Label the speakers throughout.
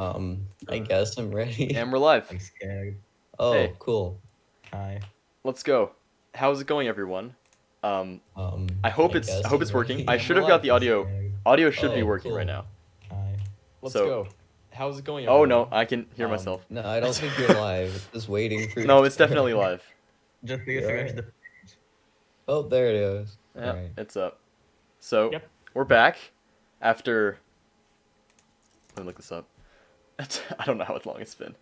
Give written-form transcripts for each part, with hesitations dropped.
Speaker 1: I guess I'm ready.
Speaker 2: And we're live.
Speaker 3: I'm scared.
Speaker 1: Oh,
Speaker 2: Hey.
Speaker 1: cool.
Speaker 3: Hi.
Speaker 2: Let's go. How's it going, everyone? I hope it's
Speaker 1: guess
Speaker 2: working.
Speaker 1: ready.
Speaker 2: I should have got the audio.
Speaker 3: Scared.
Speaker 2: Audio should be
Speaker 1: Oh,
Speaker 2: working right
Speaker 1: cool.
Speaker 2: now.
Speaker 3: Hi.
Speaker 4: Let's
Speaker 2: So-
Speaker 4: go. How's it going?
Speaker 2: Oh
Speaker 4: Everyone?
Speaker 2: no, I can hear myself.
Speaker 1: No, I don't think you're live. It's just waiting for.
Speaker 2: No, it's definitely live.
Speaker 3: Just
Speaker 1: Yeah.
Speaker 3: refresh the.
Speaker 1: Oh, there it is.
Speaker 2: Yeah,
Speaker 1: Alright.
Speaker 2: it's up. So
Speaker 4: Yep.
Speaker 2: we're back after. Let me look this up. I don't know how long it's been.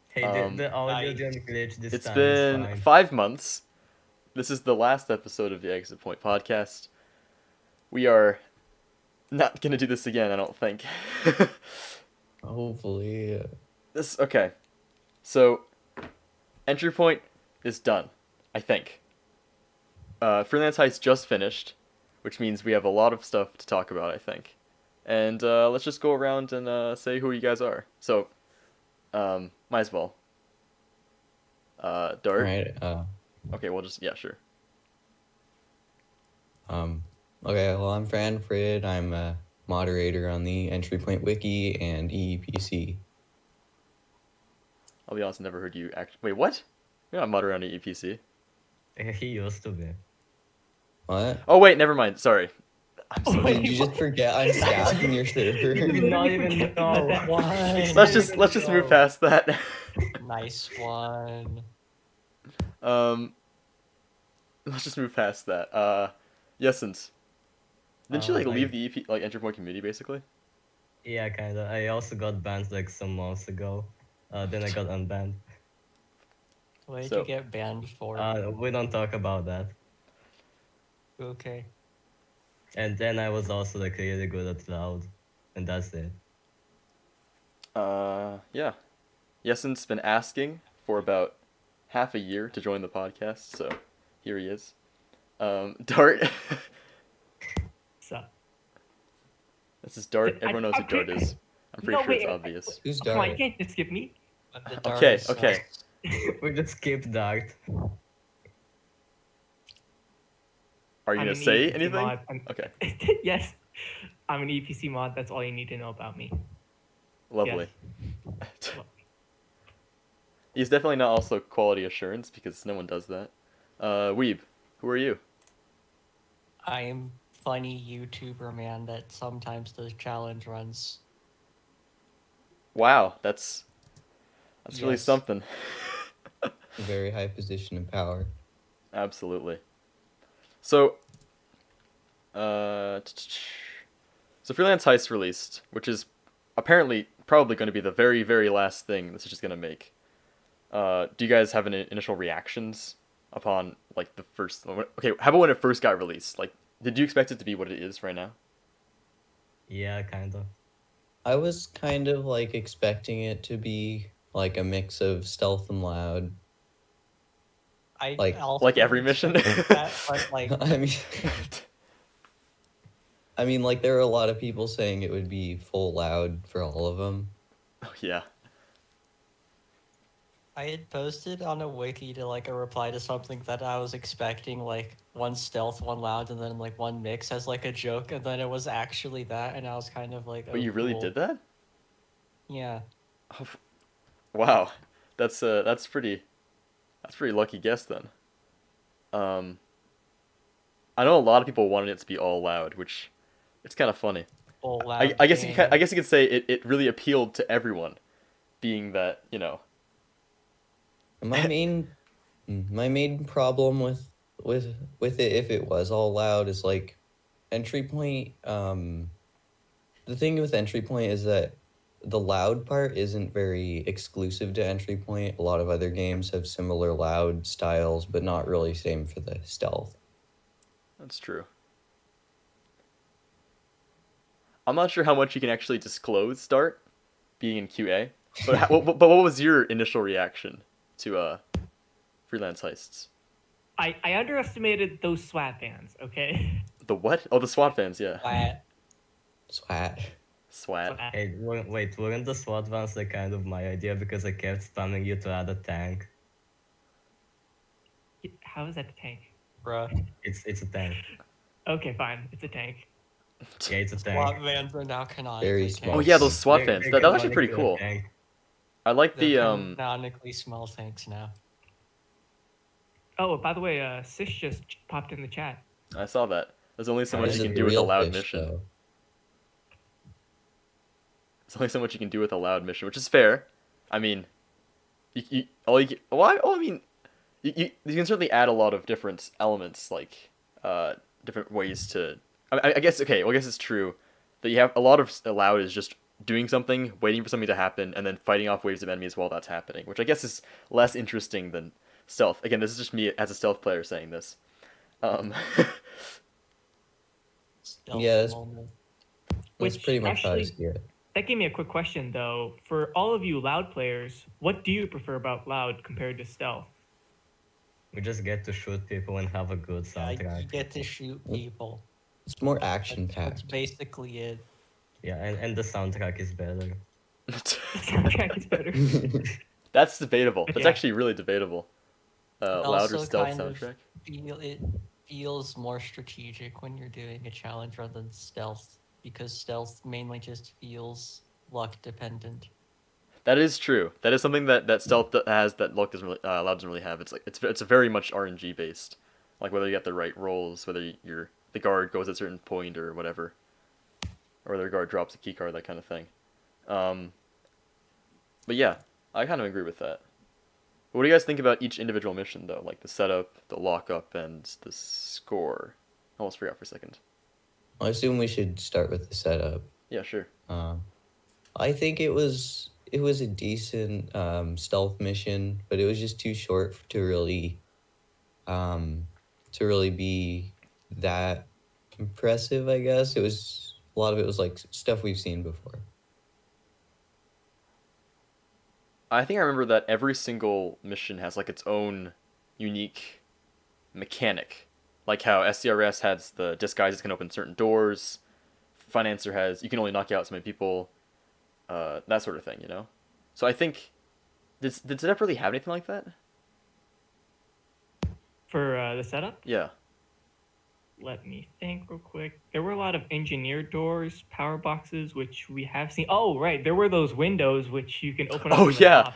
Speaker 3: Hey, the audio didn't glitch this
Speaker 2: It's
Speaker 3: time.
Speaker 2: been
Speaker 3: It's fine.
Speaker 2: 5 months. This is the last episode of the Exit Point podcast. We are not gonna do this again, I don't think.
Speaker 1: Hopefully.
Speaker 2: Okay. So, Entry Point is done, I think. Freelance Heist just finished, which means we have a lot of stuff to talk about, I think. And let's just go around and say who you guys are. So, might as well. Dart.
Speaker 1: Alright.
Speaker 2: Okay, we'll just, yeah, sure.
Speaker 1: Okay. Well, I'm Fran, Frid. I'm a moderator on the Entry Point Wiki and EEPC.
Speaker 2: I'll be honest, I never heard you Wait, what? You're not moderator on the EPC.
Speaker 3: He used to be.
Speaker 1: What?
Speaker 2: Oh, wait, never mind. Sorry. I'm so
Speaker 1: Did you just forget I'm stacking your server?
Speaker 3: You did not even know.
Speaker 2: let's just move past that.
Speaker 5: Nice one.
Speaker 2: Let's just move past that. Yesnt. Didn't you leave the EP Entry Point community basically?
Speaker 3: Yeah, kinda. I also got banned like some months ago. Then I got unbanned.
Speaker 5: What did
Speaker 2: So-
Speaker 5: you get banned for?
Speaker 3: We don't talk about that.
Speaker 5: Okay.
Speaker 3: And then I was also like really good at loud, and that's it.
Speaker 2: Yeah. Yesent's been asking for about half a year to join the podcast, so here he is. Dart.
Speaker 4: So,
Speaker 2: This is Dart.
Speaker 4: I-
Speaker 2: Everyone knows who Dart is. I'm pretty
Speaker 4: No,
Speaker 2: sure
Speaker 4: wait,
Speaker 2: it's obvious.
Speaker 1: Who's
Speaker 4: come on, you
Speaker 1: Dart?
Speaker 4: can't just skip me.
Speaker 5: But the
Speaker 2: Okay,
Speaker 5: dark
Speaker 2: okay.
Speaker 3: We just skipped that.
Speaker 2: Are you
Speaker 4: I'm
Speaker 2: gonna
Speaker 4: an
Speaker 2: say
Speaker 4: EPC
Speaker 2: anything?
Speaker 4: mod.
Speaker 2: Okay,
Speaker 4: Yes, I'm an EPC mod. That's all you need to know about me.
Speaker 2: lovely. He's definitely not also quality assurance because no one does that. Weeb, who are you?
Speaker 5: I'm funny YouTuber man that sometimes does challenge runs.
Speaker 2: Wow, that's really
Speaker 5: Yes.
Speaker 2: something.
Speaker 1: A very high position of power.
Speaker 2: Absolutely. So, Freelance Heist released, which is apparently probably going to be the very, very last thing this is just going to make. Do you guys have any initial reactions upon, like, the first... Okay, how about when it first got released? Like, did you expect it to be what it is right now?
Speaker 3: Yeah, kinda.
Speaker 1: I was kind of like expecting it to be like a mix of stealth and loud.
Speaker 5: I
Speaker 1: Like-
Speaker 5: also
Speaker 2: Like every mission?
Speaker 5: expected that, but like
Speaker 1: I mean, like there are a lot of people saying it would be full loud for all of them.
Speaker 2: Oh, yeah.
Speaker 5: I had posted on a wiki to like a reply to something that I was expecting like one stealth, one loud, and then like one mix as like a joke, and then it was actually that, and I was kind of like,
Speaker 2: But you really
Speaker 5: cool.
Speaker 2: did that?
Speaker 5: Yeah.
Speaker 2: Oh, wow. That's pretty lucky guess then. I know a lot of people wanted it to be all loud, which it's kind of funny.
Speaker 5: Full loud
Speaker 2: I guess
Speaker 5: game.
Speaker 2: you could say it really appealed to everyone, being that, you know.
Speaker 1: My main problem with it, if it was all loud, is like Entry Point. The thing with Entry Point is that the loud part isn't very exclusive to Entry Point. A lot of other games have similar loud styles, but not really same for the stealth.
Speaker 2: That's true. I'm not sure how much you can actually disclose, Start, being in QA. But but what was your initial reaction to Freelance Heists?
Speaker 4: I underestimated those SWAT vans. Okay.
Speaker 2: The what? Oh, the SWAT fans, yeah.
Speaker 5: Flat.
Speaker 1: Swat.
Speaker 2: SWAT.
Speaker 3: Hey, wait, weren't the SWAT ones like kind of my idea because I kept spamming you to add a tank?
Speaker 4: How is that a tank?
Speaker 5: Bruh.
Speaker 3: It's a tank.
Speaker 4: Okay, fine. It's a tank.
Speaker 3: Yeah, it's a
Speaker 5: SWAT
Speaker 3: tank.
Speaker 5: vans are now canonically
Speaker 1: Very
Speaker 5: tanks.
Speaker 1: small.
Speaker 2: Oh yeah, those SWAT
Speaker 3: They-
Speaker 2: vans.
Speaker 3: they
Speaker 2: That
Speaker 3: can
Speaker 2: was actually pretty
Speaker 3: manipulate
Speaker 2: cool.
Speaker 3: tank.
Speaker 2: I like
Speaker 5: They're
Speaker 2: the
Speaker 5: canonically small tanks now.
Speaker 4: Oh, by the way, Sis just popped in the chat.
Speaker 2: I saw that. There's only so
Speaker 3: How
Speaker 2: much
Speaker 3: is
Speaker 2: you
Speaker 1: Is
Speaker 3: it
Speaker 2: can
Speaker 1: it
Speaker 2: do
Speaker 1: the
Speaker 2: with a
Speaker 1: real
Speaker 2: loud
Speaker 1: fish,
Speaker 2: mission.
Speaker 1: though?
Speaker 2: There's only so much you can do with a loud mission, which is fair. I mean, I mean, you can certainly add a lot of different elements, like different ways to. I guess okay. Well, I guess it's true that you have a lot of loud is just doing something, waiting for something to happen, and then fighting off waves of enemies while that's happening, which I guess is less interesting than stealth. Again, this is just me as a stealth player saying this. Um,
Speaker 5: Stealth
Speaker 1: Yeah, that's-
Speaker 5: moment.
Speaker 1: That's
Speaker 4: Which
Speaker 1: pretty much how I
Speaker 4: actually-
Speaker 1: see it.
Speaker 4: That gave me a quick question though. For all of you loud players, what do you prefer about loud compared to stealth?
Speaker 3: We just get to shoot people and have a good
Speaker 5: Yeah,
Speaker 3: soundtrack.
Speaker 5: you get to shoot people.
Speaker 1: It's more action
Speaker 5: That's
Speaker 1: packed.
Speaker 5: basically it.
Speaker 3: Yeah, and the soundtrack is better.
Speaker 4: The soundtrack is better.
Speaker 2: that's debatable.
Speaker 4: But
Speaker 2: That's
Speaker 4: yeah.
Speaker 2: actually really debatable.
Speaker 5: It
Speaker 2: Louder
Speaker 5: also
Speaker 2: stealth
Speaker 5: kind of
Speaker 2: soundtrack.
Speaker 5: it feels more strategic when you're doing a challenge rather than stealth, because stealth mainly just feels luck dependent.
Speaker 2: That is true. That is something that stealth has that luck doesn't really loud doesn't really have. It's a very much RNG based, like whether you get the right rolls, whether the guard goes at a certain point or whatever, or whether the guard drops a key card, that kind of thing. But yeah, I kind of agree with that. What do you guys think about each individual mission though, like the setup, the lockup, and the score? I almost forgot for a second.
Speaker 1: I assume we should start with the setup.
Speaker 2: Yeah, sure.
Speaker 1: I think it was a decent stealth mission, but it was just too short to really be that impressive. I guess a lot of it was like stuff we've seen before.
Speaker 2: I think I remember that every single mission has like its own unique mechanic. Like how SCRS has the disguises can open certain doors, Financer has you can only knock out so many people, that sort of thing, you know? So I think did Setup really have anything like that?
Speaker 4: For the setup,
Speaker 2: Yeah.
Speaker 4: let me think real quick. There were a lot of engineered doors, power boxes, which we have seen. Oh, right, there were those windows which you can open up.
Speaker 2: Oh
Speaker 4: from the
Speaker 2: yeah.
Speaker 4: top.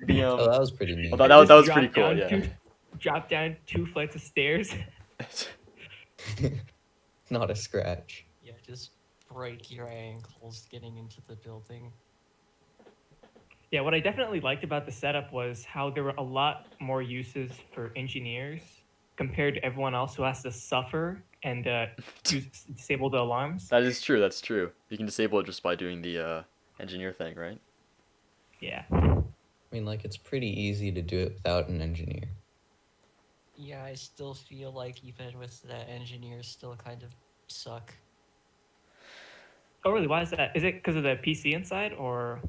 Speaker 2: The
Speaker 1: Oh, that was pretty neat.
Speaker 2: that was
Speaker 4: Just
Speaker 2: pretty
Speaker 4: drop
Speaker 2: cool,
Speaker 4: down
Speaker 2: yeah.
Speaker 4: Drop down 2 flights of stairs.
Speaker 1: Not a scratch.
Speaker 5: Yeah, just break your ankles getting into the building.
Speaker 4: Yeah, what I definitely liked about the setup was how there were a lot more uses for engineers compared to everyone else who has to suffer and disable the alarms.
Speaker 2: That is true, that's true. You can disable it just by doing the engineer thing, right?
Speaker 4: Yeah.
Speaker 1: I mean, like, it's pretty easy to do it without an engineer.
Speaker 5: Yeah, I still feel like even with that, engineers still kind of suck.
Speaker 4: Oh, really? Why is that? Is it because of the PC inside, or?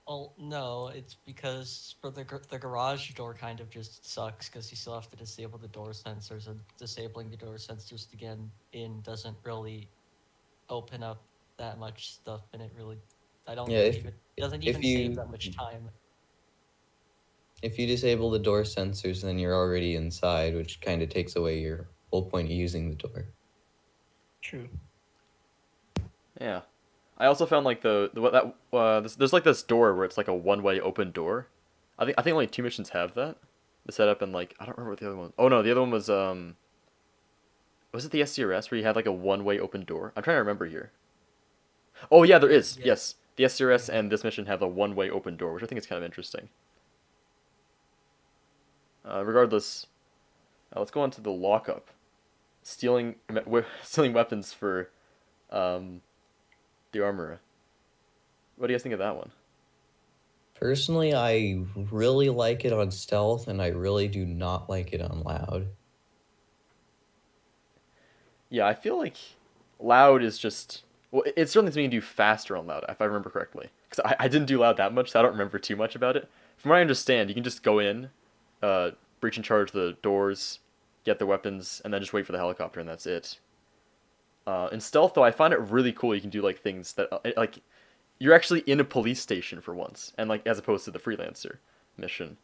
Speaker 5: Well, no, it's because for the garage door kind of just sucks because you still have to disable the door sensors, and disabling the door sensors again doesn't really open up that much stuff, and it really, I don't
Speaker 1: Yeah,
Speaker 5: believe it doesn't even save that much time.
Speaker 1: If you disable the door sensors, then you're already inside, which kind of takes away your whole point of using the door.
Speaker 4: True.
Speaker 2: Yeah. I also found like there's like this door where it's like a one-way open door. I think only 2 missions have that. The setup and like I don't remember what the other one. Oh no, the other one was it the SCRS where you had like a one-way open door? I'm trying to remember here. Oh yeah, there is.
Speaker 5: Yeah.
Speaker 2: Yes. The SCRS and this mission have a one-way open door, which I think is kind of interesting. Regardless, let's go on to the lockup. Stealing weapons for the armorer. What do you guys think of that one?
Speaker 1: Personally, I really like it on stealth, and I really do not like it on loud.
Speaker 2: Yeah, I feel like loud is just well, it's certainly something you can do faster on loud if I remember correctly. Because I didn't do loud that much, so I don't remember too much about it. From what I understand, you can just go in, breach and charge the doors, get the weapons, and then just wait for the helicopter, and that's it. In stealth, though, I find it really cool. You can do like things that like you're actually in a police station for once, and like as opposed to the freelancer mission,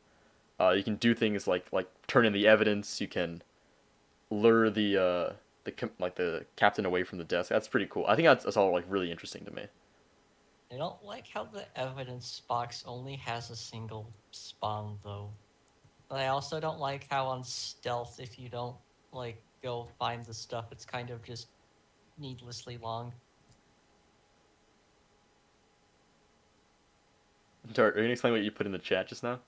Speaker 2: you can do things like turn in the evidence. You can lure the the captain away from the desk. That's pretty cool. I think that's all like really interesting to me.
Speaker 5: I don't like how the evidence box only has a single spawn though. But I also don't like how on stealth, if you don't like go find the stuff, it's kind of just needlessly long.
Speaker 2: Dart, are you gonna explain what you put in the chat just now?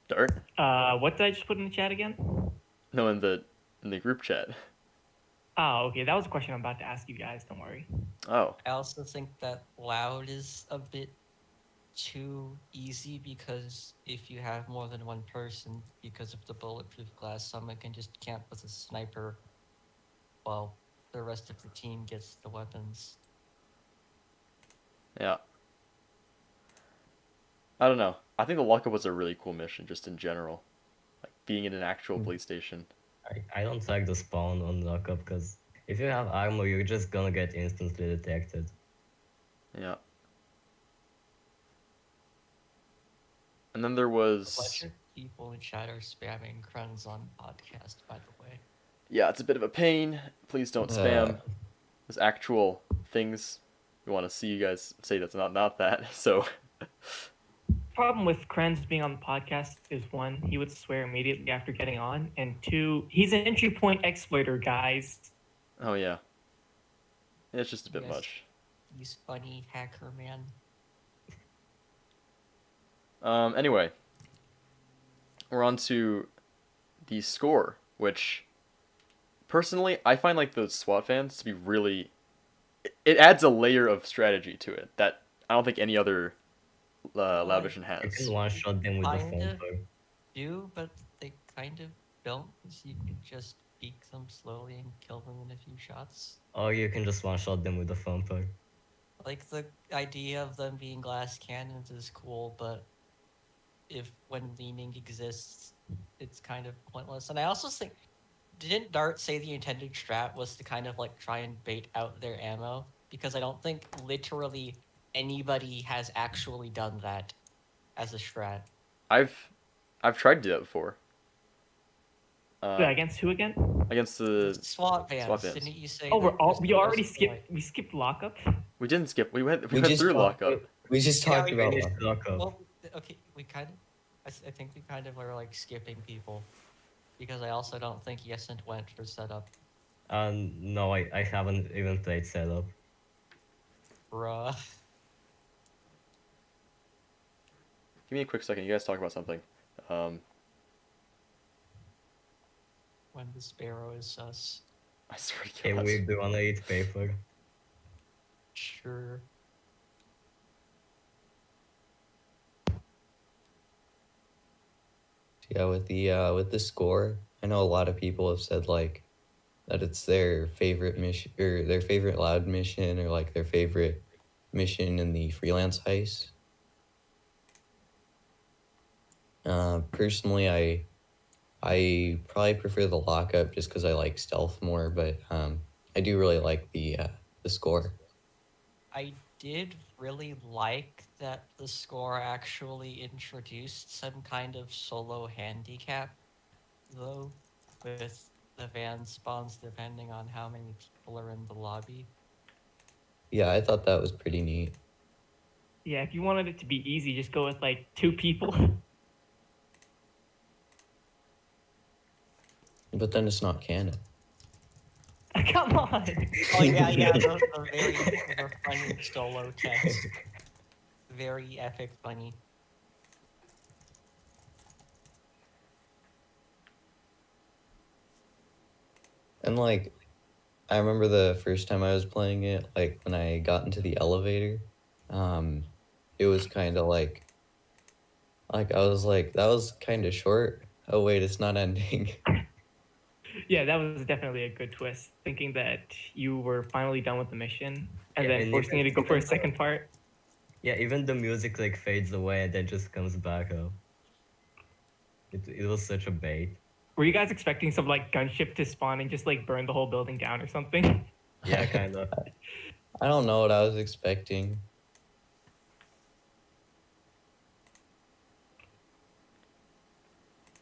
Speaker 2: Dart?
Speaker 4: What did I just put in the chat again?
Speaker 2: No, in the group chat.
Speaker 4: Oh, okay. That was a question I'm about to ask you guys. Don't worry.
Speaker 2: Oh,
Speaker 5: I also think that loud is a bit too easy because if you have more than one person, because of the bulletproof glass, someone can just camp with a sniper while the rest of the team gets the weapons.
Speaker 2: yeah. I don't know. I think the lockup was a really cool mission, just in general. Like being in an actual police station.
Speaker 3: I don't like the spawn on lockup because if you have armor, you're just gonna get instantly detected.
Speaker 2: Yeah. And then there
Speaker 5: A
Speaker 2: was
Speaker 5: bunch of people in chat are spamming Krun's on podcast, by the way.
Speaker 2: yeah, it's a bit of a pain. Please don't spam. There's actual things we want to see you guys say that's not that. So
Speaker 4: Problem with Krenz being on the podcast is one, he would swear immediately after getting on, and two, he's an entry point exploiter, guys.
Speaker 2: oh yeah. It's just a bit
Speaker 5: Yes.
Speaker 2: much.
Speaker 5: He's funny, hacker man.
Speaker 2: Anyway, we're on to the score, which personally I find like those SWAT fans to be really. It adds a layer of strategy to it that I don't think any other Loud Vision
Speaker 3: You
Speaker 2: has.
Speaker 3: can one-shot them with the
Speaker 5: Kinda.
Speaker 3: thumper.
Speaker 5: Do, but they kind of don't, because you can just peek them slowly and kill them in a few shots.
Speaker 3: Or you can just one-shot them with the thumper.
Speaker 5: Like, the idea of them being glass cannons is cool, but if when leaning exists, it's kind of pointless. And I also think, didn't Dart say the intended strat was to kind of like try and bait out their ammo? Because I don't think literally anybody has actually done that as a strat.
Speaker 2: I've tried to do that before.
Speaker 4: Wait, against who again?
Speaker 2: Against the
Speaker 5: SWAT vans,
Speaker 2: SWAT vans.
Speaker 5: didn't you say?
Speaker 4: Oh,
Speaker 5: that just
Speaker 4: we already
Speaker 5: wasn't
Speaker 4: skipped. We skipped lockup.
Speaker 2: we didn't skip. We went
Speaker 1: We
Speaker 2: went
Speaker 1: just
Speaker 2: through
Speaker 1: talked-
Speaker 2: lockup.
Speaker 1: We just
Speaker 5: Yeah,
Speaker 1: talked
Speaker 5: we
Speaker 1: about
Speaker 3: Finish
Speaker 1: lockup.
Speaker 3: lockup.
Speaker 5: Well, okay, we kind of. I think we kind of are like skipping people, because I also don't think Yesnt went for setup.
Speaker 3: No, I haven't even played setup.
Speaker 5: Bruh.
Speaker 2: Give me a quick second. You guys talk about something.
Speaker 5: When the sparrow is sus.
Speaker 2: I swear to
Speaker 3: Hey,
Speaker 2: God.
Speaker 3: we do wanna eat paper.
Speaker 5: Sure.
Speaker 1: Yeah, with the score, I know a lot of people have said like that it's their favorite mission or their favorite loud mission or like their favorite mission in the freelance heist. Personally, I probably prefer the lockup just because I like stealth more, but I do really like the score.
Speaker 5: I did really like that the score actually introduced some kind of solo handicap, though, with the van spawns depending on how many people are in the lobby.
Speaker 1: Yeah, I thought that was pretty neat.
Speaker 4: Yeah, if you wanted it to be easy, just go with like 2 people.
Speaker 1: But then it's not canon.
Speaker 4: Come on.
Speaker 5: Oh yeah, the funny solo text. Very epic funny.
Speaker 1: And like, I remember the first time I was playing it, like when I got into the elevator, it was kind of like I was like, that was kind of short. Oh wait, it's not ending.
Speaker 4: Yeah, that was definitely a good twist. Thinking that you were finally done with the mission, and
Speaker 3: Yeah,
Speaker 4: then
Speaker 3: and
Speaker 4: forcing you to go for a second part.
Speaker 3: Yeah, even the music like fades away and then just comes back up. It was such a bait.
Speaker 4: Were you guys expecting some like gunship to spawn and just like burn the whole building down or something?
Speaker 3: Yeah, kind of.
Speaker 1: I don't know what I was expecting.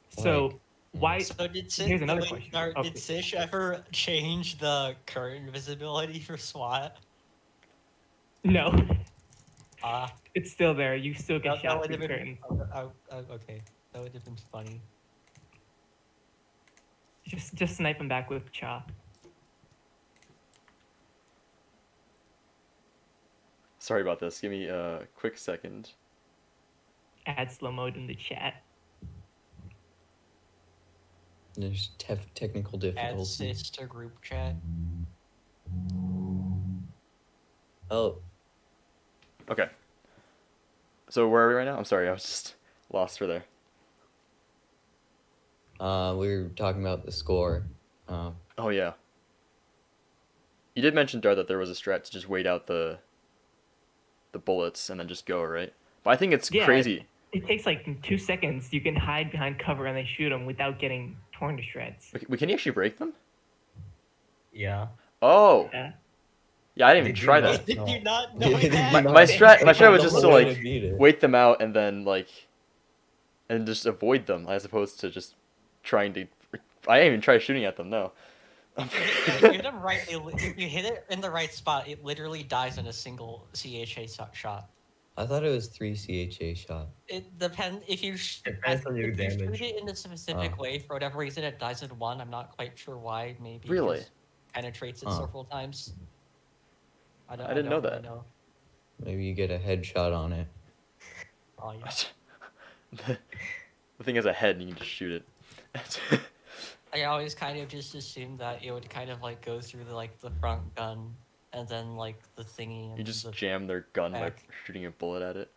Speaker 4: So,
Speaker 1: Like,
Speaker 4: Why?
Speaker 5: So did
Speaker 4: Here's another question. Oh,
Speaker 5: Did Sish ever change the current invisibility for SWAT?
Speaker 4: no,
Speaker 5: Ah,
Speaker 4: it's still there. You still get
Speaker 5: that
Speaker 4: shot
Speaker 5: would
Speaker 4: through
Speaker 5: have
Speaker 4: the
Speaker 5: been
Speaker 4: curtains.
Speaker 5: okay. That would have been funny.
Speaker 4: Just snipe him back with Cha.
Speaker 2: Sorry about this. Give me a quick second.
Speaker 4: Add slow mode in the chat.
Speaker 1: There's technical
Speaker 5: Add
Speaker 1: difficulties.
Speaker 5: Sish to group chat.
Speaker 1: Oh,
Speaker 2: Okay. So where are we right now? I'm sorry, I was just lost for there.
Speaker 1: we were talking about the score.
Speaker 2: Oh yeah. You did mention, Dar, that there was a strat to just wait out the bullets and then just go, right? But I think it's
Speaker 4: Yeah.
Speaker 2: crazy.
Speaker 4: It takes like 2 seconds. You can hide behind cover and they shoot them without getting torn to shreds.
Speaker 2: Can you actually break them?
Speaker 3: Yeah.
Speaker 2: Oh.
Speaker 4: Yeah.
Speaker 2: Yeah, I didn't even
Speaker 3: Did you
Speaker 2: try
Speaker 3: not
Speaker 2: that.
Speaker 5: Did
Speaker 3: know?
Speaker 5: you not know
Speaker 1: Did you
Speaker 5: that?
Speaker 1: not-
Speaker 2: My strat was
Speaker 1: That's
Speaker 2: just
Speaker 1: the
Speaker 2: to
Speaker 1: way
Speaker 2: like
Speaker 1: beat it.
Speaker 2: wait them out and then and just avoid them as opposed to just trying to. I didn't even try shooting at them. No.
Speaker 5: If you hit them right, if you hit it in the right spot, it literally dies in a single CHA shot.
Speaker 1: I thought it was 3 CHA shot.
Speaker 5: It depends if you
Speaker 3: Depends on your
Speaker 5: if you
Speaker 3: damage.
Speaker 5: shoot it in a specific
Speaker 1: Oh.
Speaker 5: way. For whatever reason, it dies in one. I'm not quite sure why. Maybe it
Speaker 2: Really?
Speaker 5: just penetrates it
Speaker 1: Huh.
Speaker 5: several times. I
Speaker 2: didn't know
Speaker 5: don't really
Speaker 2: that.
Speaker 5: know.
Speaker 1: Maybe you get a headshot on it.
Speaker 5: Oh yeah.
Speaker 2: The thing has a head and you can just shoot it.
Speaker 5: I always kind of just assumed that it would kind of like go through the front gun and then like the thingy. And
Speaker 2: You just
Speaker 5: the
Speaker 2: jam their gun by
Speaker 5: back.
Speaker 2: shooting a bullet at it.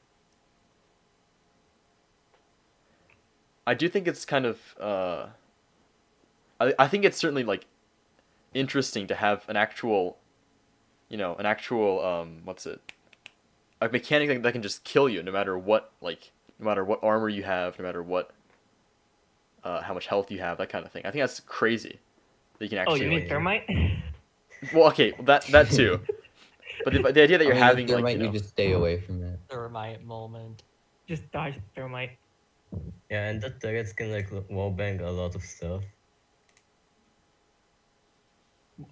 Speaker 2: I do think it's kind of I think it's certainly like interesting to have an actual what's it? A mechanic that can just kill you no matter what armor you have, no matter what how much health you have, that kind of thing. I think that's crazy. That you can
Speaker 4: Oh,
Speaker 2: actually
Speaker 4: you mean thermite?
Speaker 2: well, okay, that too. But the idea that you're having
Speaker 1: there
Speaker 2: like
Speaker 1: might you just stay away from it.
Speaker 5: Thermite moment.
Speaker 4: Just dodge thermite.
Speaker 3: Yeah, and the turrets can like wallbang a lot of stuff.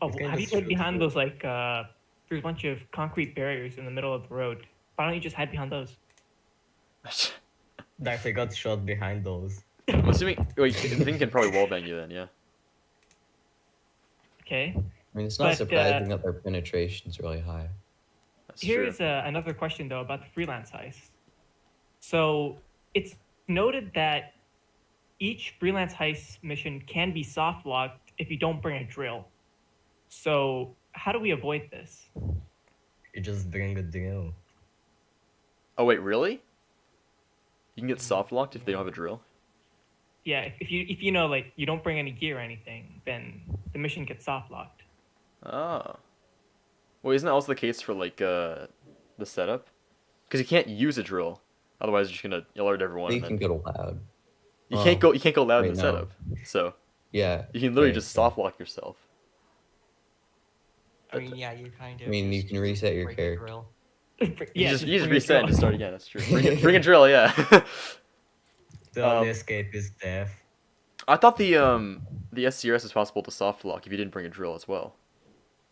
Speaker 4: Oh,
Speaker 3: You can
Speaker 4: have you
Speaker 3: just
Speaker 4: hid
Speaker 3: shoot
Speaker 4: behind
Speaker 3: through.
Speaker 4: those like there's a bunch of concrete barriers in the middle of the road? Why don't you just hide behind those?
Speaker 3: That I got shot behind those.
Speaker 2: I'm assuming the thing can probably wallbang you then, yeah.
Speaker 4: Okay.
Speaker 1: I mean, it's not
Speaker 4: But,
Speaker 1: surprising that their penetration's really high.
Speaker 2: That's
Speaker 4: Here's
Speaker 2: true.
Speaker 4: another question though about the freelance heist. So it's noted that each freelance heist mission can be soft locked if you don't bring a drill. So how do we avoid this?
Speaker 3: You just bring a drill.
Speaker 2: Oh wait, really? You can get soft locked if they don't have a drill.
Speaker 4: Yeah, if you know like you don't bring any gear or anything, then the mission gets soft locked.
Speaker 2: Oh. Well, isn't that also the case for like the setup? Because you can't use a drill, otherwise you're just gonna yell at everyone.
Speaker 1: You
Speaker 2: And
Speaker 1: can
Speaker 2: then...
Speaker 1: go loud.
Speaker 2: You can't go loud in
Speaker 1: wait,
Speaker 2: the
Speaker 1: no.
Speaker 2: setup. So
Speaker 1: Yeah.
Speaker 2: you can literally
Speaker 1: right,
Speaker 2: just
Speaker 1: right.
Speaker 2: soft lock yourself.
Speaker 5: I mean, yeah, you kind of.
Speaker 1: I mean, you
Speaker 5: just
Speaker 1: can reset your
Speaker 5: break a
Speaker 1: character.
Speaker 5: drill.
Speaker 2: You just
Speaker 4: bring a
Speaker 2: reset and
Speaker 4: drill.
Speaker 2: just start again. That's true. Bring a drill, yeah.
Speaker 3: The only escape is death.
Speaker 2: I thought the SCRS is possible to soft lock if you didn't bring a drill as well.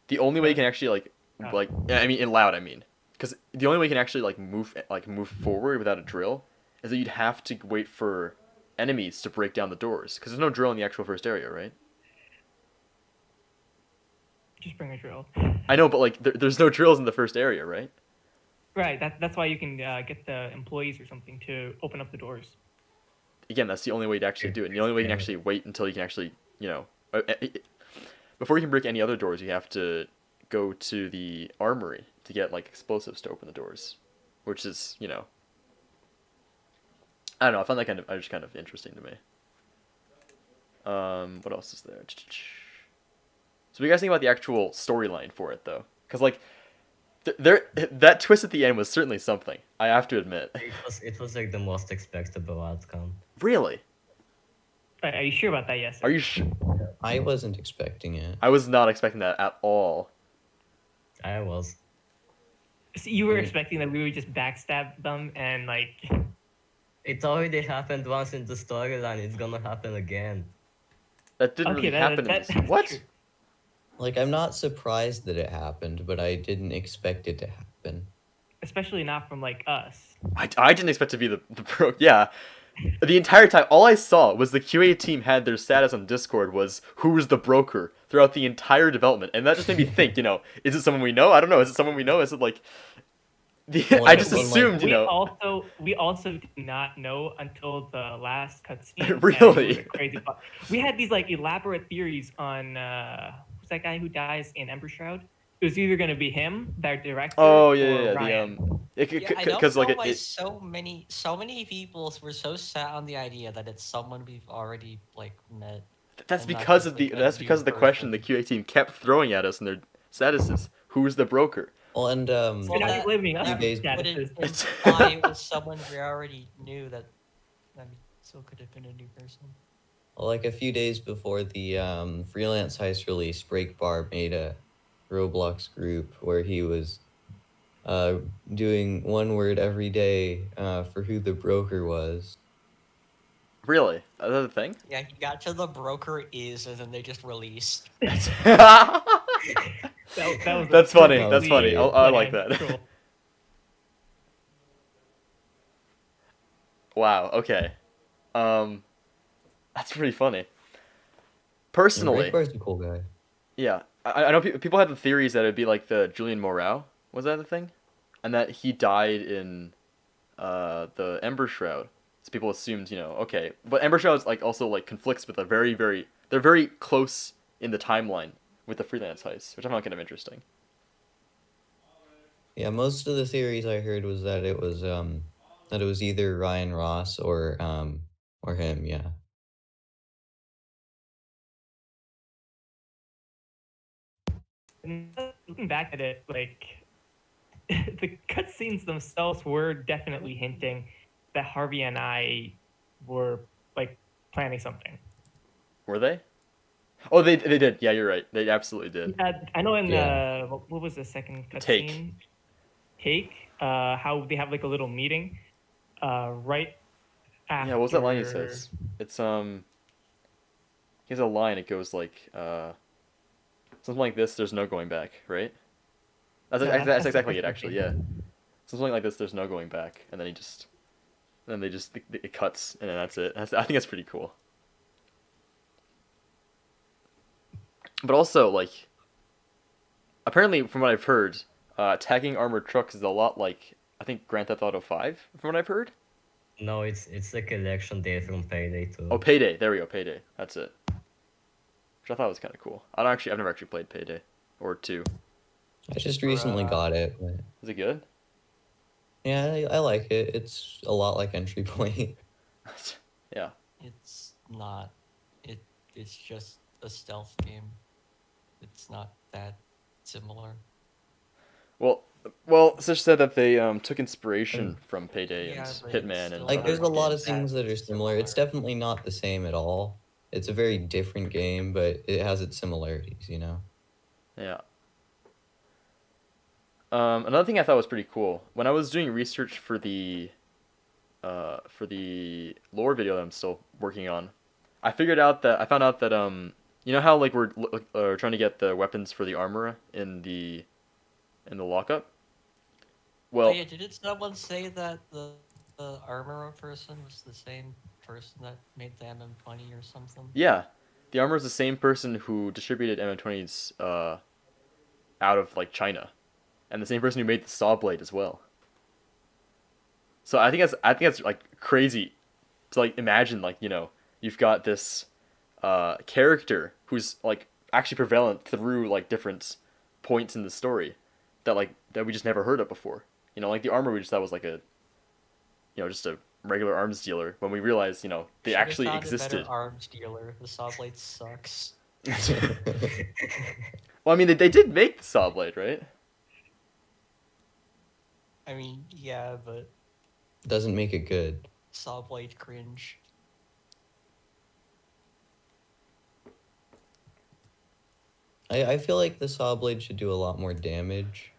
Speaker 2: The only way you can actually I mean in loud I mean, because the only way you can actually move forward without a drill is that you'd have to wait for enemies to break down the doors because there's no drill in the actual first area, right?
Speaker 4: Just bring a drill.
Speaker 2: I know, but like there's no drills in the first area, right?
Speaker 4: Right. That's why you can get the employees or something to open up the doors.
Speaker 2: Again, that's the only way to actually do it. And the only way you can actually wait until you can actually, before you can break any other doors, you have to go to the armory to get like explosives to open the doors, which is, I don't know. I found that just kind of interesting to me. What else is there? So, what do you guys think about the actual storyline for it, though? Because like, that twist at the end was certainly something. I have to admit.
Speaker 3: It was like the most expectable outcome.
Speaker 2: Really?
Speaker 4: Are you sure about that? Yes.
Speaker 2: Are you sure?
Speaker 1: I wasn't expecting it.
Speaker 2: I was not expecting that at all.
Speaker 3: I was.
Speaker 4: So you were
Speaker 1: I mean-
Speaker 4: expecting that we would just backstab them and like.
Speaker 3: It already happened once in the storyline. It's gonna happen again.
Speaker 2: That didn't
Speaker 4: Okay,
Speaker 2: really happen in
Speaker 4: that's
Speaker 2: this. What?
Speaker 4: true.
Speaker 1: Like, I'm not surprised that it happened, but I didn't expect it to happen.
Speaker 4: Especially not from like us.
Speaker 2: I didn't expect to be the pro. Yeah, the entire time, all I saw was the QA team had their status on Discord was who's the broker throughout the entire development, and that just made me think. Is it someone we know? I don't know. Is it someone we know? Is it like I just
Speaker 1: Well,
Speaker 2: assumed,
Speaker 4: We also did not know until the last cutscene.
Speaker 2: Really?
Speaker 4: It was a crazy. We had these like elaborate theories on who's that guy who dies in Ember Shroud? It was either going to be him, their director,
Speaker 2: Oh
Speaker 4: or
Speaker 2: yeah,
Speaker 4: Ryan.
Speaker 5: Yeah, I don't
Speaker 2: because
Speaker 5: know
Speaker 2: like
Speaker 5: why
Speaker 2: it,
Speaker 5: so many people were so set on the idea that it's someone we've already like met.
Speaker 2: that's
Speaker 5: and not
Speaker 2: because
Speaker 5: just,
Speaker 2: of
Speaker 5: like,
Speaker 2: the
Speaker 5: a
Speaker 2: that's because
Speaker 5: new
Speaker 2: of the question the
Speaker 5: person.
Speaker 2: QA team kept throwing at us in their statuses. Who's the broker?
Speaker 1: Well, and
Speaker 4: So
Speaker 5: Well,
Speaker 4: now you're
Speaker 5: that-
Speaker 4: blaming us.
Speaker 1: few
Speaker 5: that
Speaker 1: days-
Speaker 5: would
Speaker 4: statuses.
Speaker 5: imply it was someone we already knew that. I mean, still could have been a new person.
Speaker 1: like a few days before the freelance heist release, Breakbar made a Roblox group where he was doing one word every day for who the broker was.
Speaker 2: Really? Is that a thing?
Speaker 5: Yeah, he got to the broker is, and then they just released.
Speaker 4: That was
Speaker 2: That's funny.
Speaker 1: perfectly
Speaker 2: That's funny. I like
Speaker 4: planned
Speaker 2: that.
Speaker 4: troll.
Speaker 2: Wow. Okay. That's pretty funny. Personally,
Speaker 1: Breakbar's a cool guy.
Speaker 2: yeah, I know people had the theories that it'd be like the Julian Moreau. Was that the thing? And that he died in the Ember Shroud. So people assumed, okay, but Ember Shroud is like also like conflicts with a they're very close in the timeline with the freelance heist, which I found kind of interesting.
Speaker 1: Yeah, most of the theories I heard was that it was either Ryan Ross or him. Yeah.
Speaker 4: And looking back at it, like the cutscenes themselves were definitely hinting that Harvey and I were like planning something.
Speaker 2: Were they? Oh, they did. Yeah, you're right. They absolutely did.
Speaker 4: I know in
Speaker 1: Yeah.
Speaker 4: what was the second
Speaker 2: Take.
Speaker 4: cutscene? Take. How they have like a little meeting, right after.
Speaker 2: Yeah, what was that line he says? It's he has a line. It goes like something like this. There's no going back, right? That's
Speaker 4: Yeah,
Speaker 2: that's
Speaker 4: the
Speaker 2: exactly
Speaker 4: first
Speaker 2: it. Actually, yeah. Something like this. There's no going back, and then it cuts, and then that's it. I think that's pretty cool. But also, like, apparently, from what I've heard, attacking armored trucks is a lot like I think Grand Theft Auto 5. From what I've heard.
Speaker 3: No, it's like election day from Payday too.
Speaker 2: Oh, Payday. There we go. Payday. That's it. Which I thought was kind of cool. I've never actually played Payday or 2.
Speaker 1: I just recently got it. But
Speaker 2: Is it good?
Speaker 1: yeah, I like it. It's a lot like Entry Point.
Speaker 2: Yeah.
Speaker 5: It's not. It's just a stealth game. It's not that similar.
Speaker 2: Well, Sish said that they took inspiration from Payday
Speaker 5: Yeah,
Speaker 2: and
Speaker 5: but
Speaker 2: Hitman
Speaker 5: it's
Speaker 2: and
Speaker 5: still
Speaker 1: Like, there's a lot of
Speaker 5: That
Speaker 1: things that are similar. It's
Speaker 5: similar.
Speaker 1: definitely not the same at all. It's a very different game, but it has its similarities,
Speaker 2: Yeah. Another thing I thought was pretty cool when I was doing research for the lore video that I'm still working on, I found out that you know how like we're trying to get the weapons for the armor in the lockup. Well,
Speaker 5: Oh yeah, didn't someone say that the armorer person was the same person that made the MM20 or something?
Speaker 2: yeah, the armor is the same person who distributed MM20s out of like China, and the same person who made the saw blade as well. So I think that's like crazy to like imagine like you've got this character who's like actually prevalent through like different points in the story that we just never heard of before. Like the armor we just thought was like a just a regular arms dealer when we realized they
Speaker 5: Should've
Speaker 2: actually
Speaker 5: found a
Speaker 2: existed.
Speaker 5: better arms dealer. The saw blade sucks.
Speaker 2: Well, I mean they did make the saw blade, right?
Speaker 5: I mean, yeah, but
Speaker 1: Doesn't make it good.
Speaker 5: saw blade cringe.
Speaker 1: I feel like the saw blade should do a lot more damage.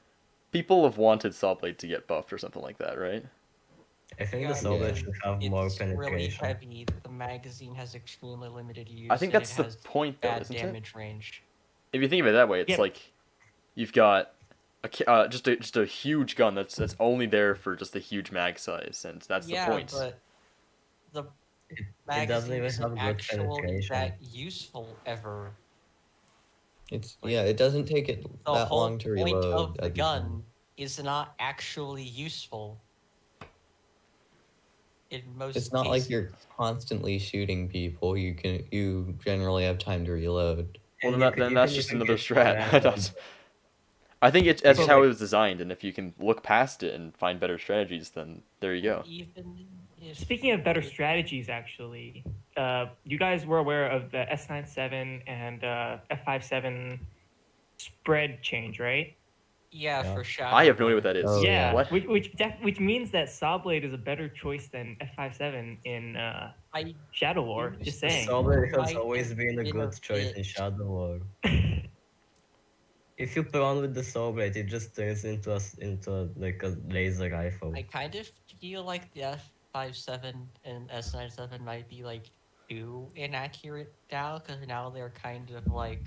Speaker 2: People have wanted saw blade to get buffed or something like that, right?
Speaker 3: I think
Speaker 5: Yeah,
Speaker 3: the Soul Blade
Speaker 1: Yeah.
Speaker 3: should have more
Speaker 5: it's really
Speaker 3: penetration.
Speaker 5: heavy. The magazine has extremely limited use.
Speaker 2: I think
Speaker 5: and
Speaker 2: that's
Speaker 5: it
Speaker 2: the
Speaker 5: has
Speaker 2: point, though,
Speaker 5: bad
Speaker 2: isn't it?
Speaker 5: damage range.
Speaker 2: If you think of it that way, it's
Speaker 4: Yeah.
Speaker 2: like you've got just a huge gun that's only there for just a huge mag size, and that's the
Speaker 5: Yeah,
Speaker 2: point.
Speaker 5: but the
Speaker 3: It doesn't
Speaker 5: magazine
Speaker 3: even
Speaker 5: isn't
Speaker 3: have good
Speaker 5: actually
Speaker 3: penetration.
Speaker 5: that useful ever.
Speaker 1: Yeah, it doesn't take it
Speaker 5: The
Speaker 1: that
Speaker 5: whole
Speaker 1: long to
Speaker 5: point
Speaker 1: reload.
Speaker 5: of the
Speaker 1: other
Speaker 5: gun
Speaker 1: than-
Speaker 5: is not actually useful. In most
Speaker 1: It's not
Speaker 5: cases.
Speaker 1: like you're constantly shooting people. You generally have time to reload.
Speaker 2: Well,
Speaker 3: And
Speaker 2: then,
Speaker 3: you can-
Speaker 2: then
Speaker 3: you
Speaker 2: that's
Speaker 3: can
Speaker 2: just
Speaker 3: even
Speaker 2: another
Speaker 3: get more
Speaker 2: strat.
Speaker 3: ammo.
Speaker 2: That's- I think that's just
Speaker 4: But,
Speaker 2: how
Speaker 4: like-
Speaker 2: it was designed, and if you can look past it and find better strategies, then there you go.
Speaker 5: Even if
Speaker 4: Speaking of better strategies, actually, you guys were aware of the S97 and F57 spread change, right?
Speaker 5: Yeah,
Speaker 3: Yeah.
Speaker 5: for Shadow.
Speaker 2: I have no idea what
Speaker 5: War.
Speaker 2: that is.
Speaker 1: Oh,
Speaker 4: yeah,
Speaker 2: What?
Speaker 4: which means that Saw Blade is a better choice than F57 in
Speaker 5: I
Speaker 4: Shadow War.
Speaker 5: Use
Speaker 4: Just
Speaker 3: The
Speaker 4: saying.
Speaker 3: Soul Blade has
Speaker 5: Might
Speaker 3: always
Speaker 5: have
Speaker 3: been a
Speaker 5: been
Speaker 3: good
Speaker 5: a
Speaker 3: choice in
Speaker 5: bit-
Speaker 3: Shadow War. If you prawn with the Soul Blade, it just turns into like a laser rifle.
Speaker 5: I kind of feel like the F57 and S97 might be like too inaccurate now, because now they're kind of like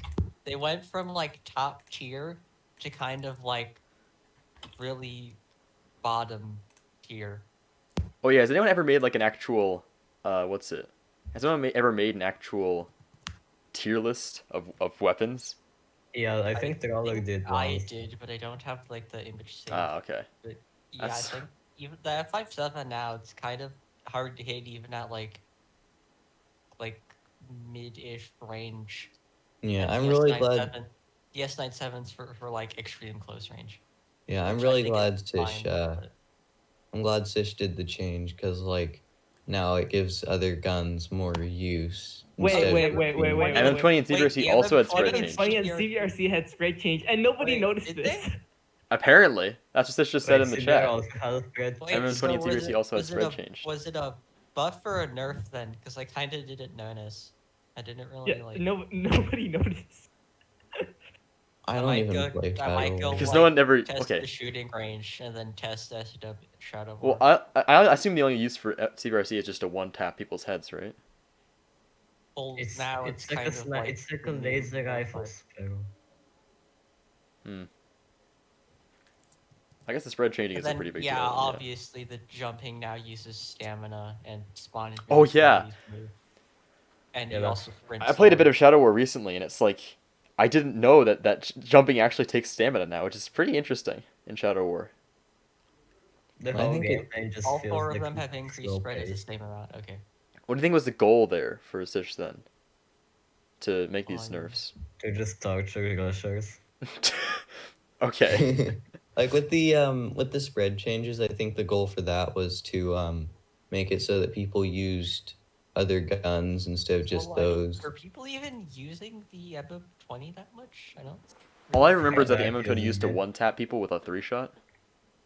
Speaker 5: they went from like top tier to kind of like really bottom tier.
Speaker 2: Oh yeah, has anyone ever made like an actual, what's it? Has anyone ever made an actual tier list of weapons?
Speaker 3: Yeah, I think Trawler
Speaker 5: think
Speaker 3: did
Speaker 5: I
Speaker 3: once.
Speaker 5: did, but I don't have like the image saved.
Speaker 2: Ah, okay.
Speaker 5: Yeah,
Speaker 2: That's-
Speaker 5: I think even the F57 now, it's kind of hard to hit even at like mid-ish range.
Speaker 1: Yeah,
Speaker 5: And
Speaker 1: I'm
Speaker 5: the
Speaker 1: really
Speaker 5: S97
Speaker 1: glad.
Speaker 5: The S97's for like extreme close range.
Speaker 1: Yeah, I'm
Speaker 5: which I
Speaker 1: really
Speaker 5: think
Speaker 1: glad
Speaker 5: is
Speaker 1: Sish.
Speaker 5: fine, but-
Speaker 1: I'm glad Sish did the change because like now it gives other guns more use.
Speaker 4: Wait,
Speaker 1: instead of
Speaker 4: wait,
Speaker 1: it
Speaker 4: wait,
Speaker 1: being
Speaker 4: wait,
Speaker 1: like-
Speaker 4: wait.
Speaker 2: MM20 and
Speaker 5: Wait,
Speaker 2: CBRC
Speaker 5: the
Speaker 2: also had
Speaker 5: MM20
Speaker 2: spread
Speaker 5: and
Speaker 2: change.
Speaker 4: Funny and
Speaker 5: CBRC
Speaker 4: CBRC had spread change, and nobody
Speaker 5: Wait,
Speaker 4: noticed
Speaker 5: did
Speaker 4: this.
Speaker 5: they?
Speaker 2: Apparently, that's what this just said
Speaker 3: Wait,
Speaker 2: in the
Speaker 3: Sibir
Speaker 2: chat.
Speaker 3: also has a spread
Speaker 5: Wait,
Speaker 3: change?
Speaker 2: MM20
Speaker 5: so
Speaker 2: and
Speaker 5: was
Speaker 2: CBRC
Speaker 5: it-
Speaker 2: also had
Speaker 5: was it
Speaker 2: spread
Speaker 5: a-
Speaker 2: change.
Speaker 5: Was it a buff or a nerf then? Because I kind of didn't notice. I didn't really
Speaker 4: Yeah,
Speaker 5: like.
Speaker 4: nobody noticed.
Speaker 1: I
Speaker 5: I
Speaker 1: don't
Speaker 5: might
Speaker 1: even
Speaker 5: go-
Speaker 1: play
Speaker 5: I might
Speaker 1: Shadow
Speaker 5: go
Speaker 1: War.
Speaker 2: Because
Speaker 5: like,
Speaker 2: no one ever.
Speaker 5: Test
Speaker 2: Okay.
Speaker 5: the shooting range and then test SW Shadow
Speaker 2: Well,
Speaker 5: War.
Speaker 2: I assume the only use for CBRC is just to one tap people's heads, right?
Speaker 5: Well,
Speaker 3: It's
Speaker 5: now
Speaker 3: it's
Speaker 5: it's
Speaker 3: like
Speaker 5: kind
Speaker 3: a
Speaker 5: of like
Speaker 3: it's like a
Speaker 5: the new
Speaker 3: laser rifle
Speaker 5: modified.
Speaker 3: sparrow.
Speaker 2: I guess the spread changing
Speaker 5: And
Speaker 2: is a
Speaker 5: then,
Speaker 2: pretty big
Speaker 5: yeah,
Speaker 2: deal.
Speaker 5: obviously the jumping now uses stamina and spawning.
Speaker 2: Oh,
Speaker 5: moves
Speaker 2: yeah.
Speaker 5: really smooth. And
Speaker 3: Yeah,
Speaker 5: you
Speaker 3: that's-
Speaker 5: also sprint
Speaker 2: I played a bit
Speaker 5: slower.
Speaker 2: of Shadow War recently, and it's like I didn't know that jumping actually takes stamina now, which is pretty interesting in Shadow War.
Speaker 3: The
Speaker 1: I
Speaker 3: whole
Speaker 1: think it-
Speaker 3: gameplay just
Speaker 5: All
Speaker 3: feels
Speaker 5: four of
Speaker 3: like
Speaker 5: them
Speaker 3: it's
Speaker 5: have increased
Speaker 3: slow
Speaker 5: spread at the
Speaker 3: paced.
Speaker 5: same amount. Okay.
Speaker 2: What do you think was the goal there for Sish then? To make these
Speaker 5: Oh, yeah.
Speaker 2: nerfs?
Speaker 3: To just torture rushers.
Speaker 2: Okay.
Speaker 1: Like with the spread changes, I think the goal for that was to make it so that people used other guns instead of just
Speaker 5: So, like,
Speaker 1: those.
Speaker 5: Are people even using the MM20 that much? I don't.
Speaker 2: All I remember is that the
Speaker 3: Yeah,
Speaker 2: MM20 used to
Speaker 3: yeah.
Speaker 2: one tap people with a 3-shot.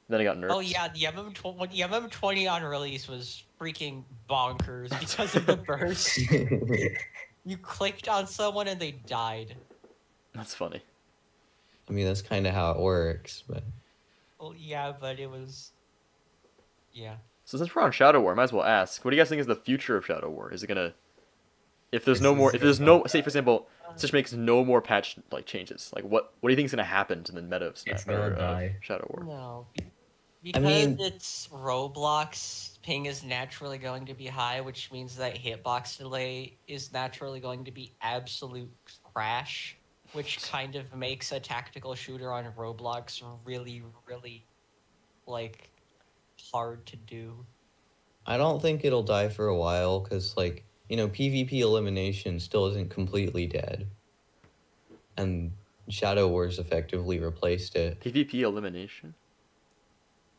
Speaker 2: Then it got nerfed.
Speaker 5: Oh yeah, the MM20 on release was freaking bonkers because of the burst. You clicked on someone and they died.
Speaker 2: That's funny.
Speaker 1: I mean, that's kind of how it works, but
Speaker 5: Well, yeah, but it was. Yeah.
Speaker 2: So since we're on Shadow War, I might as well ask, what do you guys think is the future of Shadow War? Is it gonna, if there's no more, if there's no, say for example, Sish makes no more patch like changes, like what do you think is gonna happen to the meta of,
Speaker 3: It's
Speaker 2: Smash, or,
Speaker 3: gonna die.
Speaker 2: Shadow War?
Speaker 5: No. Because
Speaker 1: mean-
Speaker 5: it's Roblox, ping is naturally going to be high, which means that hitbox delay is naturally going to be absolute trash, which kind of makes a tactical shooter on Roblox really, really, like, hard to do.
Speaker 1: I don't think it'll die for a while because, like, PvP elimination still isn't completely dead, and Shadow Wars effectively replaced it.
Speaker 2: PvP elimination?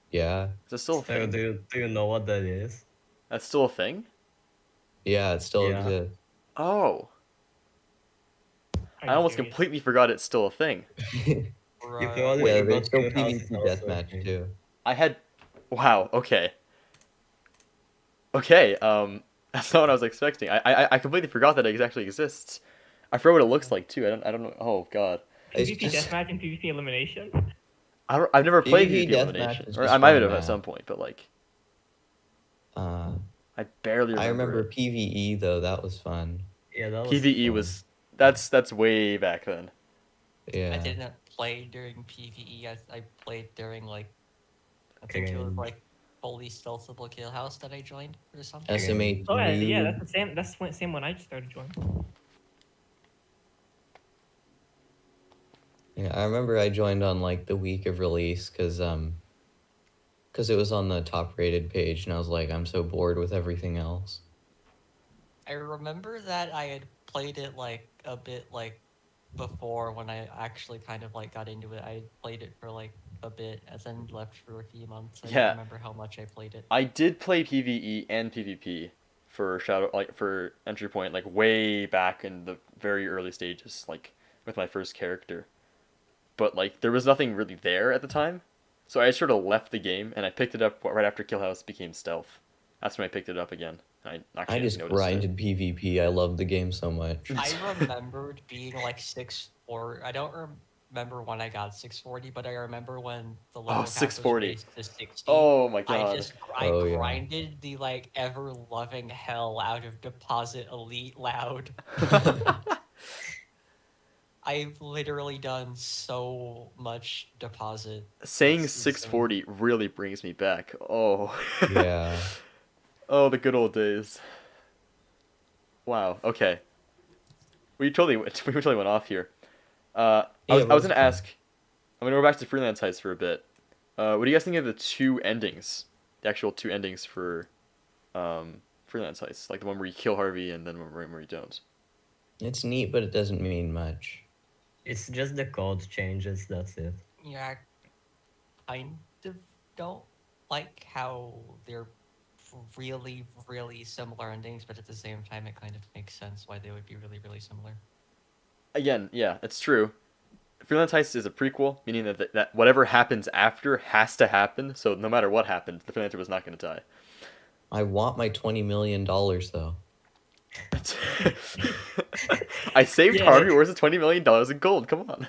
Speaker 1: Yeah,
Speaker 2: Is that still a
Speaker 3: So
Speaker 2: thing?
Speaker 3: do you know what that is?
Speaker 2: That's still a thing?
Speaker 1: yeah, it still
Speaker 3: Yeah.
Speaker 1: exists.
Speaker 2: Oh,
Speaker 4: Are
Speaker 2: I
Speaker 4: you
Speaker 2: almost
Speaker 4: serious?
Speaker 2: completely forgot it's still a thing.
Speaker 3: You
Speaker 5: Right.
Speaker 3: probably
Speaker 1: Yeah,
Speaker 3: forgot
Speaker 1: there's still
Speaker 3: your house is
Speaker 1: PvP
Speaker 3: also a
Speaker 1: deathmatch
Speaker 3: thing.
Speaker 1: too.
Speaker 2: I had, wow, okay. Okay, that's not what I was expecting. I completely forgot that it actually exists. I forgot what it looks like too. I don't know. Oh god.
Speaker 1: It's
Speaker 4: PvP
Speaker 1: just-
Speaker 4: deathmatch and PvP elimination.
Speaker 2: I've never played
Speaker 1: PvP
Speaker 2: PvP
Speaker 1: deathmatch
Speaker 2: elimination.
Speaker 1: is
Speaker 2: Or
Speaker 1: just
Speaker 2: I might
Speaker 1: one
Speaker 2: have at
Speaker 1: map.
Speaker 2: some point, but like I barely remember.
Speaker 1: I remember
Speaker 2: it.
Speaker 1: PVE though. That was fun.
Speaker 3: Yeah, that was
Speaker 2: PVE
Speaker 3: fun.
Speaker 2: was that's way back then.
Speaker 1: Yeah.
Speaker 5: I didn't play during PVE. I played during like I think it was
Speaker 3: Again.
Speaker 5: like fully stealthable kill house that I joined or something.
Speaker 1: SMA2.
Speaker 4: Oh yeah, that's the same. That's the same one I just started joining.
Speaker 1: Yeah, I remember I joined on like the week of release because it was on the top rated page, and I was like, I'm so bored with everything else.
Speaker 5: I remember that I had played it like a bit like before when I actually kind of like got into it. I played it for like a bit and then left for a few months. I
Speaker 2: Yeah.
Speaker 5: don't remember how much I played it.
Speaker 2: I did play PVE and PvP for for entry point like way back in the very early stages, like with my first character. But like there was nothing really there at the time, so I sort of left the game and I picked it up right after Kill House became stealth. That's when I picked it up again. I actually
Speaker 1: just
Speaker 2: noticed it.
Speaker 1: grinded PvP. I loved the game so much.
Speaker 5: I remembered being like 640. I don't remember when I got 640, but I remember when the level cap
Speaker 2: 640.
Speaker 5: was raised to 60.
Speaker 2: Oh my god.
Speaker 5: I
Speaker 1: Oh, yeah.
Speaker 5: grinded the like ever loving hell out of Deposit Elite Loud. I've literally done so much Deposit.
Speaker 2: Saying
Speaker 5: It's insane.
Speaker 2: 640 really brings me back. Oh.
Speaker 1: Yeah.
Speaker 2: Oh, the good old days. Wow. Okay. We totally went off here. I was gonna ask. I'm gonna go back to Freelance Heist for a bit. What do you guys think of the two endings? The actual two endings for Freelance Heist, like the one where you kill Harvey and then one where you don't.
Speaker 1: It's neat, but it doesn't mean much.
Speaker 3: It's just the code changes, that's it.
Speaker 5: Yeah, I kind of don't like how they're really, really similar endings, but at the same time, it kind of makes sense why they would be really, really similar.
Speaker 2: Again, yeah, it's true. Freelance Heist is a prequel, meaning that whatever happens after has to happen. So no matter what happens, the freelancer was not going to die.
Speaker 1: I want my $20 million though.
Speaker 2: I saved
Speaker 4: Yeah.
Speaker 2: Harvey. Where's the $20 million in gold? Come on.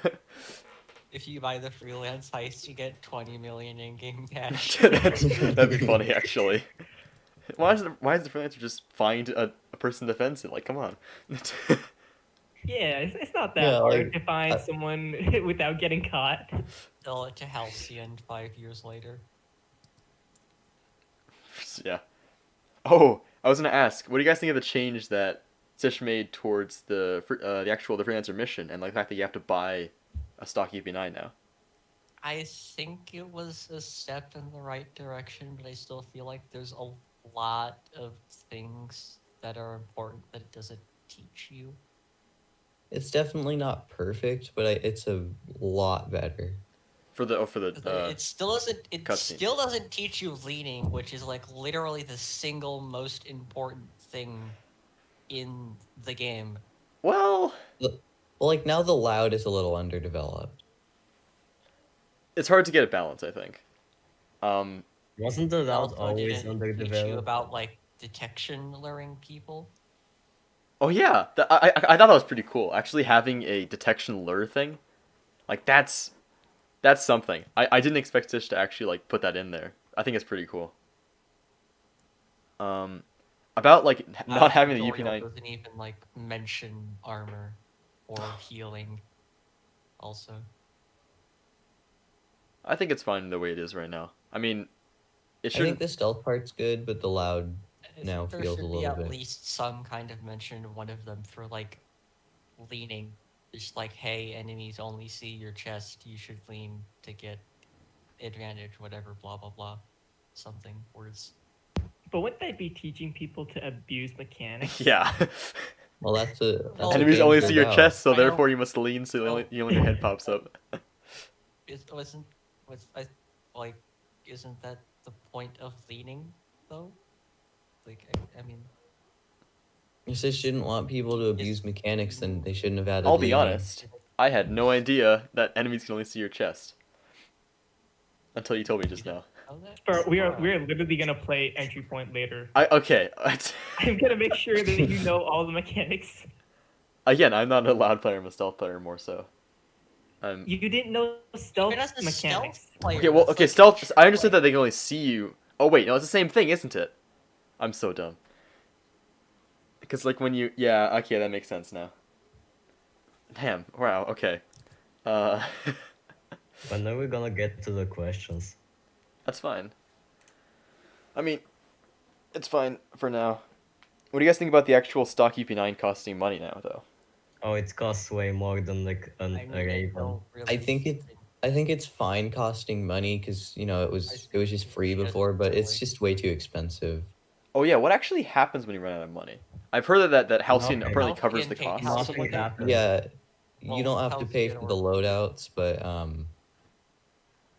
Speaker 5: If you buy the Freelance Heist, you get 20 million in-game cash.
Speaker 2: That'd be funny, actually. Why does the freelancer just find a person to fence it? Like, come on.
Speaker 4: Yeah, it's not that
Speaker 1: Yeah,
Speaker 4: hard
Speaker 1: like,
Speaker 4: to find someone without getting caught.
Speaker 5: Sell it to Halcyon 5 years later.
Speaker 2: Yeah. Oh, I was gonna ask, what do you guys think of the change that Sish made towards the freelancer mission and like the fact that you have to buy a stock EP9 now?
Speaker 5: I think it was a step in the right direction, but I still feel like there's a lot of things that are important that it doesn't teach you.
Speaker 1: It's definitely not perfect, but it's a lot better.
Speaker 5: It still doesn't. It
Speaker 2: cutscene.
Speaker 5: still doesn't teach you leaning, which is like literally the single most important thing in the game.
Speaker 2: Well,
Speaker 1: Like now the loud is a little underdeveloped.
Speaker 2: it's hard to get a balance, I think.
Speaker 3: Wasn't the loud
Speaker 5: Also
Speaker 3: always
Speaker 5: didn't teach you
Speaker 3: underdeveloped?
Speaker 5: about like detection luring people.
Speaker 2: Oh yeah, I thought that was pretty cool. Actually, having a detection lure thing, like that's something. I didn't expect Sish to actually like put that in there. I think it's pretty cool. About like not having the
Speaker 5: Tutorial
Speaker 2: EP9.
Speaker 5: doesn't even like mention armor or healing. Also,
Speaker 2: I think it's fine the way it is right now. I mean, it
Speaker 1: I think
Speaker 2: shouldn't.
Speaker 1: the stealth part's good, but the loud
Speaker 5: I
Speaker 1: now
Speaker 5: think there
Speaker 1: feels a
Speaker 5: should be
Speaker 1: little
Speaker 5: at
Speaker 1: bit.
Speaker 5: least some kind of mention in one of them for like leaning. Just like, hey, enemies only see your chest. You should lean to get advantage. Whatever, blah blah blah. Something words.
Speaker 4: But wouldn't they be teaching people to abuse mechanics?
Speaker 2: Yeah.
Speaker 1: Well, that's
Speaker 5: Well,
Speaker 1: what
Speaker 2: Enemies
Speaker 1: games
Speaker 2: only
Speaker 1: are
Speaker 2: see your
Speaker 1: about.
Speaker 2: chest, so
Speaker 5: I don't-
Speaker 2: therefore you must lean, so only your head pops up.
Speaker 5: Isn't that the point of leaning though? Like, I mean,
Speaker 1: If they shouldn't want people to abuse mechanics, then they shouldn't have added.
Speaker 2: I'll be
Speaker 1: leaning.
Speaker 2: honest. I had no idea that enemies can only see your chest until you told me just now.
Speaker 5: know that?
Speaker 4: We are literally gonna play entry point later.
Speaker 2: Okay.
Speaker 4: I'm gonna make sure that you know all the mechanics.
Speaker 2: Again, I'm not a loud player. I'm a stealth player more so.
Speaker 4: You didn't know stealth
Speaker 5: Even as a
Speaker 4: mechanics.
Speaker 5: stealth player,
Speaker 2: Okay, well,
Speaker 5: that's,
Speaker 2: okay,
Speaker 5: like,
Speaker 2: stealth.
Speaker 5: shit
Speaker 2: I understood
Speaker 5: player.
Speaker 2: that they can only see you. Oh wait, no, it's the same thing, isn't it? I'm so dumb. Because like when you okay, that makes sense now. Damn. Wow. Okay. Uh,
Speaker 3: When are we gonna get to the questions?
Speaker 2: that's fine. I mean, it's fine for now. What do you guys think about the actual stock EP9 costing money now, though?
Speaker 3: Oh, it costs way more than like
Speaker 5: I
Speaker 3: a
Speaker 5: mean, I
Speaker 3: Raven.
Speaker 5: don't really
Speaker 1: I think it's fine costing money because you know it was just free before, but it's just way too expensive.
Speaker 2: Oh yeah, what actually happens when you run out of money? I've heard that Halcyon
Speaker 3: Nothing.
Speaker 2: apparently covers the
Speaker 5: Halcyon
Speaker 2: cost.
Speaker 5: pays
Speaker 2: or
Speaker 5: us
Speaker 2: something like
Speaker 3: Nothing
Speaker 2: that.
Speaker 3: happens.
Speaker 1: Yeah, you
Speaker 5: Well,
Speaker 1: don't have to pay
Speaker 5: Halcyon
Speaker 1: for the
Speaker 5: or-
Speaker 1: loadouts,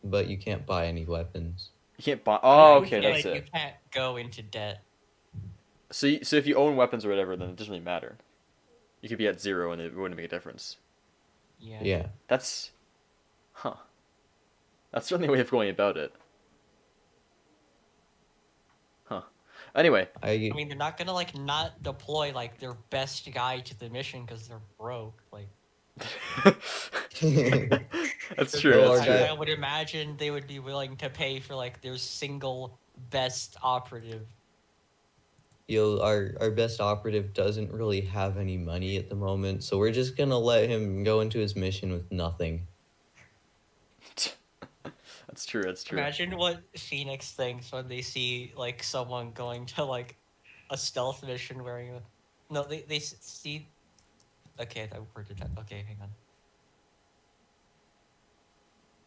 Speaker 1: but you can't buy any weapons.
Speaker 2: You can't buy.
Speaker 4: I
Speaker 2: Oh,
Speaker 4: would
Speaker 2: okay,
Speaker 4: feel
Speaker 2: that's
Speaker 5: You
Speaker 2: it.
Speaker 5: can't go into debt.
Speaker 2: So if you own weapons or whatever, then it doesn't really matter. You could be at 0 and it wouldn't make a difference.
Speaker 5: Yeah.
Speaker 1: Yeah,
Speaker 2: That's certainly a way of going about it. Huh. Anyway,
Speaker 5: I mean, they're not gonna like not deploy like their best guy to the mission because they're broke. Like,
Speaker 2: that's true.
Speaker 1: Well,
Speaker 2: That's
Speaker 1: our
Speaker 2: true.
Speaker 1: guy-
Speaker 5: I would imagine they would be willing to pay for like their single best operative.
Speaker 1: our best operative doesn't really have any money at the moment, so we're just gonna let him go into his mission with nothing.
Speaker 2: That's true. That's true.
Speaker 5: Imagine what Phoenix thinks when they see like someone going to like a stealth mission wearing a. No, they see. Okay, that word detect. Okay, hang on.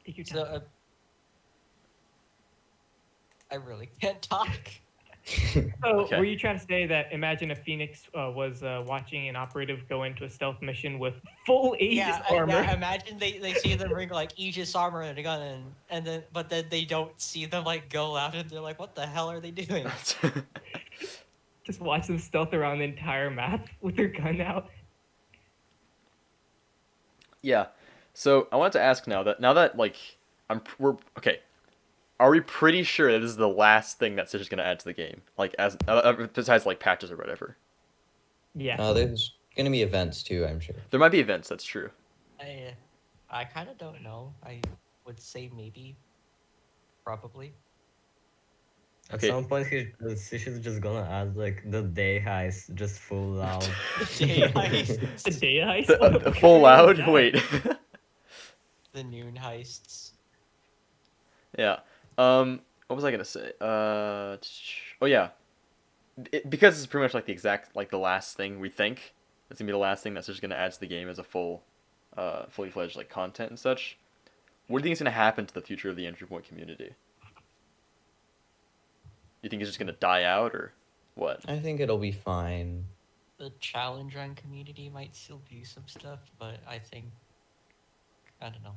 Speaker 4: Take your
Speaker 5: So,
Speaker 4: time.
Speaker 5: I really can't talk.
Speaker 4: So,
Speaker 2: Okay.
Speaker 4: were you trying to say that imagine if Phoenix was watching an operative go into a stealth mission with full Aegis armor?
Speaker 5: Yeah, imagine they see them bring like Aegis armor and a gun, and then but then they don't see them like go out, and they're like, what the hell are they doing?
Speaker 4: Just watch them stealth around the entire map with their gun out.
Speaker 2: Yeah. So I wanted to ask now that like we're okay. Are we pretty sure that this is the last thing that Stitch is gonna add to the game? Like as besides like patches or whatever.
Speaker 4: Yeah.
Speaker 1: There's gonna be events too, I'm sure.
Speaker 2: There might be events. That's true.
Speaker 5: I kind of don't know. I would say maybe, probably.
Speaker 3: At
Speaker 2: Okay.
Speaker 3: some point, Sish is just gonna add like the day heist just full out.
Speaker 5: Day heist,
Speaker 4: The day heist.
Speaker 2: The full loud.
Speaker 4: Yeah.
Speaker 2: Wait.
Speaker 5: the noon heists.
Speaker 2: Yeah. What was I gonna say? Oh yeah. Because it's pretty much like the last thing we think. It's gonna be the last thing that's just gonna add to the game as a fully fledged like content and such. What do you think is gonna happen to the future of the entry point community? You think it's just gonna die out or what?
Speaker 1: I think it'll be fine.
Speaker 5: The challenge run community might still do some stuff, but I think I don't know.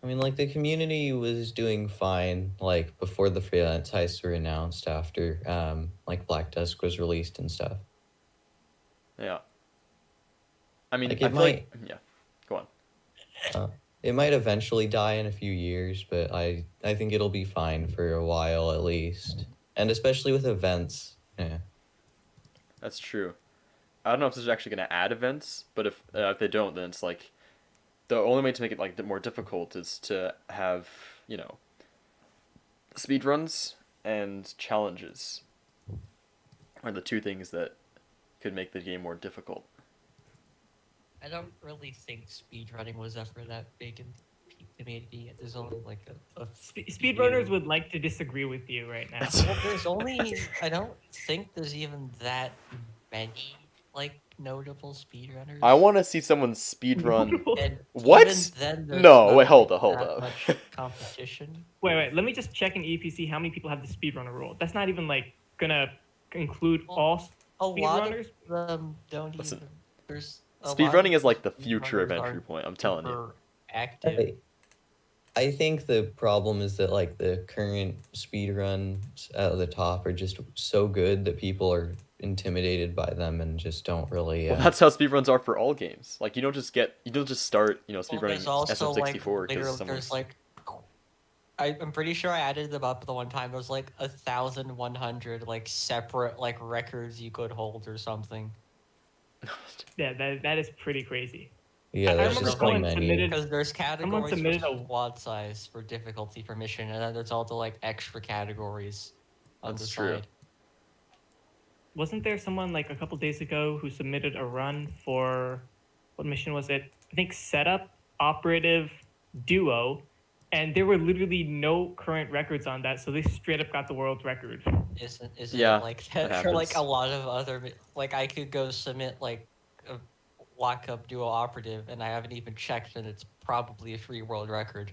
Speaker 1: I mean, like, the community was doing fine, like, before the freelance heists were announced, after, like, Black Dusk was released and stuff.
Speaker 2: Yeah. I mean,
Speaker 1: Like,
Speaker 2: I
Speaker 1: it
Speaker 2: feel like yeah. Go on.
Speaker 1: It might eventually die in a few years, but I think it'll be fine for a while at least. And especially with events. Yeah.
Speaker 2: That's true. I don't know if this is actually gonna add events, but if they don't, then it's like the only way to make it like more difficult is to have speed runs and challenges are the two things that could make the game more difficult.
Speaker 5: I don't really think speedrunning was ever that big in the community. There's only like a
Speaker 4: Speedrunners would like to disagree with you right now.
Speaker 5: Well, there's only I don't think there's even that many like notable speedrunners.
Speaker 2: I want to see someone speed run.
Speaker 5: And
Speaker 2: What?
Speaker 5: even then, there's
Speaker 2: No,
Speaker 5: not,
Speaker 2: wait, hold
Speaker 5: like,
Speaker 2: up.
Speaker 5: that much competition.
Speaker 4: Wait. Let me just check in EPC how many people have the speedrunner rule. That's not even like gonna include
Speaker 5: Well,
Speaker 4: all
Speaker 5: A lot
Speaker 4: speedrunners.
Speaker 5: of them don't
Speaker 2: Listen,
Speaker 5: even. There's a lot
Speaker 2: Speedrunning
Speaker 5: of
Speaker 2: is like the future of
Speaker 5: speedrunners
Speaker 2: entry
Speaker 5: aren't
Speaker 2: point. I'm telling you.
Speaker 5: super active.
Speaker 1: I think the problem is that, like, the current speedruns at the top are just so good that people are intimidated by them and just don't really...
Speaker 2: Well, that's how speedruns are for all games. Like you don't just start
Speaker 5: Well,
Speaker 2: speedrunning
Speaker 5: there's also
Speaker 2: SM64
Speaker 5: like
Speaker 2: because
Speaker 5: literally,
Speaker 2: someone's
Speaker 5: there's like I'm pretty sure I added them up the one time. There's like 1,100 like separate like records you could hold or something.
Speaker 4: Yeah, that is pretty crazy.
Speaker 1: Yeah,
Speaker 4: I
Speaker 1: there's
Speaker 4: remember
Speaker 1: just so
Speaker 4: someone
Speaker 1: many.
Speaker 4: submitted-
Speaker 5: Because there's categories
Speaker 4: submitted
Speaker 5: for
Speaker 4: a-
Speaker 5: squad size for difficulty for mission, and then there's all the like extra categories on
Speaker 2: That's
Speaker 5: the
Speaker 2: true.
Speaker 5: side.
Speaker 4: wasn't there someone like a couple days ago who submitted a run for what mission was it? I think setup operative duo, and there were literally no current records on that, so they straight up got the world record.
Speaker 5: Isn't
Speaker 2: Yeah,
Speaker 5: it like
Speaker 2: that
Speaker 5: that for like a
Speaker 2: happens.
Speaker 5: lot of other like I could go submit like a lockup duo operative and I haven't even checked and it's probably a free world record.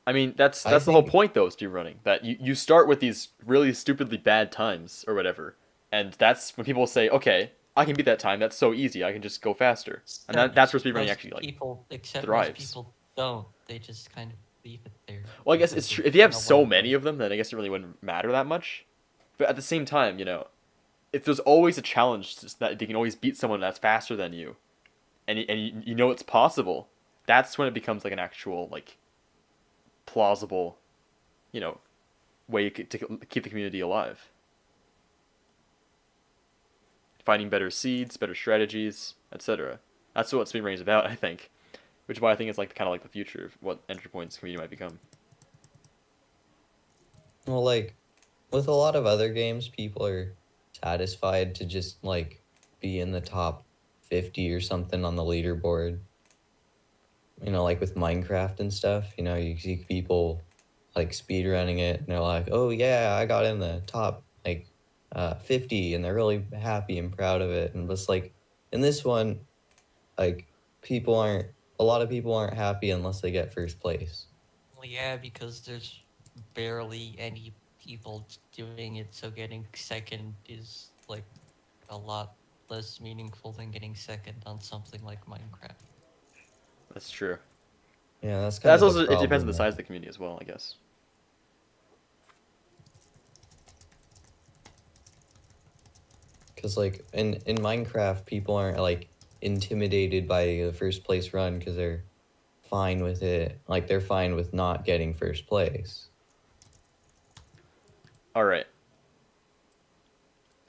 Speaker 2: I mean, that's
Speaker 1: I
Speaker 2: the whole
Speaker 1: think
Speaker 2: point though of speedrunning. That you start with these really stupidly bad times or whatever, and that's when people say, okay, I can beat that time. That's so easy. I can just go faster, and that's where speedrunning actually like
Speaker 5: Except most
Speaker 2: thrives.
Speaker 5: people don't. They just kind of leave it there.
Speaker 2: Well, I guess
Speaker 5: because
Speaker 2: it's true.
Speaker 5: they
Speaker 2: If you have
Speaker 5: don't
Speaker 2: so
Speaker 5: wanna
Speaker 2: many
Speaker 5: play.
Speaker 2: of them, then I guess it really wouldn't matter that much. But at the same time, if there's always a challenge that you can always beat someone that's faster than you, and you know it's possible, that's when it becomes like an actual like plausible, you know, way to keep the community alive. Finding better seeds, better strategies, etc. That's what speedrunning is about, I think. Which is why I think it's like kind of like the future of what entry points community might become.
Speaker 1: well, like with a lot of other games, people are satisfied to just like be in the top 50 or something on the leaderboard. Like with Minecraft and stuff, you see people like speedrunning it and they're like, "Oh yeah, I got in the top like 50," and they're really happy and proud of it. And just like in this one, like a lot of people aren't happy unless they get first place.
Speaker 5: Well, yeah, because there's barely any people doing it, so getting second is like a lot less meaningful than getting second on something like Minecraft.
Speaker 2: That's true.
Speaker 1: Yeah, that's kind
Speaker 2: That's
Speaker 1: of the
Speaker 2: also it depends on
Speaker 1: problem.
Speaker 2: the size of the community as well, I guess.
Speaker 1: Because like in Minecraft, people aren't like intimidated by the first place run because they're fine with it. Like they're fine with not getting first place.
Speaker 2: All right.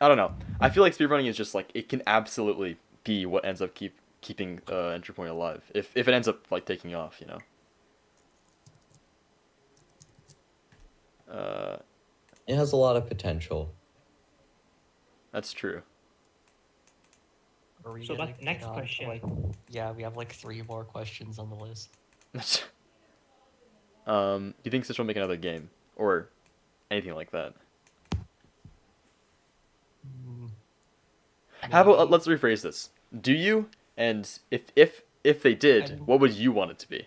Speaker 2: I don't know. I feel like speedrunning is just like it can absolutely be what ends up keeping entry point alive if it ends up like taking off,
Speaker 1: It has a lot of potential.
Speaker 2: That's true.
Speaker 5: Are we
Speaker 4: So
Speaker 5: gonna
Speaker 4: about the next
Speaker 5: get on to,
Speaker 4: question.
Speaker 5: like, yeah, we have like 3 more questions on the list.
Speaker 2: Do you think Stitch will make another game or anything like that? How about
Speaker 5: Maybe.
Speaker 2: let's rephrase this. Do you? And if they did,
Speaker 5: I'm-
Speaker 2: what would you want it to be?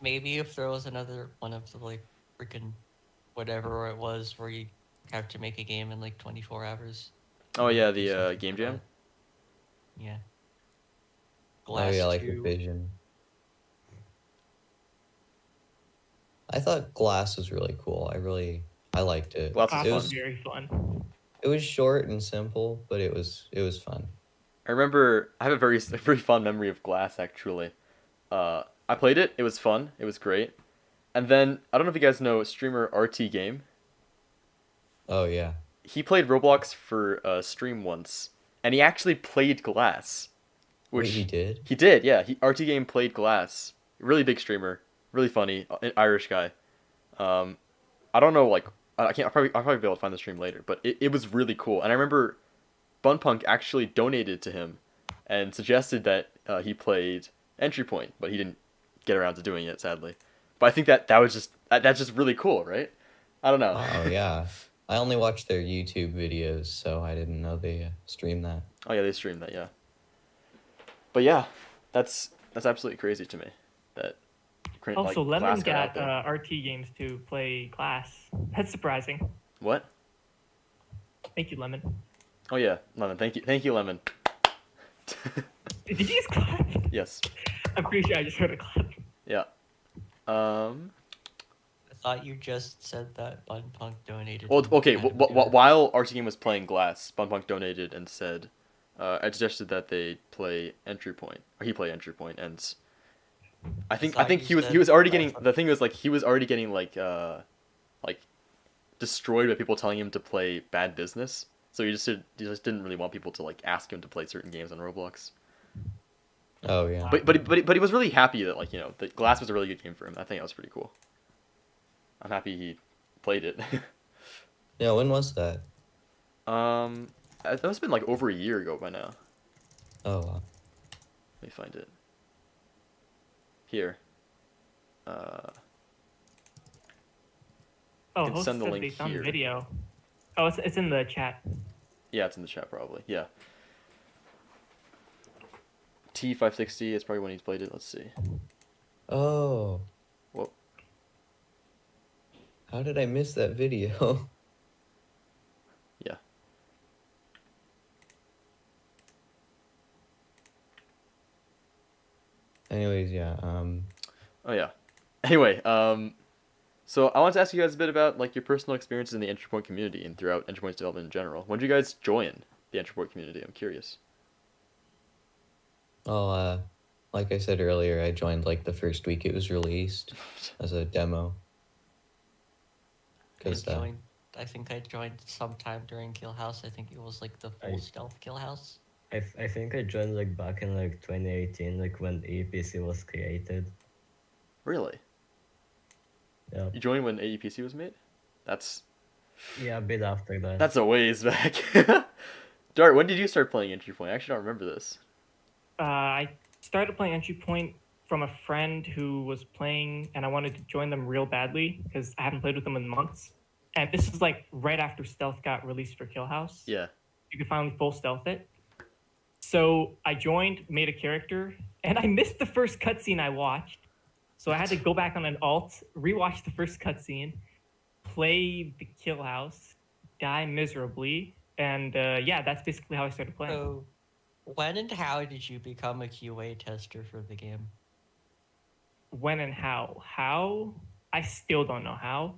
Speaker 5: Maybe if there was another one of the like freaking whatever it was where you have to make a game in like 24 hours.
Speaker 2: Oh yeah,
Speaker 5: Do
Speaker 2: the
Speaker 5: something
Speaker 2: game
Speaker 5: like
Speaker 2: jam.
Speaker 5: that. Yeah.
Speaker 1: Oh yeah, like
Speaker 5: 2.
Speaker 1: a vision. I thought Glass was really cool. I liked it.
Speaker 2: Glass was
Speaker 4: Class
Speaker 1: It
Speaker 2: fun.
Speaker 4: was
Speaker 1: was
Speaker 4: very fun.
Speaker 1: it was short and simple, but it was fun.
Speaker 2: I remember I have a very fond memory of Glass actually. I played it. It was fun. It was great. And then I don't know if you guys know streamer RT Game.
Speaker 1: Oh yeah.
Speaker 2: He played Roblox for stream once, and he actually played Glass. Which
Speaker 1: Wait, he did?
Speaker 2: He did, yeah. RT Game played Glass. Really big streamer, really funny, an Irish guy. I don't know, like I can't. I'll probably be able to find the stream later, but it was really cool. And I remember Bunpunk actually donated to him and suggested that he played Entry Point, but he didn't get around to doing it, sadly. But I think that was just that's just really cool, right? I don't know.
Speaker 1: Oh yeah. I only watched their YouTube videos, so I didn't know they streamed that.
Speaker 2: Oh yeah, they streamed that, yeah. But yeah, that's absolutely crazy to me. That
Speaker 4: Also,
Speaker 2: like,
Speaker 4: Lemon
Speaker 2: Glass got out
Speaker 4: got
Speaker 2: there.
Speaker 4: RT games to play Class. That's surprising.
Speaker 2: What?
Speaker 4: Thank you, Lemon.
Speaker 2: Oh yeah, Lemon. Thank you, Lemon.
Speaker 4: Did you just clap?
Speaker 2: Yes.
Speaker 4: I'm pretty sure I just heard a clap.
Speaker 2: Yeah.
Speaker 5: I thought you just said that Bunpunk donated.
Speaker 2: Well,
Speaker 5: to
Speaker 2: okay.
Speaker 5: Adam Taylor.
Speaker 2: While RT Game was playing Glass, Bunpunk donated and said, I suggested that they play Entry Point, or he play Entry Point, and I think
Speaker 5: thought
Speaker 2: he
Speaker 5: you
Speaker 2: was
Speaker 5: said
Speaker 2: already
Speaker 5: that
Speaker 2: getting
Speaker 5: for-
Speaker 2: the thing was like he was already getting like destroyed by people telling him to play Bad Business. So he just didn't really want people to like ask him to play certain games on Roblox.
Speaker 1: Oh yeah.
Speaker 2: But he was really happy that that Glass was a really good game for him. I think that was pretty cool. I'm happy he played it.
Speaker 1: Yeah, when was that?
Speaker 2: That must have been like over a year ago by now.
Speaker 1: Oh, wow.
Speaker 2: Let me find it. Here. Uh,
Speaker 4: Oh,
Speaker 2: can
Speaker 4: host
Speaker 2: send the
Speaker 4: said
Speaker 2: link
Speaker 4: they found
Speaker 2: here.
Speaker 4: video. Oh, it's in the chat.
Speaker 2: yeah, it's in the chat probably. Yeah. T560 is probably when he's played it. Let's see.
Speaker 1: Oh,
Speaker 2: Whoa.
Speaker 1: how did I miss that video?
Speaker 2: Yeah.
Speaker 1: Anyways, yeah.
Speaker 2: Oh yeah. Anyway, so I want to ask you guys a bit about like your personal experiences in the entry point community and throughout entry points development in general. When did you guys join the entry point community? I'm curious.
Speaker 1: Well, like I said earlier, I joined like the first week it was released as a demo.
Speaker 5: I
Speaker 1: 'Cause,
Speaker 5: joined. I think I joined sometime during Kill House. I think it was like the full
Speaker 3: I-
Speaker 5: stealth Kill House.
Speaker 3: I think I joined like back in like 2018, like when EPC was created.
Speaker 2: Really?
Speaker 3: Yeah.
Speaker 2: You joined when AEPC was made? That's
Speaker 3: Yeah, a bit after that.
Speaker 2: that's a ways back. Dart, when did you start playing entry point? I actually don't remember this.
Speaker 4: I started playing Entry Point from a friend who was playing, and I wanted to join them real badly because I hadn't played with them in months. And this is like right after Stealth got released for Kill House.
Speaker 2: Yeah.
Speaker 4: You could finally full stealth it. So I joined, made a character, and I missed the first cutscene I watched. So I had to go back on an alt, rewatch the first cutscene, play the Kill House, die miserably, and yeah, that's basically how I started playing.
Speaker 5: So, when and how did you become a QA tester for the game?
Speaker 4: When and how? How? I still don't know how.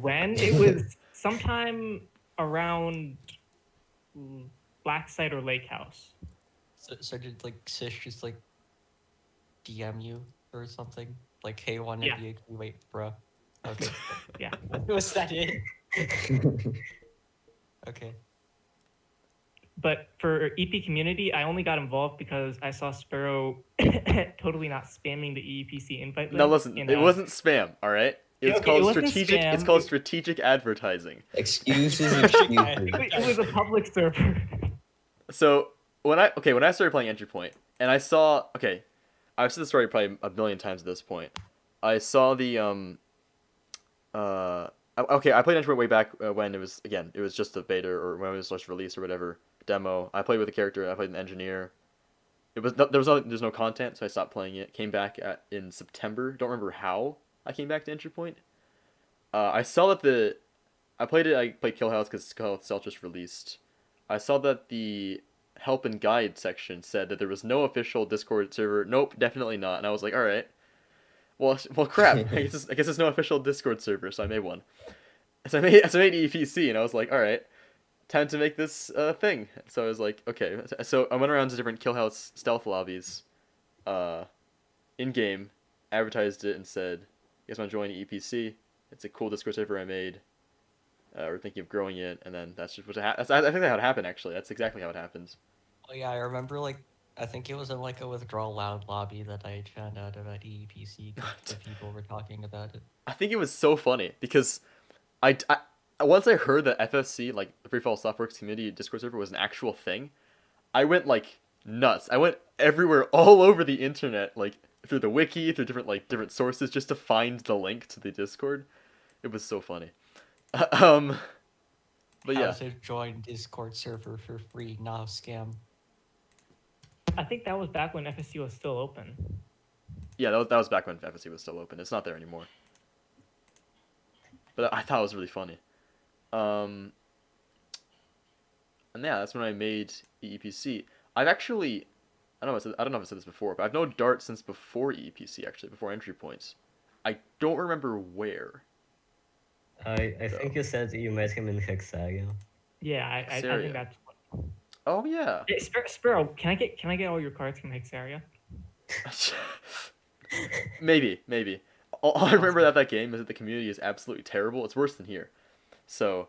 Speaker 4: When? It was sometime around Blackside or Lake House.
Speaker 5: So did like Sish just like DM you or something? Like, hey, wanna
Speaker 4: Yeah.
Speaker 5: be a QA, bro? Okay.
Speaker 4: Yeah.
Speaker 5: Was that it? Okay.
Speaker 4: But for EP community, I only got involved because I saw Sparrow totally not spamming the EEPC invite link.
Speaker 2: No, listen, it wasn't spam, all right? It's
Speaker 4: Okay,
Speaker 2: called
Speaker 4: it wasn't
Speaker 2: strategic. It's
Speaker 4: spam.
Speaker 2: called strategic advertising.
Speaker 1: excuses,
Speaker 5: Okay.
Speaker 1: excuses.
Speaker 4: It was a public server.
Speaker 2: So when I started playing entry point, and I saw I've said the story probably a million times at this point. I saw the I played entry point way back when it was just a beta or when it was just released or whatever demo. I played with a character. I played an engineer. There's no content, so I stopped playing it. Came back in September. Don't remember how I came back to entry point. I saw that I played Kill House because Kill House itself just released. I saw that the help and guide section said that there was no official Discord server. Nope, definitely not. And I was like, all right. Well, crap. I guess there's no official Discord server, so I made one. So I made EPC, and I was like, all right, time to make this thing. So I was like, okay. So I went around to different Kill House stealth lobbies, in game, advertised it, and said, "You guys want to join EPC? It's a cool Discord server I made. We're thinking of growing it." And then that's just what I think that's how it happened. Actually, that's exactly how it happens.
Speaker 5: Oh yeah, I remember like I think it was in like a withdrawal loud lobby that I found out about EEPC because the people were talking about it.
Speaker 2: I think it was so funny because I once I heard that FFC, like the Free Fall Softworks community Discord server, was an actual thing, I went like nuts. I went everywhere, all over the internet, like through the wiki, through different sources, just to find the link to the Discord. It was so funny. But
Speaker 5: How
Speaker 2: yeah,
Speaker 5: to join Discord server for free, not a scam.
Speaker 4: I think that was back when FSC was still open.
Speaker 2: yeah, that was back when FFC was still open. It's not there anymore. But I thought it was really funny. And yeah, that's when I made EEPC. I've actually, I don't know if I said this before, but I've known Dart since before EEPC, actually, before entry points. I don't remember where.
Speaker 3: I think you said you met him in Hexagon.
Speaker 4: Yeah, I
Speaker 2: Syria.
Speaker 4: think that's.
Speaker 2: Oh yeah.
Speaker 4: Hey, Sparrow, can I get all your cards from Hexaria?
Speaker 2: maybe. All I remember about that game is that the community is absolutely terrible. It's worse than here. So,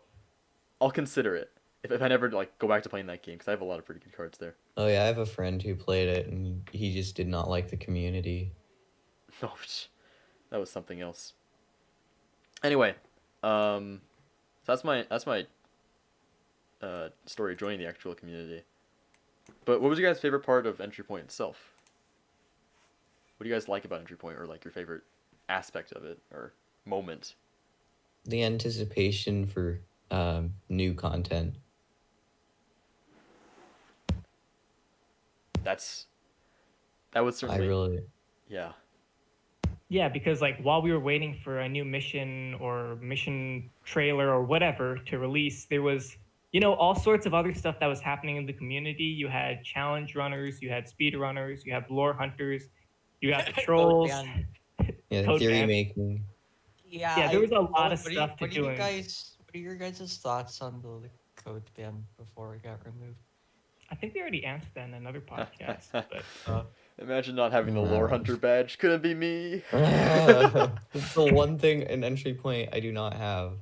Speaker 2: I'll consider it if I never go back to playing that game because I have a lot of pretty good cards there.
Speaker 1: Oh yeah, I have a friend who played it, and he just did not like the community.
Speaker 2: Oh, that was something else. Anyway, so that's my story joining the actual community. But what was your guys' favorite part of Entry Point itself? What do you guys like about Entry Point, or like your favorite aspect of it or moment?
Speaker 1: The anticipation for new content.
Speaker 2: That would certainly.
Speaker 1: I really.
Speaker 2: Yeah.
Speaker 4: Yeah, because like while we were waiting for a new mission or mission trailer or whatever to release, there was, you know, all sorts of other stuff that was happening in the community. You had challenge runners, you had speed runners, you had lore hunters, you got the
Speaker 5: Code
Speaker 4: trolls.
Speaker 5: ban.
Speaker 1: Yeah,
Speaker 4: Code
Speaker 1: theory
Speaker 4: ban.
Speaker 1: making.
Speaker 4: Yeah, there was a lot of
Speaker 5: what
Speaker 4: stuff to do.
Speaker 5: What are your guys' thoughts on the code ban before it got removed?
Speaker 4: I think we already answered that in another podcast. But
Speaker 2: Imagine not having the lore hunter badge. Couldn't be me.
Speaker 1: It's the one thing in Entry Point I do not have.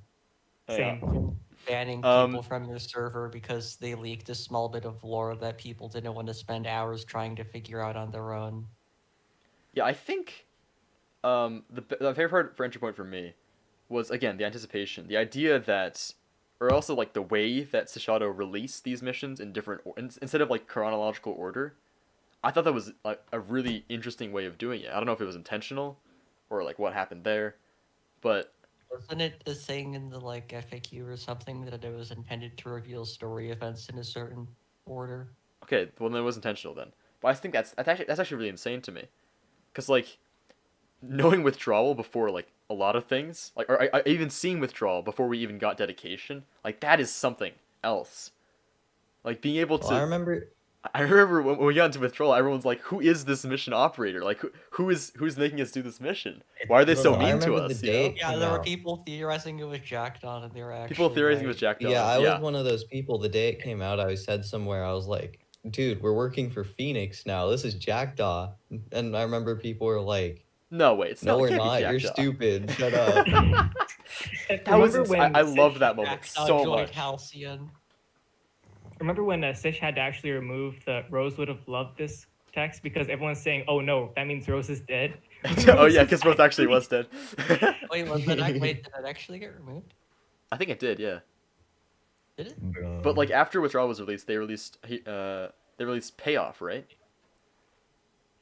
Speaker 2: Yeah.
Speaker 4: same.
Speaker 5: Banning people from your server because they leaked a small bit of lore that people didn't want to spend hours trying to figure out on their own.
Speaker 2: Yeah, I think the favorite part for Entry Point for me was, again, the anticipation. The idea that, or also like the way that Shishato released these missions in different, instead of like chronological order. I thought that was like a really interesting way of doing it. I don't know if it was intentional or like what happened there, but
Speaker 5: Wasn't it a thing in the like FAQ or something that it was intended to reveal story events in a certain order?
Speaker 2: okay, well then it was intentional then. But I think that's actually really insane to me, because like knowing withdrawal before like a lot of things, like or I even seeing withdrawal before we even got dedication, like that is something else. Like being able to.
Speaker 1: Well,
Speaker 2: I remember when we got into withdrawal, everyone's like, "Who is this mission operator? Like, who's making us do this mission? Why are they so
Speaker 1: Well, I
Speaker 2: mean to
Speaker 1: remember
Speaker 2: us?"
Speaker 1: the
Speaker 2: You know?
Speaker 1: day-
Speaker 5: Yeah,
Speaker 1: came
Speaker 5: there were
Speaker 1: out.
Speaker 5: people theorizing it was jacked on, and they were actually
Speaker 2: People theorizing it was
Speaker 5: right.
Speaker 2: Jack Dawes.
Speaker 1: Yeah, I was one of those people. The day it came out, I said somewhere, I was like, dude, we're working for Phoenix now. This is Jackdaw. And I remember people were like,
Speaker 2: No way, it's
Speaker 1: no,
Speaker 2: not.
Speaker 1: we're
Speaker 2: It can't be
Speaker 1: not. You're
Speaker 2: Jackdaw.
Speaker 1: stupid. Shut up.
Speaker 2: That was.
Speaker 4: Remember when
Speaker 2: I loved that
Speaker 5: Jackdaw
Speaker 2: moment so
Speaker 5: joined
Speaker 2: much.
Speaker 5: Halcyon.
Speaker 4: Remember when Sish had to actually remove the Rose would have loved this text because everyone's saying, "Oh no, that means Rose is dead."
Speaker 2: Oh yeah, because Rose actually was dead.
Speaker 5: Wait, did it actually get removed?
Speaker 2: I think it did, yeah.
Speaker 5: Did it?
Speaker 3: Bro.
Speaker 2: But like after Withdrawal was released, they released Payoff, right?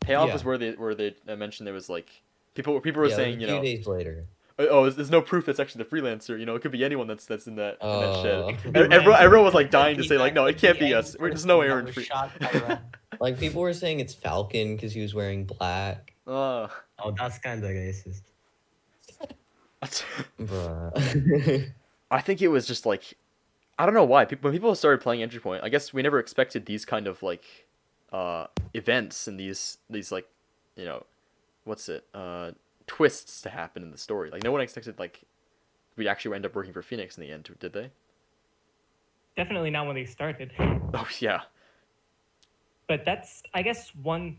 Speaker 2: Payoff
Speaker 1: Yeah.
Speaker 2: was where they mentioned there was like people were
Speaker 1: Yeah,
Speaker 2: saying,
Speaker 1: a
Speaker 2: you
Speaker 1: few
Speaker 2: know,
Speaker 1: days later.
Speaker 2: oh, there's no proof that's actually the freelancer. You know, it could be anyone that's in that
Speaker 1: Oh.
Speaker 2: shed. Everyone was like dying to say like, no, it can't be us. There's no way
Speaker 5: That
Speaker 2: we're in
Speaker 5: was
Speaker 2: free.
Speaker 5: shot by Ren.
Speaker 1: Like, people were saying it's Falcon because he was wearing black.
Speaker 3: Oh, that's kind of racist.
Speaker 1: Bruh.
Speaker 2: I think it was just like, I don't know why. When people started playing Entry Point, I guess we never expected these kind of like events and these like, you know, what's it, twists to happen in the story. Like no one expected like we'd actually end up working for Phoenix in the end, did they?
Speaker 4: Definitely not when they started.
Speaker 2: Oh yeah.
Speaker 4: But that's, I guess, one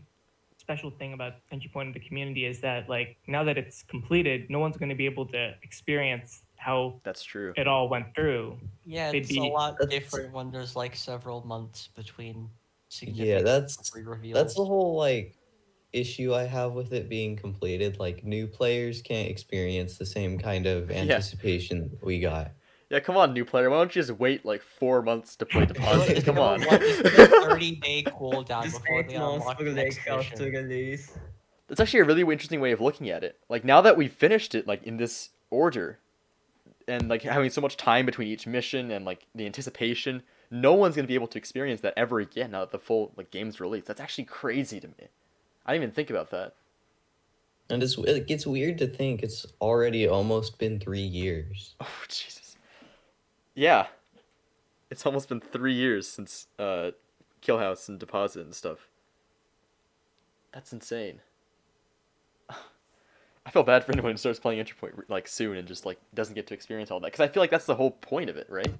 Speaker 4: special thing about Entry Point in the community is that, like, now that it's completed, no one's going to be able to experience how
Speaker 2: That's true.
Speaker 4: it all went through.
Speaker 5: Yeah,
Speaker 4: They'd
Speaker 5: it's a
Speaker 4: be-
Speaker 5: lot
Speaker 1: That's-
Speaker 5: different when there's like several months between
Speaker 1: Yeah,
Speaker 5: significant
Speaker 1: that's
Speaker 5: story reveals.
Speaker 1: that's the whole like issue I have with it being completed. Like, new players can't experience the same kind of anticipation that we got.
Speaker 2: Yeah, come on, new player. Why don't you just wait like 4 months to play Deposit? Come on.
Speaker 5: 30-day cooldown
Speaker 3: Just
Speaker 5: before
Speaker 3: 8
Speaker 5: they
Speaker 3: months
Speaker 5: unlock
Speaker 3: for
Speaker 5: the next
Speaker 3: Lake House to
Speaker 5: mission.
Speaker 3: release.
Speaker 2: That's actually a really interesting way of looking at it. Like now that we've finished it, like in this order, and like having so much time between each mission and like the anticipation, no one's gonna be able to experience that ever again now that the full like game's released. That's actually crazy to me. I didn't even think about that.
Speaker 1: And it gets weird to think it's already almost been 3 years.
Speaker 2: Oh Jesus. Yeah, it's almost been 3 years since Kill House and Deposit and stuff. That's insane. I feel bad for anyone who starts playing Entry Point like soon and just like doesn't get to experience all that, because I feel like that's the whole point of it, right?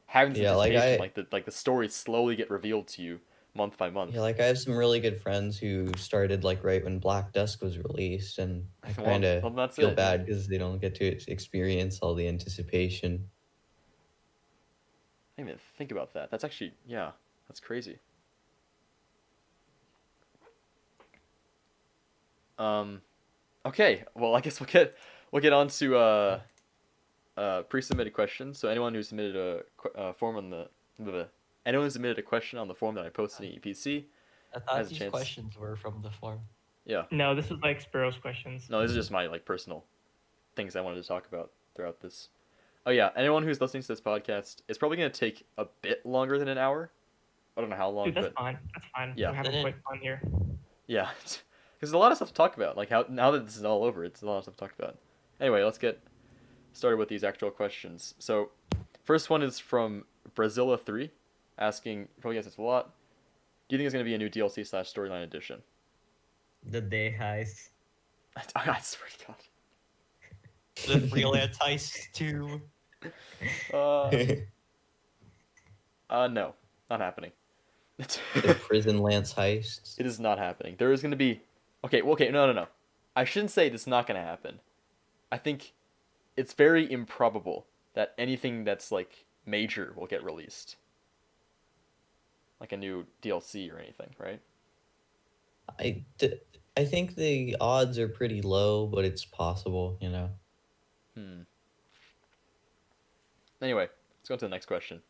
Speaker 2: Having this
Speaker 1: Yeah, like,
Speaker 2: anticipation, like the stories slowly get revealed to you month by month.
Speaker 1: Yeah, like, I have some really good friends who started like right when Black Dusk was released, and I
Speaker 2: Well,
Speaker 1: kind
Speaker 2: well,
Speaker 1: of
Speaker 2: that's
Speaker 1: feel
Speaker 2: it.
Speaker 1: bad because they don't get to experience all the anticipation.
Speaker 2: I didn't even think about that. That's actually, yeah, that's crazy. Okay, well, I guess we'll get on to pre-submitted questions. So anyone who submitted a form on the anyone who submitted a question on the form that I posted in EPC
Speaker 5: I thought
Speaker 2: has a
Speaker 5: these
Speaker 2: chance.
Speaker 5: questions were from the form.
Speaker 2: Yeah.
Speaker 4: No, this was like Spiro's questions.
Speaker 2: No, this is just my like personal things I wanted to talk about throughout this. Oh yeah, anyone who's listening to this podcast, it's probably gonna take a bit longer than an hour. I don't know how long,
Speaker 4: Dude, that's
Speaker 2: but
Speaker 4: fine. That's fine.
Speaker 2: Yeah.
Speaker 4: We're having
Speaker 5: Then it-
Speaker 4: quite fun here.
Speaker 2: yeah, because there's a lot of stuff to talk about. Like how now that this is all over, it's a lot of stuff to talk about. Anyway, let's get started with these actual questions. So, first one is from Brazilla3, asking, probably guess it's a lot. Do you think there's gonna be a new DLC / storyline edition?
Speaker 3: The day heist.
Speaker 2: I swear to God.
Speaker 5: The freelance heist 2.
Speaker 2: No, not happening.
Speaker 1: The prison lance heists.
Speaker 2: It is not happening. There is going to be... Okay, no. I shouldn't say it's not going to happen. I think it's very improbable that anything that's, like, major will get released. Like a new DLC or anything, right?
Speaker 1: I think the odds are pretty low, but it's possible, you know.
Speaker 2: Anyway, let's go on to the next question.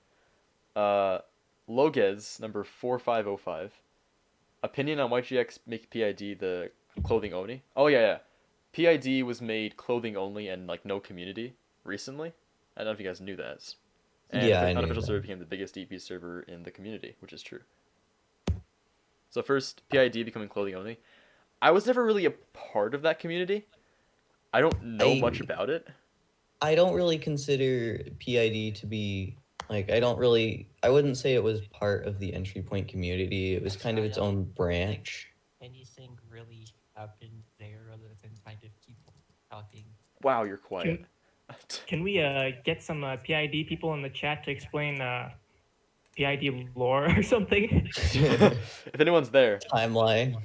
Speaker 2: Loges, number 4505. Opinion on YGX make PID the clothing only? Oh, yeah. PID was made clothing only and, like, no community recently. I don't know if you guys knew that. And
Speaker 1: Yeah,
Speaker 2: the
Speaker 1: I knew
Speaker 2: unofficial
Speaker 1: that.
Speaker 2: server became the biggest EP server in the community, which is true. So first, PID becoming clothing only. I was never really a part of that community. I don't know much about it.
Speaker 1: I don't really consider PID to be like I wouldn't say it was part of the entry point community. It was kind of its own branch.
Speaker 5: Anything really happened there other than kind of people talking?
Speaker 2: Wow, you're quiet.
Speaker 4: Can we get some PID people in the chat to explain PID lore or something?
Speaker 2: If anyone's there.
Speaker 1: Timeline.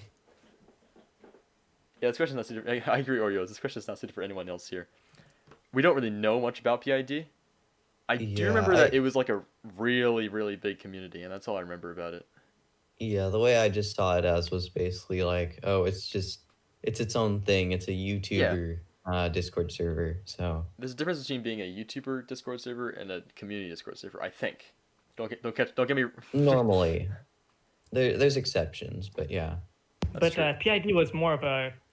Speaker 2: Yeah, this question's not suited. I agree, Oreos. This question's not suited for anyone else here. We don't really know much about PID. I do remember that it was like a really, really big community, and that's all I remember about it.
Speaker 1: Yeah, the way I just saw it as was basically like, oh, it's its own thing. It's a YouTuber Discord server. So
Speaker 2: There's a difference between being a YouTuber Discord server and a community Discord server, I think. Don't get me.
Speaker 1: normally, there's exceptions, but yeah.
Speaker 2: That's
Speaker 4: But PID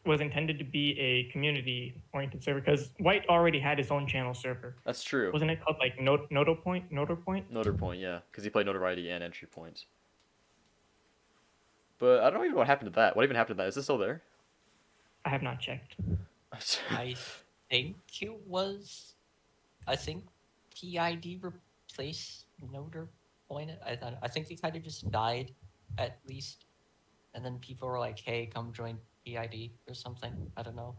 Speaker 4: was intended to be a community-oriented server because White already had his own channel server.
Speaker 2: That's true.
Speaker 4: Wasn't it called like Notor Point?
Speaker 2: Notor Point, yeah, because he played Notoriety and Entry Point. But I don't even know what happened to that. What even happened to that? Is it still there?
Speaker 4: I have not checked.
Speaker 5: I think it was. I think PID replaced Notor Point. I think they kind of just died, at least, and then people were like, "Hey, come join PID" or something. I don't know.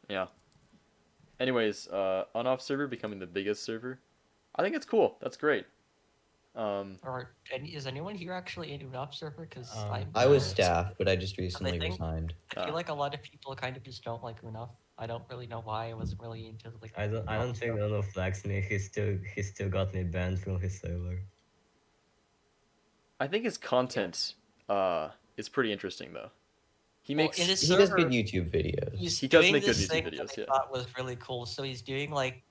Speaker 2: Yeah. Anyways, on-off server becoming the biggest server. I think it's cool. That's great.
Speaker 5: Is anyone here actually in an up server? Because
Speaker 1: I was staff, but I just recently
Speaker 5: think-
Speaker 1: resigned.
Speaker 5: I feel like a lot of people kind of just don't like Unaf. I don't really know why. I wasn't really into like.
Speaker 3: I don't think Nono flags me. He still got me banned from his server.
Speaker 2: I think his content is pretty interesting though. He makes
Speaker 5: in his
Speaker 1: He does
Speaker 5: server,
Speaker 1: good YouTube videos.
Speaker 5: He's
Speaker 2: He does
Speaker 5: doing
Speaker 2: make good
Speaker 5: this
Speaker 2: YouTube
Speaker 5: thing
Speaker 2: videos,
Speaker 5: that I
Speaker 2: yeah.
Speaker 5: thought was really cool. So he's doing like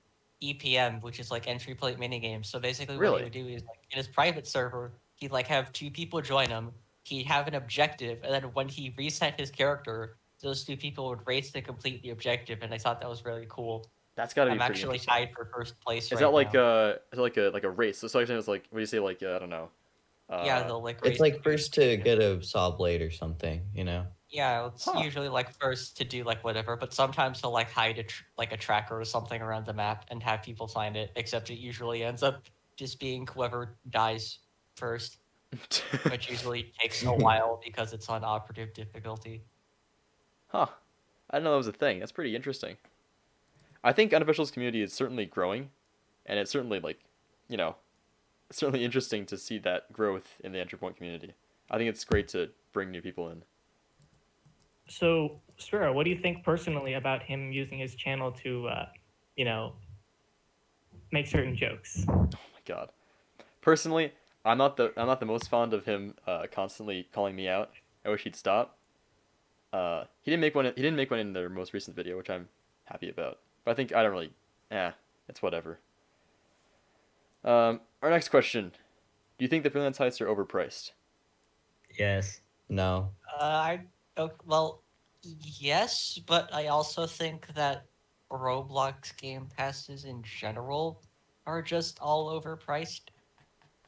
Speaker 5: EPM, which is like entry plate minigames. So basically, what
Speaker 2: Really?
Speaker 5: he would do is like in his private server, he'd like have 2 people join him. He'd have an objective, and then when he reset his character, those 2 people would race to complete the objective. And I thought that was really cool.
Speaker 2: That's got to be
Speaker 5: I'm
Speaker 2: pretty
Speaker 5: actually
Speaker 2: interesting.
Speaker 5: tied for first place.
Speaker 2: Is
Speaker 5: right
Speaker 2: that like
Speaker 5: now.
Speaker 2: is it like a race? So actually, it's like what do you say? Like I don't know.
Speaker 5: Yeah, they'll like.
Speaker 1: It's
Speaker 5: race
Speaker 1: like
Speaker 5: to
Speaker 1: first to get a saw blade or something, you know?
Speaker 5: Yeah, it's
Speaker 2: Huh.
Speaker 5: usually like first to do like whatever, but sometimes he'll like hide like a tracker or something around the map and have people find it. Except it usually ends up just being whoever dies first, which usually takes a while because it's on operative difficulty.
Speaker 2: Huh. I didn't know that was a thing. That's pretty interesting. I think Unofficial's community is certainly growing, and it's certainly like, you know, certainly interesting to see that growth in the entry point community. I think it's great to bring new people in.
Speaker 4: So, Spiro, what do you think personally about him using his channel to, make certain jokes?
Speaker 2: Oh my god. Personally, I'm not the most fond of him constantly calling me out. I wish he'd stop. He didn't make one in their most recent video, which I'm happy about. But I think I don't really it's whatever. Our next question: do you think the freelance heists are overpriced?
Speaker 3: Yes.
Speaker 1: No.
Speaker 5: Well, yes, but I also think that Roblox Game Passes in general are just all overpriced.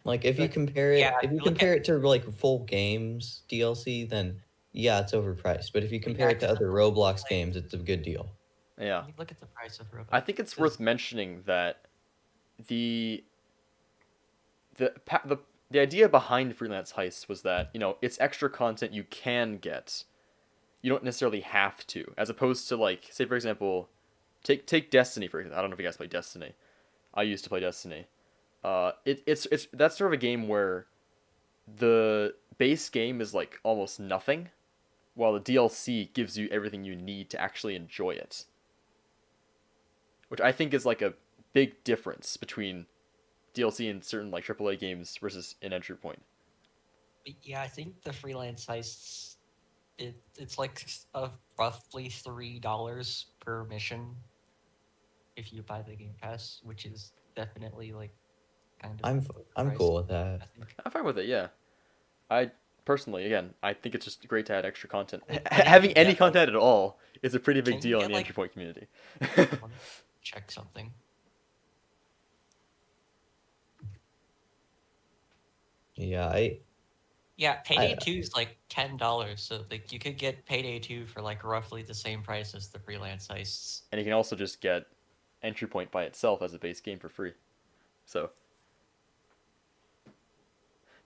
Speaker 1: Like if you
Speaker 5: But,
Speaker 1: compare
Speaker 5: yeah,
Speaker 1: it, if
Speaker 5: if
Speaker 1: you
Speaker 5: you look
Speaker 1: compare
Speaker 5: at-
Speaker 1: it to like full games DLC, then yeah, it's overpriced. But if you compare
Speaker 5: yeah,
Speaker 1: it to
Speaker 5: 'cause
Speaker 1: other
Speaker 5: it's
Speaker 1: Roblox
Speaker 5: like-
Speaker 1: games, it's a good deal.
Speaker 2: Yeah,
Speaker 5: You look at the price of Roblox.
Speaker 2: I think it's worth mentioning that the the pa- the idea behind freelance heists was that it's extra content you can get. You don't necessarily have to, as opposed to like say for example, take Destiny for example. I don't know if you guys play Destiny. I used to play Destiny. It's that's sort of a game where the base game is like almost nothing, while the DLC gives you everything you need to actually enjoy it. Which I think is like a big difference between DLC in certain like AAA games versus an entry point.
Speaker 5: Yeah, I think the freelance heists, it's like roughly $3 per mission if you buy the Game Pass, which is definitely like kind of.
Speaker 1: I'm
Speaker 5: overpriced,
Speaker 1: cool with
Speaker 5: I
Speaker 1: that.
Speaker 5: think.
Speaker 2: I'm fine with it. Yeah, I personally, again, I think it's just great to add extra content.
Speaker 5: Like,
Speaker 2: Having
Speaker 5: you
Speaker 2: any
Speaker 5: get, like-
Speaker 2: content at all is a pretty big
Speaker 5: Can you
Speaker 2: deal
Speaker 5: get,
Speaker 2: in the
Speaker 5: like-
Speaker 2: entry point community.
Speaker 5: Let me check something.
Speaker 1: Yeah,
Speaker 5: Yeah, Payday
Speaker 1: I
Speaker 5: 2 is like $10, so like you could get Payday 2 for like roughly the same price as the freelance heists.
Speaker 2: And you can also just get entry point by itself as a base game for free. So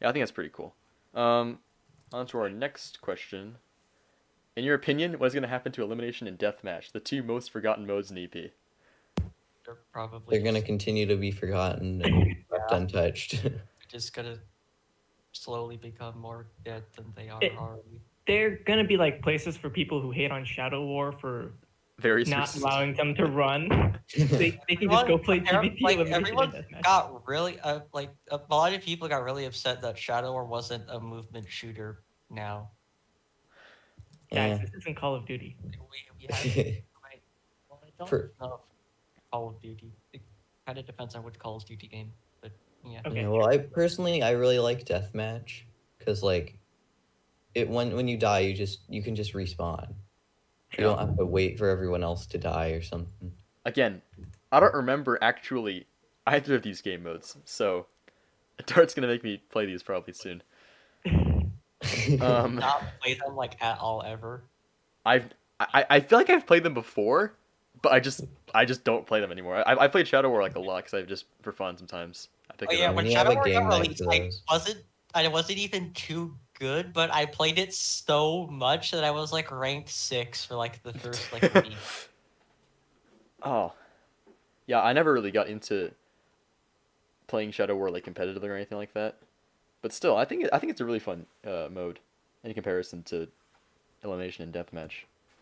Speaker 2: yeah, I think that's pretty cool. On to our next question. In your opinion, what is going to happen to Elimination and Deathmatch, the two most forgotten modes in EP?
Speaker 5: They're probably
Speaker 1: they're gonna
Speaker 5: just,
Speaker 1: continue to be forgotten and left
Speaker 5: Yeah.
Speaker 1: untouched.
Speaker 5: just gonna slowly become more dead than they are
Speaker 4: It-
Speaker 5: already.
Speaker 4: They're gonna be like places for people who hate on Shadow War for
Speaker 2: Various
Speaker 4: not
Speaker 2: reasons.
Speaker 4: allowing them to run. They can just go play PvP
Speaker 5: Like,
Speaker 4: elimination
Speaker 5: everyone
Speaker 4: and deathmatch.
Speaker 5: got really like a lot of people got really upset that Shadow War wasn't a movement shooter now.
Speaker 4: Guys,
Speaker 1: Eh.
Speaker 4: this isn't Call of Duty.
Speaker 5: We have right. Well, I don't
Speaker 1: For-
Speaker 5: know if Call of Duty. It kind of depends on which Call of Duty game, but yeah.
Speaker 4: Okay.
Speaker 1: Yeah, well, I really like deathmatch because like it when you die, you can just respawn. You don't have to wait for everyone else to die or something.
Speaker 2: Again, I don't remember actually either of these game modes, so Dart's gonna make me play these probably soon.
Speaker 5: Not play them like at all ever.
Speaker 2: I feel like I've played them before, but I just don't play them anymore. I played Shadow War like a lot because I just for fun sometimes I pick
Speaker 5: Oh
Speaker 2: it
Speaker 5: yeah,
Speaker 2: up.
Speaker 5: when
Speaker 1: you have
Speaker 5: Shadow
Speaker 1: a
Speaker 5: War
Speaker 1: game
Speaker 5: got
Speaker 1: night
Speaker 5: released,
Speaker 1: for those.
Speaker 5: I wasn't even too good, but I played it so much that I was like ranked 6 for like the first like week.
Speaker 2: Oh, yeah, I never really got into playing Shadow War like competitively or anything like that. But still, I think it's a really fun mode in comparison to Elimination and Deathmatch.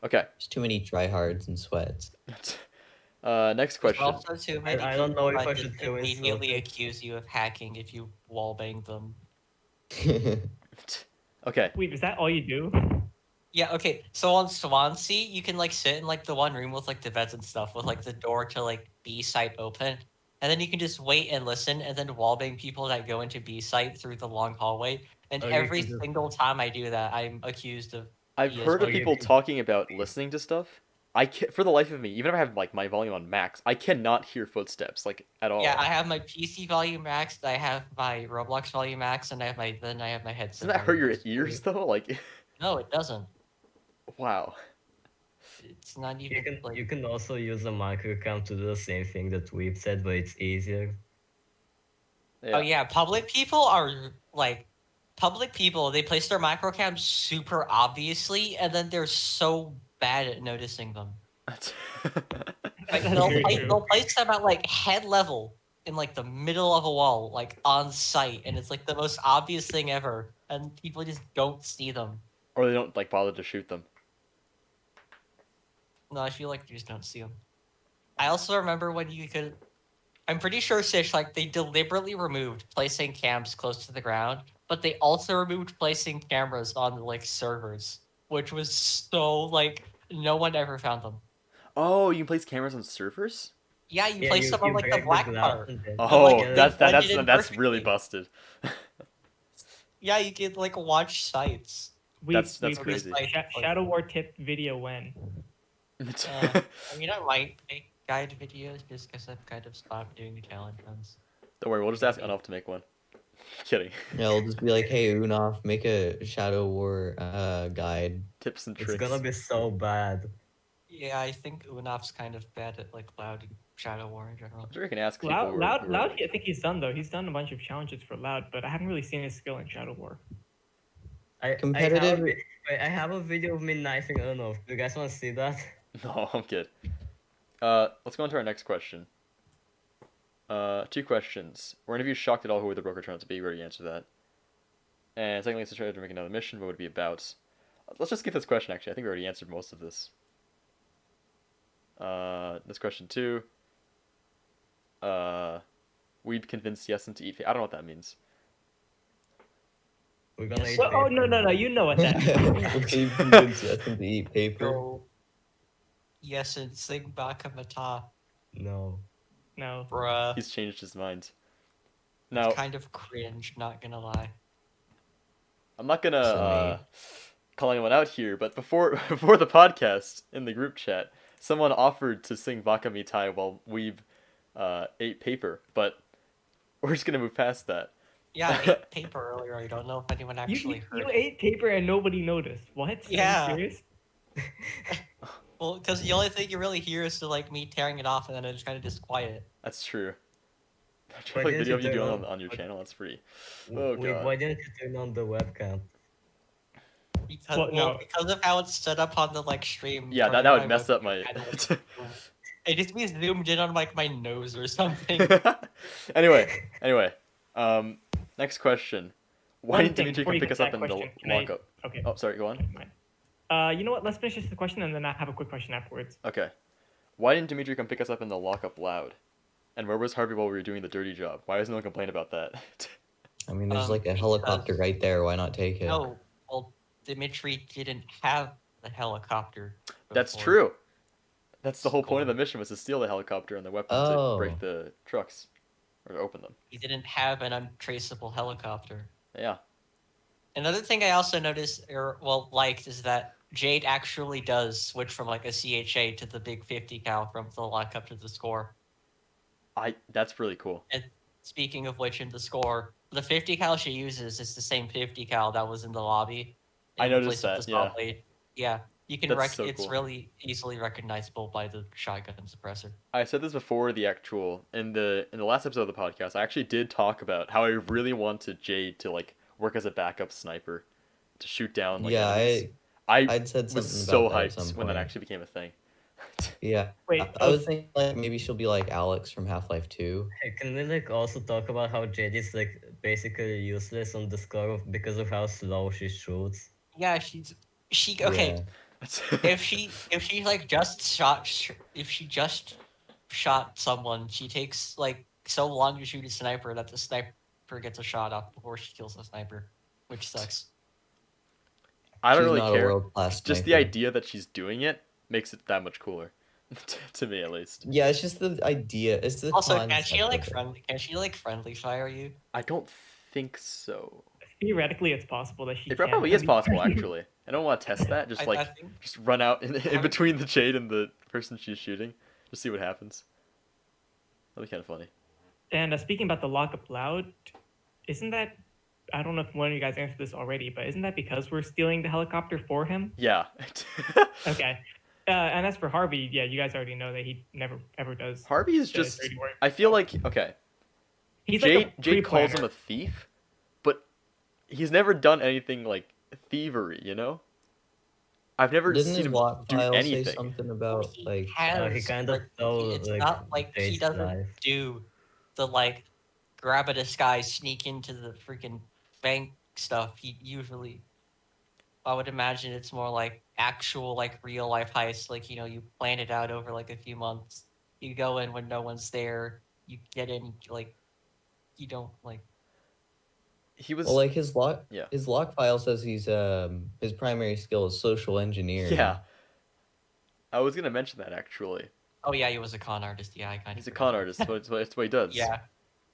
Speaker 2: Okay,
Speaker 1: There's too many tryhards and sweats.
Speaker 2: next
Speaker 5: There's
Speaker 2: question.
Speaker 5: also too many
Speaker 3: I don't know if
Speaker 5: people
Speaker 3: I
Speaker 5: that
Speaker 3: should
Speaker 5: just
Speaker 3: feel
Speaker 5: immediately
Speaker 3: insulted.
Speaker 5: accuse you of hacking if you wallbang them.
Speaker 2: Okay,
Speaker 4: Wait, is that all you do?
Speaker 5: Yeah, okay. So on Swansea, you can like sit in like the one room with like the beds and stuff with like the door to like B site open. And then you can just wait and listen and then wallbang people that go into B site through the long hallway. And
Speaker 3: Oh, you
Speaker 5: every
Speaker 3: can just-
Speaker 5: single time I do that, I'm accused of
Speaker 2: I've
Speaker 5: Yes,
Speaker 2: heard of
Speaker 3: oh, you
Speaker 2: people
Speaker 3: can-
Speaker 2: talking about listening to stuff. For the life of me, even if I have like my volume on max, I cannot hear footsteps like at all.
Speaker 5: Yeah, I have my PC volume maxed, I have my Roblox volume maxed, and I have my headset.
Speaker 2: Doesn't that hurt
Speaker 5: volume
Speaker 2: your
Speaker 5: maxed.
Speaker 2: ears though? Like,
Speaker 5: No, it doesn't.
Speaker 2: wow.
Speaker 5: It's not even like
Speaker 3: You can also use a microcam to do the same thing that Weeb said, but it's easier.
Speaker 2: Yeah.
Speaker 5: Oh yeah, public people are like public people. They place their microcams super obviously, and then they're so bad at noticing them.
Speaker 4: That's very true.
Speaker 5: They'll place them at like head level in like the middle of a wall, like on site, and it's like the most obvious thing ever, and people just don't see them.
Speaker 2: Or they don't like bother to shoot them.
Speaker 5: No, I feel like you just don't see them. I also remember when you could. I'm pretty sure Sish like they deliberately removed placing cams close to the ground, but they also removed placing cameras on like servers, which was so like no one ever found them.
Speaker 2: Oh, you can place cameras on servers?
Speaker 5: Yeah, you
Speaker 3: Yeah,
Speaker 5: place them on like the
Speaker 3: break
Speaker 5: black
Speaker 3: glass
Speaker 5: part.
Speaker 3: and then-
Speaker 2: Oh,
Speaker 5: like,
Speaker 3: yeah,
Speaker 2: that's
Speaker 5: blended in
Speaker 2: that's really
Speaker 5: perfectly.
Speaker 2: busted.
Speaker 5: Yeah, you could like watch sites.
Speaker 2: That's
Speaker 4: We
Speaker 2: crazy.
Speaker 5: Like,
Speaker 4: Shadow War tip video when.
Speaker 5: I mean, I might make guide videos just because I've kind of stopped doing challenge runs.
Speaker 2: Don't worry, we'll just ask
Speaker 5: Maybe.
Speaker 2: Enough to make one. Kidding.
Speaker 1: Yeah, I'll just be like, hey, Unoff, make a Shadow War guide.
Speaker 2: Tips and
Speaker 3: It's
Speaker 2: tricks.
Speaker 3: gonna be so bad.
Speaker 5: Yeah, I think Unof's kind of bad at like Loud Shadow War in general.
Speaker 2: I'm sure you can ask people.
Speaker 4: Loud, I think he's done though. He's done a bunch of challenges for Loud, but I haven't really seen his skill in Shadow War.
Speaker 1: Competitive-
Speaker 3: I have a video of me knifing Unoff. Do you guys want to see that?
Speaker 2: No, I'm good. Let's go on to our next question. 2 questions. Were any of you shocked at all who the broker turned out to be? We already answered that. And secondly, since trying to make another mission, what would it be about? Let's just skip this question, actually. I think we already answered most of this. This question 2. We'd convince Yesnt to eat. I don't know what that means.
Speaker 3: We're gonna eat
Speaker 4: Oh
Speaker 3: paper.
Speaker 4: no! You know what that means.
Speaker 1: You convince Yesnt to eat paper.
Speaker 5: So, yes, and sing Bakamata,
Speaker 3: No.
Speaker 4: No.
Speaker 5: bruh.
Speaker 2: He's changed his mind.
Speaker 5: It's
Speaker 2: Now,
Speaker 5: kind of cringe, not gonna lie.
Speaker 2: I'm not gonna
Speaker 1: So
Speaker 2: call anyone out here, but before the podcast in the group chat, someone offered to sing Baka Mitai while Weeb ate paper, but we're just gonna move past that.
Speaker 5: Yeah, I ate paper earlier. I don't know if anyone actually heard
Speaker 4: You
Speaker 5: it.
Speaker 4: ate paper and nobody noticed. What?
Speaker 5: Yeah.
Speaker 4: Are you serious?
Speaker 5: Well, because the only thing you really hear is like me tearing it off and then it's kind of just quiet.
Speaker 2: That's true. I
Speaker 3: Why
Speaker 2: like
Speaker 3: didn't
Speaker 2: video
Speaker 3: you
Speaker 2: of you
Speaker 3: turn
Speaker 2: doing
Speaker 3: on-
Speaker 2: on your channel. That's pretty. Oh
Speaker 3: Wait,
Speaker 2: god.
Speaker 3: why didn't you turn on the webcam?
Speaker 5: Because
Speaker 4: Well, no.
Speaker 5: because of how it's set up on the like stream.
Speaker 2: Yeah,
Speaker 5: from
Speaker 2: that would
Speaker 5: my
Speaker 2: mess up my.
Speaker 5: webcam, it just be zoomed in on like my nose or something.
Speaker 2: anyway, next question. Why
Speaker 4: One
Speaker 2: didn't
Speaker 4: thing
Speaker 2: Dimitri
Speaker 4: before
Speaker 2: come
Speaker 4: you
Speaker 2: pick
Speaker 4: get
Speaker 2: us
Speaker 4: to
Speaker 2: up
Speaker 4: that
Speaker 2: in the
Speaker 4: question, can I-
Speaker 2: lockup?
Speaker 4: Okay.
Speaker 2: Oh, sorry. Go on.
Speaker 4: Never mind. You know what? Let's finish this question and then I have a quick question afterwards.
Speaker 2: Okay. Why didn't Dimitri come pick us up in the lockup loud? And where was Harvey while we were doing the dirty job? Why does no one complain about that?
Speaker 1: I mean, there's
Speaker 5: Um,
Speaker 1: like a helicopter
Speaker 5: because-
Speaker 1: right there. Why not take it?
Speaker 5: No, well, Dimitri didn't have the helicopter.
Speaker 2: That's
Speaker 5: before.
Speaker 2: true. That's the whole point of
Speaker 5: Score.
Speaker 2: the mission, was to steal the helicopter and the weapons
Speaker 1: Oh.
Speaker 2: to break the trucks or open them.
Speaker 5: He didn't have an untraceable helicopter.
Speaker 2: Yeah.
Speaker 5: Another thing I also noticed, liked, is that Jade actually does switch from like a CHA to the big 50 cal from the lockup to the score.
Speaker 2: That's really cool.
Speaker 5: Speaking of which, in the score, the 50 cal she uses is the same 50 cal that was in the lobby.
Speaker 2: I
Speaker 5: in
Speaker 2: noticed
Speaker 5: place of
Speaker 2: that,
Speaker 5: the saw
Speaker 2: yeah.
Speaker 5: blade. Yeah, you can
Speaker 2: That's so
Speaker 5: it's
Speaker 2: cool.
Speaker 5: really easily recognizable by the shotgun suppressor.
Speaker 2: I said this before the actual in the last episode of the podcast. I actually did talk about how I really wanted Jade to like work as a backup sniper to shoot down like
Speaker 1: yeah,
Speaker 2: enemies. I
Speaker 1: I'd said something
Speaker 2: was so
Speaker 1: about that at some
Speaker 2: hyped when that
Speaker 1: point.
Speaker 2: actually became a thing.
Speaker 1: Yeah.
Speaker 4: Wait,
Speaker 1: I was thinking like maybe she'll be like Alex from Half-Life 2.
Speaker 3: Hey, can we like also talk about how Jade is like basically useless on the score because of how slow she shoots?
Speaker 5: Yeah, okay.
Speaker 1: Yeah.
Speaker 5: if she like just shot someone, she takes like so long to shoot a sniper that the sniper gets a shot off before she kills the sniper, which sucks.
Speaker 2: I don't
Speaker 1: She's
Speaker 2: really
Speaker 1: not a
Speaker 2: care.
Speaker 1: world-class
Speaker 2: Just the
Speaker 1: sniper.
Speaker 2: idea that she's doing it makes it that much cooler, to me at least.
Speaker 1: Yeah, it's just the idea. It's the
Speaker 5: Also, can
Speaker 1: concept
Speaker 5: she
Speaker 1: of
Speaker 5: like
Speaker 1: it.
Speaker 5: friendly? Can she like friendly fire you?
Speaker 2: I don't think so.
Speaker 4: theoretically, it's possible that she
Speaker 2: It
Speaker 4: can.
Speaker 2: probably
Speaker 4: I
Speaker 2: is
Speaker 4: mean-
Speaker 2: possible actually. I don't want to test that. Just
Speaker 5: I
Speaker 2: like
Speaker 5: think
Speaker 2: just run out in
Speaker 5: Have-
Speaker 2: between the Jade and the person she's shooting. Just see what happens. That'd be kind of funny.
Speaker 4: And speaking about the lockup loud, isn't that? I don't know if one of you guys answered this already, but isn't that because we're stealing the helicopter for him?
Speaker 2: Yeah.
Speaker 4: Okay. And as for Harvey, yeah, you guys already know that he never ever does.
Speaker 2: Harvey is
Speaker 4: the
Speaker 2: just.
Speaker 4: dirty work.
Speaker 2: I feel like okay.
Speaker 4: He's
Speaker 2: Jade
Speaker 4: like a
Speaker 2: Jade calls him
Speaker 4: pre-planner.
Speaker 2: a thief, but he's never done anything like thievery. You know. I've never
Speaker 1: Didn't
Speaker 2: seen
Speaker 1: his
Speaker 2: him
Speaker 1: lock
Speaker 2: do
Speaker 1: file say
Speaker 2: anything.
Speaker 1: something about
Speaker 5: he
Speaker 1: like
Speaker 5: has,
Speaker 3: he kind of
Speaker 5: but
Speaker 3: stole,
Speaker 5: it's
Speaker 3: like,
Speaker 5: not like he
Speaker 3: Jade's
Speaker 5: doesn't
Speaker 3: life.
Speaker 5: do the like grab a disguise, sneak into the freaking bank stuff. He usually, I would imagine it's more like actual like real life heist. Like you plan it out over like a few months. You go in when no one's there. You get in like you don't like.
Speaker 2: He was.
Speaker 1: well, like his lock
Speaker 2: Yeah.
Speaker 1: his lock file says he's his primary skill is social engineering.
Speaker 2: Yeah. I was gonna mention that actually.
Speaker 5: Oh yeah, he was a con artist. Yeah, I kind of.
Speaker 2: He's a con artist. That's what he does.
Speaker 5: Yeah,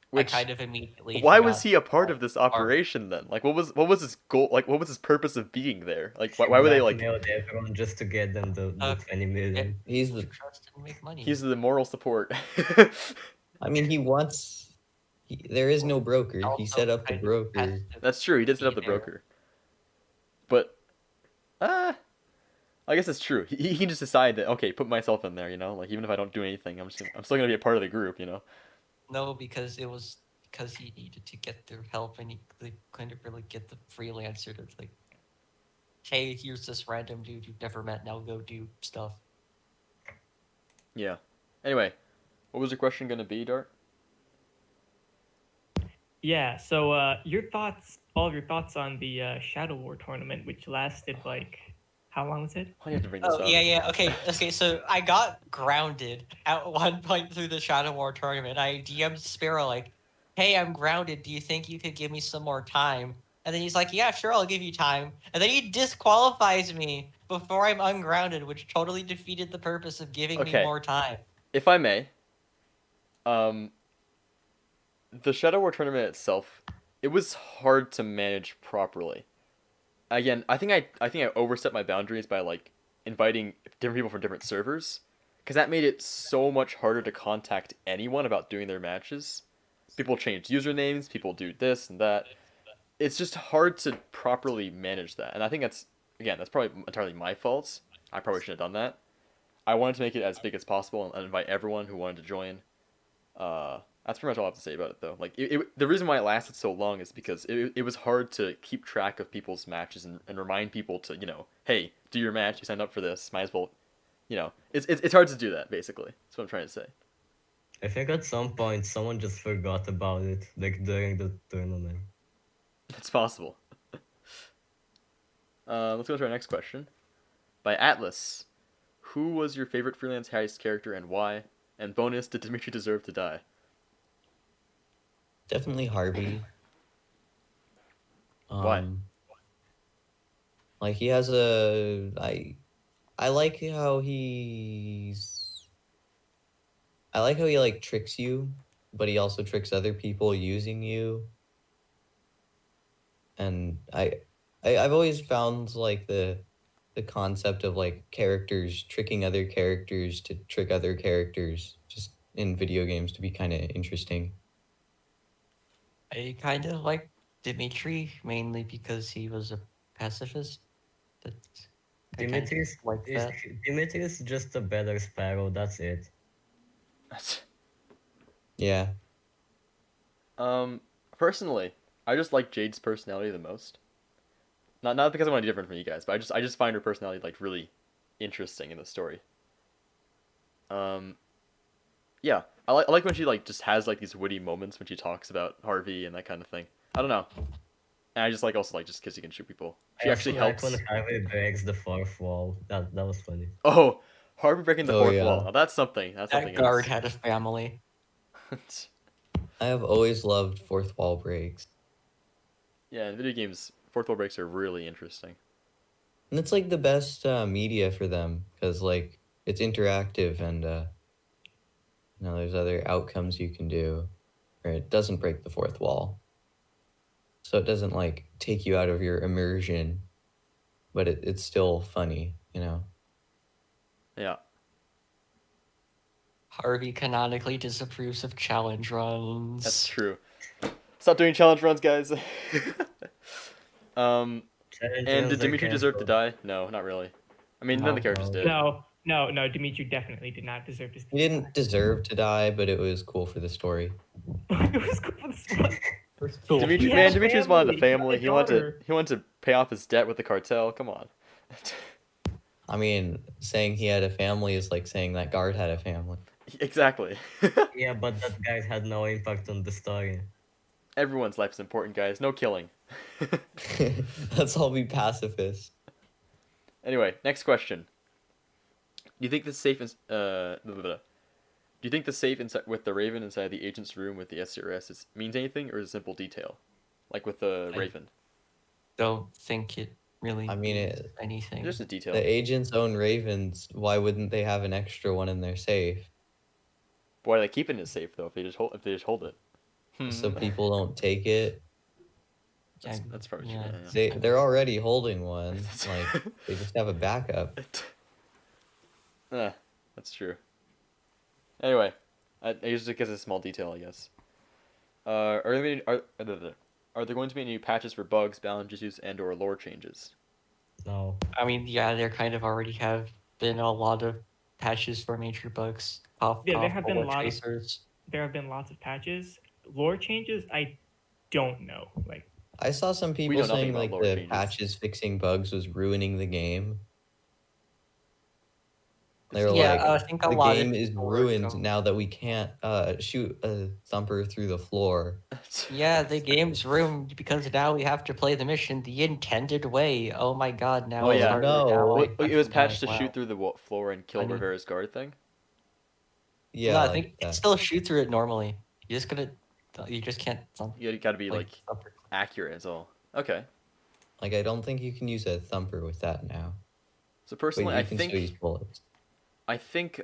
Speaker 2: Which,
Speaker 5: I kind of immediately.
Speaker 2: why was
Speaker 5: forgot
Speaker 2: he a part of this
Speaker 5: part.
Speaker 2: operation then? Like, what was his goal? Like, what was his purpose of being there? Like, why were they like?
Speaker 3: Blackmailed everyone just to get them the 20 million.
Speaker 1: He's the.
Speaker 5: Trust and make money.
Speaker 2: He's the moral support.
Speaker 1: I mean, he wants. There is no broker. He
Speaker 5: Also
Speaker 1: set up the
Speaker 5: kind of
Speaker 1: broker.
Speaker 5: has to
Speaker 2: That's true. He did set up
Speaker 5: be
Speaker 2: the
Speaker 5: there.
Speaker 2: broker. But, I guess it's true. He just decided that, okay, put myself in there. You know, like even if I don't do anything, I'm still gonna be a part of the group. You know.
Speaker 5: No, because it was because he needed to get their help, and he couldn't really get the freelancer to like, hey, here's this random dude you've never met. Now go do stuff.
Speaker 2: Yeah. Anyway, what was your question gonna be, Dart?
Speaker 4: Yeah. So your thoughts, all of your thoughts on the Shadow War tournament, which lasted like how long was it?
Speaker 2: Why do you have to bring this
Speaker 5: Oh
Speaker 2: up?
Speaker 5: yeah. Okay. So I got grounded at one point through the Shadow War tournament. I DM'd Sparrow like, "Hey, I'm grounded. Do you think you could give me some more time?" And then he's like, "Yeah, sure, I'll give you time." And then he disqualifies me before I'm ungrounded, which totally defeated the purpose of giving me
Speaker 2: Okay.
Speaker 5: more time.
Speaker 2: If I may, the Shadow War tournament itself, it was hard to manage properly. Again, I think I overstepped my boundaries by like inviting different people from different servers, because that made it so much harder to contact anyone about doing their matches. People change usernames, people do this and that. It's just hard to properly manage that, and I think that's probably entirely my fault. I probably shouldn't have done that. I wanted to make it as big as possible and invite everyone who wanted to join. That's pretty much all I have to say about it, though. Like, the reason why it lasted so long is because it was hard to keep track of people's matches and remind people to, you know, hey, do your match. You signed up for this. Might as well, you know. It's hard to do that, basically. That's what I'm trying to say.
Speaker 3: I think at some point someone just forgot about it, like during the tournament.
Speaker 2: It's possible. Let's go to our next question. By Atlas. Who was your favorite freelance heist character and why? And bonus, did Dimitri deserve to die?
Speaker 1: Definitely Harvey.
Speaker 2: Why?
Speaker 1: Like he has I like how he's. I like how he like tricks you, but he also tricks other people using you. And I've always found like the concept of like characters tricking other characters to trick other characters just in video games to be kind of interesting.
Speaker 5: I kind of like Dimitri mainly because he was a pacifist. That's I kind of
Speaker 3: Dimitri's
Speaker 5: like
Speaker 3: is
Speaker 5: that.
Speaker 3: Dimitri's just a better Sparrow, that's it.
Speaker 1: Yeah.
Speaker 2: Personally, I just like Jade's personality the most. Not because I want to be different from you guys, but I just find her personality like really interesting in the story. Yeah, I like when she like just has like these witty moments when she talks about Harvey and that kind of thing. I don't know, and I just like also like just because you can shoot people. She
Speaker 3: I
Speaker 2: actually
Speaker 3: also
Speaker 2: helps.
Speaker 3: like when Harvey breaks the fourth wall. That was funny.
Speaker 2: Oh, Harvey breaking the
Speaker 1: Oh,
Speaker 2: fourth
Speaker 1: yeah.
Speaker 2: wall. Now, that's something. That's
Speaker 5: That
Speaker 2: something
Speaker 5: guard
Speaker 2: else.
Speaker 5: had a family.
Speaker 1: I have always loved fourth wall breaks.
Speaker 2: Yeah, in video games, fourth wall breaks are really interesting.
Speaker 1: And it's like the best media for them because like it's interactive and you know there's other outcomes you can do where it doesn't break the fourth wall. So it doesn't like take you out of your immersion, but it's still funny, you know.
Speaker 2: Yeah.
Speaker 5: Harvey canonically disapproves of challenge runs.
Speaker 2: That's true. Stop doing challenge runs, guys. And did Dimitri deserve to die? No, not really. I mean, none of the characters did.
Speaker 4: No, Dimitri definitely did not deserve to.
Speaker 1: He didn't deserve to die, but it was cool for the story.
Speaker 4: It was cool for the story.
Speaker 2: Dimitri,
Speaker 4: He
Speaker 2: man,
Speaker 4: has
Speaker 2: Demetrius wanted a
Speaker 4: family.
Speaker 2: family.
Speaker 4: He got a
Speaker 2: He wanted to pay off his debt with the cartel. Come on.
Speaker 1: I mean, saying he had a family is like saying that guard had a family.
Speaker 2: Exactly.
Speaker 3: Yeah, but that guy had no impact on the story.
Speaker 2: Everyone's life is important, guys. No killing.
Speaker 1: Let's all be pacifists.
Speaker 2: Anyway, next question. Do you think the safe is Do you think the safe inside with the Raven inside the agent's room with the SCRS means anything, or is it a simple detail, like with the
Speaker 5: I-
Speaker 2: Raven?
Speaker 5: Don't think it really
Speaker 1: I mean,
Speaker 5: means anything.
Speaker 2: Just a detail.
Speaker 1: the agents own ravens. Why wouldn't they have an extra one in their safe
Speaker 2: Why are they keeping it safe though? If they just hold it.
Speaker 1: so people don't take it?
Speaker 2: That's probably
Speaker 5: yeah,
Speaker 2: true. Yeah.
Speaker 1: They're already holding one. Like they just have a backup.
Speaker 2: That's true. Anyway, I just because it's a small detail, I guess. Are there going to be any patches for bugs, balance issues, and/or lore changes?
Speaker 3: No.
Speaker 5: I mean, yeah, there kind of already have been a lot of patches for major bugs.
Speaker 4: Yeah, there have been a
Speaker 5: bullet
Speaker 4: lot of
Speaker 5: tracers.
Speaker 4: there have been lots of patches. Lore changes, I don't know. Like,
Speaker 1: I saw some
Speaker 2: know
Speaker 1: people
Speaker 2: nothing
Speaker 1: saying
Speaker 2: about
Speaker 1: like
Speaker 2: lore
Speaker 1: the
Speaker 2: changes.
Speaker 1: patches fixing bugs was ruining the game. They were
Speaker 5: Yeah,
Speaker 1: like,
Speaker 5: I think a
Speaker 1: the
Speaker 5: lot of
Speaker 1: game is
Speaker 5: people were
Speaker 1: ruined
Speaker 5: from-
Speaker 1: now that we can't shoot a thumper through the floor.
Speaker 5: Yeah, the game's ruined because now we have to play the mission the intended way. Oh my god, now
Speaker 2: Oh,
Speaker 5: it's
Speaker 2: yeah.
Speaker 5: harder.
Speaker 1: No.
Speaker 5: Now I
Speaker 2: It was
Speaker 5: fucking
Speaker 2: patched
Speaker 5: die.
Speaker 2: to
Speaker 5: Wow.
Speaker 2: shoot through the floor and kill
Speaker 5: I mean-
Speaker 2: Rivera's guard thing.
Speaker 1: Yeah,
Speaker 5: No, I
Speaker 1: like
Speaker 5: think you can
Speaker 1: that.
Speaker 5: still shoot through it normally. You just gotta, you just can't.
Speaker 2: You gotta be like
Speaker 5: upper-
Speaker 2: accurate is all. Okay.
Speaker 1: Like I don't think you can use a thumper with that now.
Speaker 2: So
Speaker 1: But
Speaker 2: personally,
Speaker 1: you can still use bullets.
Speaker 2: I think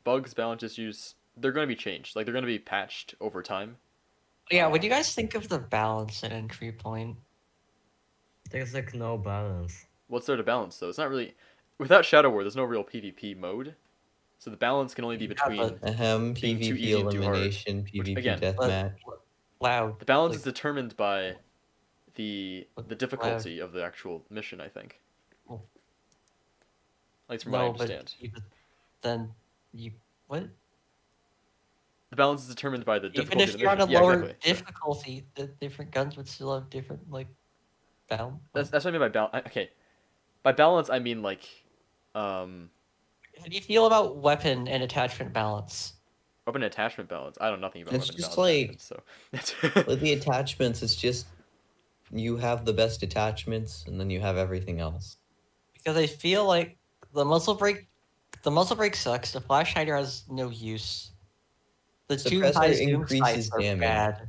Speaker 2: bugs, balance issues, they're going to be changed. Like they're going to be patched over time.
Speaker 5: Yeah, what do you guys think of the balance at entry point?
Speaker 3: There's like no balance.
Speaker 2: What's there to balance though? It's not really without Shadow War. There's no real PvP mode, so the balance can only be
Speaker 5: Yeah,
Speaker 2: between.
Speaker 5: but-
Speaker 1: Ahem,
Speaker 2: Being too
Speaker 1: PvP
Speaker 2: easy and too hard,
Speaker 1: elimination,
Speaker 2: which,
Speaker 1: PvP
Speaker 2: again-
Speaker 1: deathmatch.
Speaker 5: Loud.
Speaker 2: The balance
Speaker 5: like-
Speaker 2: is determined by the
Speaker 5: But
Speaker 2: difficulty of the actual mission. I think.
Speaker 5: Well,
Speaker 2: At least from what I
Speaker 5: No,
Speaker 2: understand.
Speaker 5: but then you what?
Speaker 2: The balance is determined by the
Speaker 5: Even
Speaker 2: difficulty
Speaker 5: if
Speaker 2: of the
Speaker 5: you're on a
Speaker 2: mission. Yeah,
Speaker 5: lower
Speaker 2: exactly. Sure.
Speaker 5: difficulty, the different guns would still have different like balance.
Speaker 2: That's what I mean by balance. Okay, by balance I mean like,
Speaker 5: How do you feel about weapon and attachment balance?
Speaker 2: weapon attachment balance. I know nothing about
Speaker 1: It's
Speaker 2: weapon
Speaker 1: just
Speaker 2: balance
Speaker 1: like-
Speaker 2: attachments, so.
Speaker 1: With the attachments, it's just you have the best attachments and then you have everything else.
Speaker 5: Because I feel like the muzzle brake sucks. The flash hider has no use. The two
Speaker 1: Suppressor
Speaker 5: high zoom
Speaker 1: increases
Speaker 5: sights are
Speaker 1: damage.
Speaker 5: bad.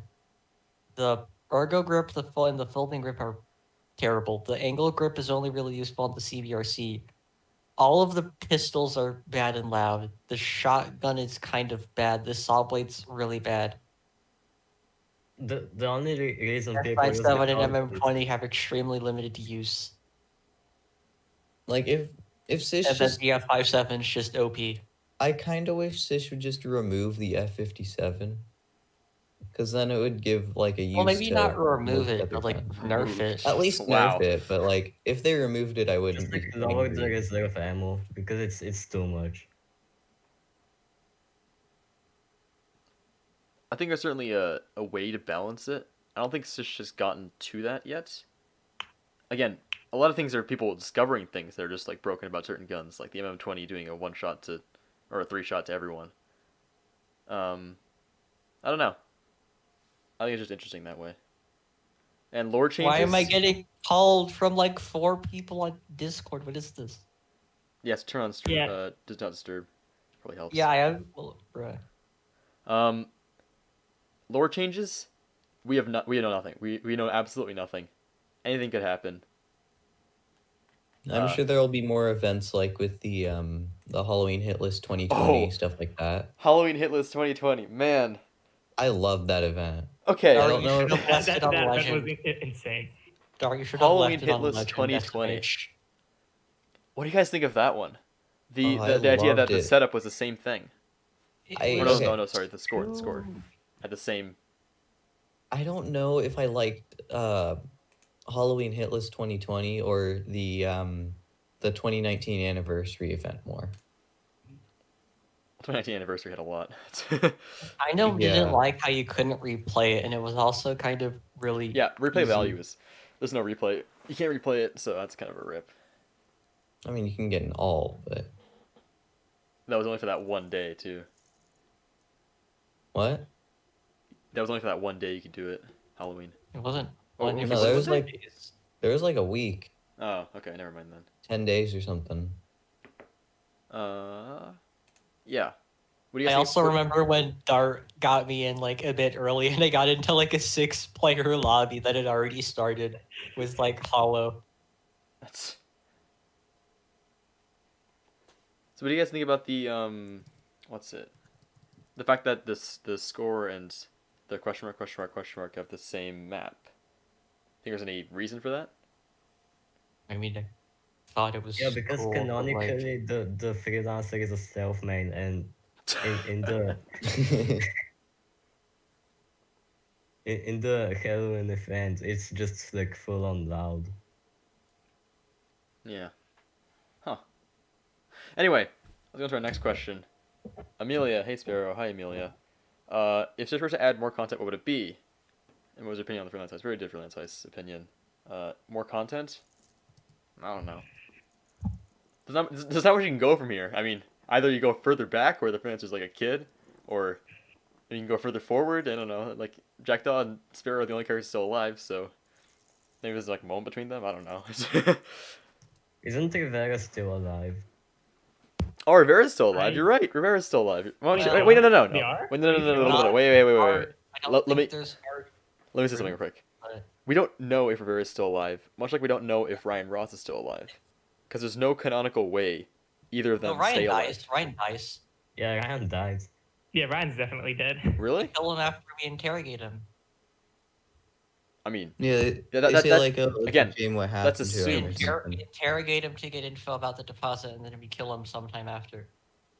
Speaker 5: The ergo grip, and the folding grip are terrible. The angle grip is only really useful on the CBRC. All of the pistols are bad and loud. The shotgun is kind of bad. The saw blade's really bad.
Speaker 3: The only reason people use the
Speaker 5: S57 and
Speaker 3: gun is-
Speaker 5: MM20 have extremely limited use.
Speaker 1: Like if Sish
Speaker 5: And then
Speaker 1: just,
Speaker 5: the F57 is just OP.
Speaker 1: I kind of wish Sish would just remove the F57, because then it would give like a use.
Speaker 5: Well, maybe
Speaker 1: to
Speaker 5: not remove
Speaker 1: most
Speaker 5: it,
Speaker 1: other
Speaker 5: but like
Speaker 1: guns.
Speaker 5: nerf it.
Speaker 1: At least
Speaker 2: Wow.
Speaker 1: nerf it, but like if they removed it, I wouldn't
Speaker 3: just
Speaker 1: be
Speaker 3: like lower the
Speaker 1: angry.
Speaker 3: reserve ammo because it's too much.
Speaker 2: I think there's certainly a way to balance it. I don't think Sish has gotten to that yet. Again, a lot of things are people discovering things that are just like broken about certain guns, like the MM20 doing a 1-shot to, or a 3-shot to everyone. I don't know. I think it's just interesting that way. And lore changes.
Speaker 5: Why am I getting called from like 4 people on Discord? What is this?
Speaker 2: Yes, turn on stream.
Speaker 4: Yeah.
Speaker 2: Does not disturb. Probably helps.
Speaker 5: Yeah, I have. Well, bruh.
Speaker 2: Lore changes. We know nothing. We know absolutely nothing. Anything could happen.
Speaker 1: I'm sure there'll be more events like with the Halloween hit list 2020
Speaker 2: Oh.
Speaker 1: stuff like that.
Speaker 2: Halloween hit list 2020. Man.
Speaker 1: I love that event.
Speaker 2: Okay.
Speaker 1: I
Speaker 5: Dark,
Speaker 1: don't
Speaker 5: you
Speaker 1: know
Speaker 5: should
Speaker 1: if-
Speaker 5: have left it on
Speaker 4: that
Speaker 5: Legend.
Speaker 4: was insane.
Speaker 5: Dark, you should
Speaker 2: Halloween
Speaker 5: have left
Speaker 2: hit
Speaker 5: it on
Speaker 2: list
Speaker 5: Legend.
Speaker 2: 2020.
Speaker 5: SMH.
Speaker 2: What do you guys think of that one? The
Speaker 1: Oh, I
Speaker 2: the idea that
Speaker 1: loved
Speaker 2: the
Speaker 1: it.
Speaker 2: setup was the same thing.
Speaker 1: I-
Speaker 2: Or no,
Speaker 1: okay.
Speaker 2: no, sorry, the score had the same.
Speaker 1: I don't know if I liked Halloween hit list 2020 or the 2019 anniversary event more.
Speaker 2: 2019 anniversary had a lot.
Speaker 5: I know
Speaker 1: Yeah.
Speaker 5: didn't like how you couldn't replay it, and it was also kind of really.
Speaker 2: Yeah, replay
Speaker 5: easy.
Speaker 2: value is there's no replay. You can't replay it, so that's kind of a rip.
Speaker 1: I mean, you can get an all, but
Speaker 2: That was only for that one day too.
Speaker 1: what?
Speaker 2: That was only for that one day you could do it. Halloween.
Speaker 5: It wasn't.
Speaker 2: Oh,
Speaker 5: one
Speaker 2: no,
Speaker 5: year,
Speaker 1: there
Speaker 5: it
Speaker 1: was,
Speaker 5: like
Speaker 1: like- There was like a week,
Speaker 2: Oh, okay, never mind then.
Speaker 1: 10 days or something.
Speaker 2: Yeah. What do you
Speaker 5: I
Speaker 2: guys
Speaker 5: also
Speaker 2: think?
Speaker 5: remember when Dart got me in like a bit early, and I got into like a 6-player lobby that had already started with like Hollow.
Speaker 2: That's... So what do you guys think about the what's it? The fact that the score and the question mark have the same map. Think there's any reason for that?
Speaker 5: I mean, I thought it was
Speaker 3: Yeah, because
Speaker 5: cool, but, like,
Speaker 3: canonically the freelancer is a stealth main, and in the in the Halloween event, it's just like full on loud.
Speaker 2: Yeah. Huh. Anyway, let's go to our next question. Amelia, hey Sparrow, hi Amelia. If Stitch were to add more content, what would it be? And what was your opinion on the freelance heist? Very different freelance heist opinion. More content? I don't know. There's not much you can go from here. I mean, either you go further back where the freelancer's like a kid, or you can go further forward. I don't know. Like Jackdaw and Sparrow are the only characters still alive, so maybe there's like a moment between them. I don't know.
Speaker 3: Isn't Rivera still alive?
Speaker 2: Oh, Rivera's still alive.
Speaker 4: I-
Speaker 2: You're right. Rivera's still alive. Well,
Speaker 5: Wait,
Speaker 2: wait, no.
Speaker 4: They are?
Speaker 2: Wait, no.
Speaker 5: Not-
Speaker 2: Wait.
Speaker 5: I don't
Speaker 2: Let
Speaker 5: think
Speaker 2: me
Speaker 5: there's art,
Speaker 2: let me say something real quick.
Speaker 5: but
Speaker 2: We don't know if Rivera is still alive, much like we don't know if Ryan Ross is still alive, because there's no canonical way either of
Speaker 5: no,
Speaker 2: them
Speaker 5: Ryan
Speaker 2: stay alive.
Speaker 5: dies. Ryan dies.
Speaker 3: Yeah, Ryan died.
Speaker 4: Yeah, Ryan's definitely dead.
Speaker 2: Really?
Speaker 5: Kill him after we interrogate him.
Speaker 2: I mean,
Speaker 1: Yeah,
Speaker 2: Yeah,
Speaker 1: they say like, oh, it's
Speaker 2: again,
Speaker 1: a shame what
Speaker 2: that's
Speaker 1: happened to him or
Speaker 2: assumed.
Speaker 1: something.
Speaker 5: Interrogate him to get info about the deposit, and then we kill him sometime after.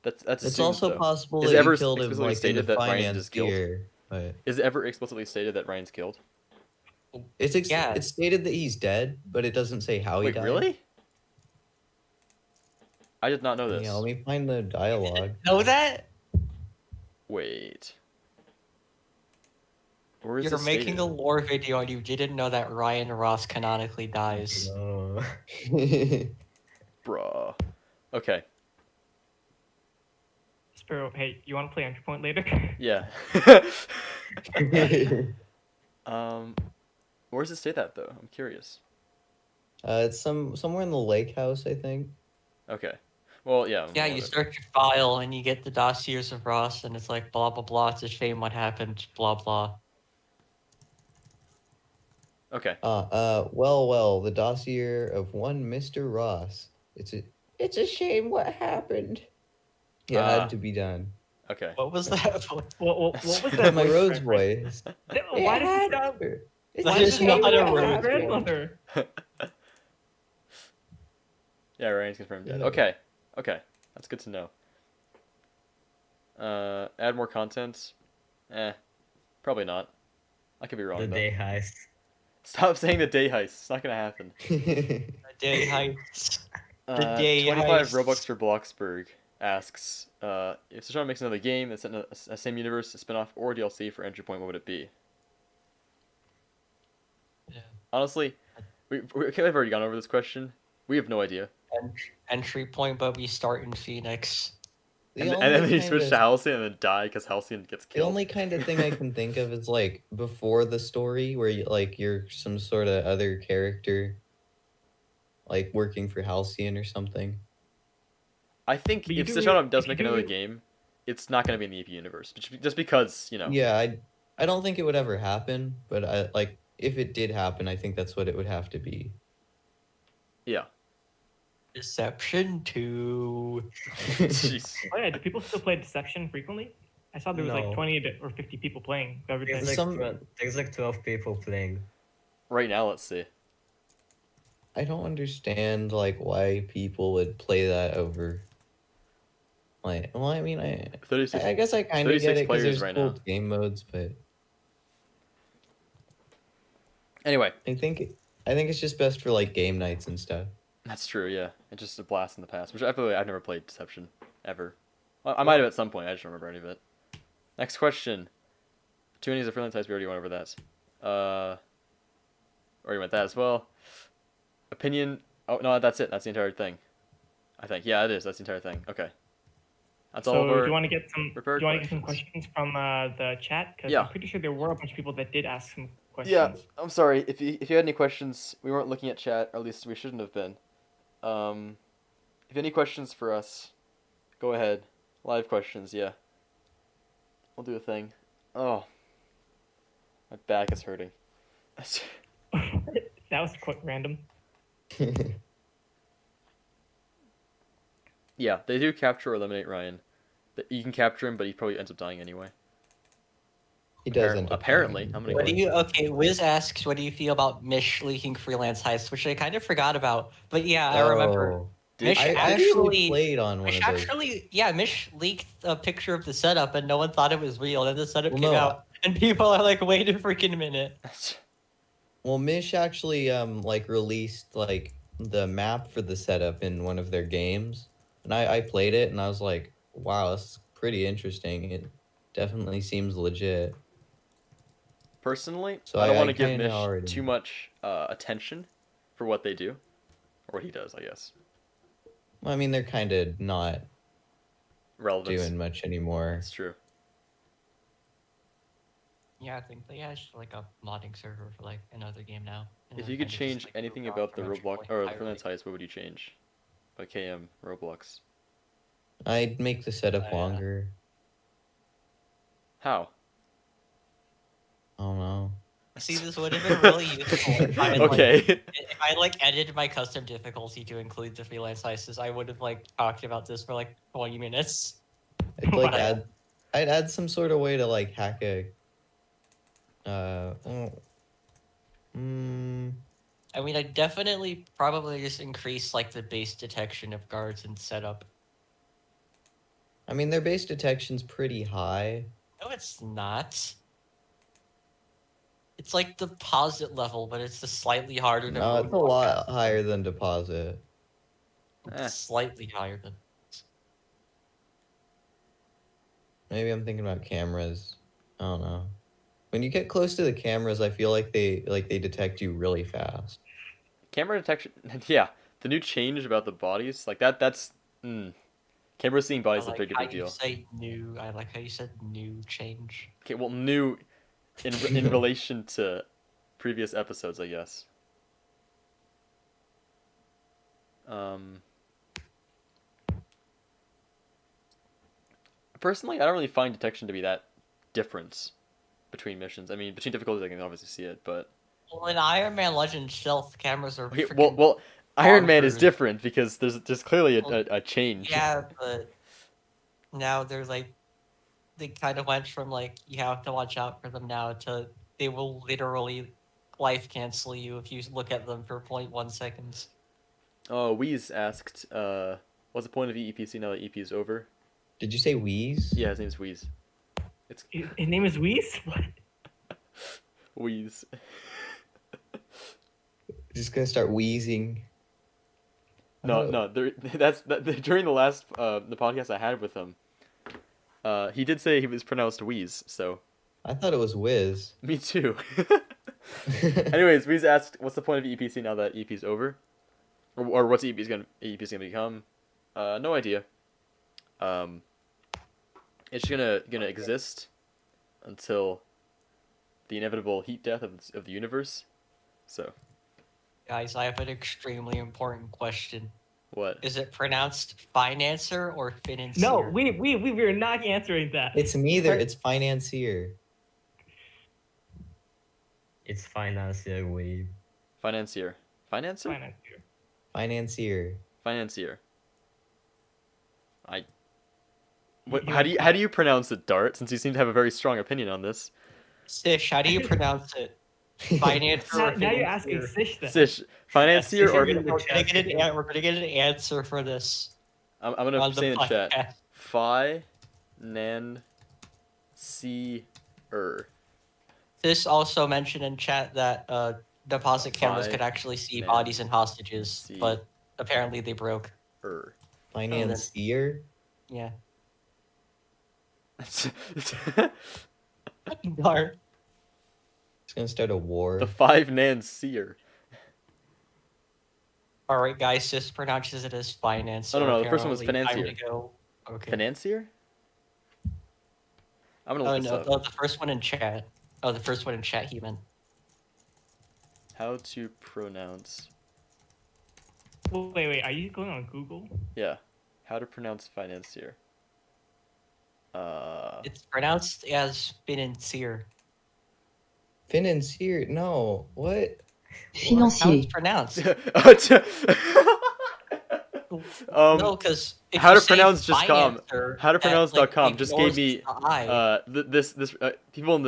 Speaker 2: that's
Speaker 1: It's
Speaker 2: assumed,
Speaker 1: also
Speaker 2: though.
Speaker 1: possible
Speaker 2: Is
Speaker 1: that
Speaker 2: it ever
Speaker 1: you killed him
Speaker 2: explicitly
Speaker 1: like in the
Speaker 2: stated that Ryan
Speaker 1: finance
Speaker 2: is killed?
Speaker 1: year, but
Speaker 2: Is it ever explicitly stated that Ryan's killed?
Speaker 5: Yeah.
Speaker 1: it's stated that he's dead, but it doesn't say how he
Speaker 2: Wait,
Speaker 1: died.
Speaker 2: really? I did not know this.
Speaker 1: Yeah, let me find the dialogue.
Speaker 5: Know that?
Speaker 2: Wait. Where is
Speaker 5: You're
Speaker 2: this
Speaker 5: making
Speaker 2: stated?
Speaker 5: a lore video and you didn't know that Ryan Ross canonically dies.
Speaker 3: No.
Speaker 2: Bruh. Okay.
Speaker 4: Sparrow, hey, you want to play Entry Point later?
Speaker 2: Yeah. Where does it state that though? I'm curious.
Speaker 1: It's somewhere in the lake house, I think.
Speaker 2: Okay. Well, yeah.
Speaker 5: Yeah,
Speaker 2: well,
Speaker 5: you search your file and you get the dossiers of Ross, and it's like blah blah blah. It's a shame what happened. Blah blah.
Speaker 2: Okay.
Speaker 1: Well, the dossier of one Mr. Ross. It's a shame what happened. It had to be done.
Speaker 2: Okay.
Speaker 5: What was that?
Speaker 4: what was that?
Speaker 1: My
Speaker 4: voice
Speaker 1: Rhodes
Speaker 4: crack?
Speaker 1: voice.
Speaker 4: Why
Speaker 1: It
Speaker 4: does
Speaker 1: had
Speaker 4: it sound?
Speaker 1: to. It's
Speaker 5: That
Speaker 1: a
Speaker 5: is
Speaker 1: shame
Speaker 5: not
Speaker 1: what
Speaker 5: a
Speaker 1: happened.
Speaker 5: Rhodes voice.
Speaker 4: Grandmother.
Speaker 2: Yeah, Ryan's confirmed dead.
Speaker 1: Yeah.
Speaker 2: Okay. That's good to know. Add more content? Probably not. I could be wrong
Speaker 3: The
Speaker 2: though.
Speaker 3: day heist.
Speaker 2: Stop saying the day heist. It's not gonna happen.
Speaker 5: The day heights. The day
Speaker 2: 25
Speaker 5: heist.
Speaker 2: Robux for Bloxburg asks, if Szechuan makes another game that's in a same universe, a spin-off, or DLC for Entry Point, what would it be?
Speaker 5: Yeah.
Speaker 2: Honestly, we've already gone over this question. We have no idea.
Speaker 5: Entry point, but we start in Phoenix.
Speaker 1: The
Speaker 2: And
Speaker 1: only
Speaker 2: then you
Speaker 1: kind
Speaker 2: switch
Speaker 1: of-
Speaker 2: to Halcyon and then die because Halcyon gets
Speaker 1: The
Speaker 2: killed.
Speaker 1: only kind of thing I can think of is like before the story where you're some sort of other character, like working for Halcyon or something.
Speaker 2: I think
Speaker 4: But you
Speaker 2: if
Speaker 4: do-
Speaker 2: Szechuan does
Speaker 4: if you
Speaker 2: make another
Speaker 4: do-
Speaker 2: game, it's not going to be in the EP universe. Just because, you know.
Speaker 1: Yeah, I don't think it would ever happen, but I like if it did happen, I think that's what it would have to be.
Speaker 2: Yeah.
Speaker 5: Deception 2.
Speaker 2: Jeez.
Speaker 4: Oh yeah, do people still play Deception frequently? I saw there was like
Speaker 3: No.
Speaker 4: 20 or 50 people playing every day.
Speaker 3: There's like 12 people playing.
Speaker 2: Right now, let's see.
Speaker 1: I don't understand like why people would play that over. Like, well, I mean, I
Speaker 2: 36.
Speaker 1: guess I kind of
Speaker 2: 36
Speaker 1: get it because
Speaker 2: players
Speaker 1: there's
Speaker 2: right
Speaker 1: cool
Speaker 2: now.
Speaker 1: game modes, but
Speaker 2: Anyway,
Speaker 1: I think it's just best for like game nights and stuff.
Speaker 2: that's true, yeah. It's just a blast in the past. Which I've never played Deception, ever. Well, I might have at some point, I just don't remember any of it. Next question. 2 innings of freelance heist, we already went over that. Already went that as well. Opinion. Oh, no, that's it. That's the entire thing. I think. Yeah, it is. That's the entire thing. Okay. That's all
Speaker 4: So
Speaker 2: of
Speaker 4: do
Speaker 2: our...
Speaker 4: you want to get some? Do
Speaker 2: prepared
Speaker 4: you want to get some
Speaker 2: questions.
Speaker 4: questions from the chat? Because
Speaker 2: Yeah.
Speaker 4: I'm pretty sure there were a bunch of people that did ask some questions.
Speaker 2: Yeah, I'm sorry. If you had any questions, we weren't looking at chat, or at least we shouldn't have been. If you have any questions for us, go ahead. Live questions, yeah. We'll do a thing. Oh, my back is hurting.
Speaker 4: That was quite random.
Speaker 2: Yeah, they do capture or eliminate Ryan. You can capture him, but he probably ends up dying anyway.
Speaker 1: He does end up
Speaker 2: Apparently,
Speaker 1: dying.
Speaker 2: how many?
Speaker 5: What do you? Okay, Wiz asks, "What do you feel about Mish leaking freelance heists?" Which I kind of forgot about, but yeah, I remember.
Speaker 1: Oh.
Speaker 5: Mish
Speaker 1: I actually played on one of those.
Speaker 5: Yeah, Mish leaked a picture of the setup, and no one thought it was real. And then the setup
Speaker 1: Well,
Speaker 5: came
Speaker 1: no.
Speaker 5: out, and people are like, "Wait a freaking minute!"
Speaker 1: Well, Mish actually like released like the map for the setup in one of their games, and I played it and I was like, wow, this is pretty interesting. It definitely seems legit.
Speaker 2: Personally,
Speaker 1: So
Speaker 2: I don't want
Speaker 1: I
Speaker 2: to give
Speaker 1: kinda
Speaker 2: Mish
Speaker 1: already
Speaker 2: too much attention for what they do, or what he does, I guess.
Speaker 1: Well, I mean, they're kind of not
Speaker 2: Relevance.
Speaker 1: doing much anymore.
Speaker 2: That's true.
Speaker 5: Yeah, I think they had like a modding server for like another game now. And
Speaker 2: If
Speaker 5: then
Speaker 2: you could
Speaker 5: kinda just,
Speaker 2: change
Speaker 5: like,
Speaker 2: anything
Speaker 5: moved on
Speaker 2: about the
Speaker 5: from
Speaker 2: Roblox
Speaker 5: Entry
Speaker 2: or the
Speaker 5: Point
Speaker 2: freelance
Speaker 5: entirely.
Speaker 2: heist, what would you change? By KM Roblox.
Speaker 1: I'd make the setup
Speaker 5: Yeah.
Speaker 1: longer.
Speaker 2: How?
Speaker 1: I don't know.
Speaker 5: See, this would have been really useful if I had, like,
Speaker 2: Okay.
Speaker 5: if I like edited my custom difficulty to include the freelance heists. I would have like talked about this for like 20 minutes.
Speaker 1: I'd like
Speaker 5: But I-
Speaker 1: I'd add some sort of way to like hack a
Speaker 5: I mean, I definitely probably just increase like the base detection of guards and setup.
Speaker 1: I mean, their base detection's pretty high.
Speaker 5: No, it's not. It's like deposit level, but it's just slightly harder to
Speaker 1: No, it's a
Speaker 5: roadblock
Speaker 1: lot
Speaker 5: past.
Speaker 1: higher than deposit.
Speaker 5: It's slightly higher than.
Speaker 1: Maybe I'm thinking about cameras. I don't know. When you get close to the cameras, I feel like they detect you really fast.
Speaker 2: Camera detection. Yeah, the new change about the bodies, like that's. Camera seeing bodies is a pretty
Speaker 5: how
Speaker 2: big
Speaker 5: you
Speaker 2: deal.
Speaker 5: say new. I like how you said new change.
Speaker 2: Okay, well, new in relation to previous episodes, I guess. Personally, I don't really find detection to be that difference between missions. I mean, between difficulties, I can obviously see it, but
Speaker 5: Well, in Iron Man Legends stealth, cameras are
Speaker 2: okay,
Speaker 5: freaking
Speaker 2: well, Iron Man is
Speaker 5: bonkers.
Speaker 2: different because there's clearly a change.
Speaker 5: Yeah, but now they're like, they kind of went from like you have to watch out for them now to they will literally life cancel you if you look at them for 0.1 seconds.
Speaker 2: Oh, Wheeze asked, what's the point of EEPC now that EP is over?
Speaker 1: Did you say Wheeze?
Speaker 2: Yeah, his name's Wheeze.
Speaker 4: His name is Whis? What?
Speaker 2: Wheeze.
Speaker 1: Just gonna start wheezing.
Speaker 2: No, during the last the podcast I had with him, he did say he was pronounced Wheeze, so
Speaker 1: I thought it was Whiz.
Speaker 2: me too. Anyways, Wheeze asked, what's the point of EPC now that EP's over? Or what's EP's gonna become? No idea. It's gonna exist until the inevitable heat death of the universe. So,
Speaker 5: Guys, I have an extremely important question.
Speaker 2: what?
Speaker 5: Is it pronounced financier or financier?
Speaker 4: No, we're not answering that.
Speaker 1: It's neither. It's financier.
Speaker 3: It's financier wave.
Speaker 2: Financier. Financer?
Speaker 4: Financier.
Speaker 1: Financier.
Speaker 2: Financier.
Speaker 4: You
Speaker 2: How do you pronounce it, Dart? Since you seem to have a very strong opinion on this.
Speaker 5: Sish, how do you pronounce it? Financier or
Speaker 4: Now you're
Speaker 5: financier?
Speaker 4: asking Sish then.
Speaker 2: Sish, financier
Speaker 3: Sish,
Speaker 2: or
Speaker 3: you're gonna-
Speaker 5: We're gonna get an answer for this.
Speaker 2: I'm gonna
Speaker 5: on
Speaker 2: say in the chat.
Speaker 5: podcast.
Speaker 2: Financier.
Speaker 5: This also mentioned in chat that deposit cameras could actually see bodies and hostages, but apparently they broke.
Speaker 1: Financier.
Speaker 5: Yeah. Darn.
Speaker 1: It's gonna start a war.
Speaker 2: The 5-nan-seer.
Speaker 5: All right, guys. Sis pronounces it as finance.
Speaker 2: Oh, no,
Speaker 5: so
Speaker 2: no, the first one was
Speaker 5: apparently time
Speaker 2: financier.
Speaker 5: to go. Okay.
Speaker 2: Financier? I'm gonna
Speaker 5: Oh
Speaker 2: look this
Speaker 5: no,
Speaker 2: up.
Speaker 5: the first one in chat. Oh, the first one in chat. He meant.
Speaker 2: How to pronounce?
Speaker 4: Wait. Are you going on Google?
Speaker 2: Yeah. How to pronounce financier?
Speaker 5: It's pronounced as financier.
Speaker 1: Financier? No. What?
Speaker 5: How
Speaker 6: Financier.
Speaker 5: it's pronounced? No, because if
Speaker 2: how
Speaker 5: you
Speaker 2: to
Speaker 5: say
Speaker 2: pronounce just com.
Speaker 5: financer,
Speaker 2: How to
Speaker 5: that,
Speaker 2: pronounce
Speaker 5: like,
Speaker 2: .com just gave
Speaker 5: ignores
Speaker 2: me
Speaker 5: the I.
Speaker 2: this people in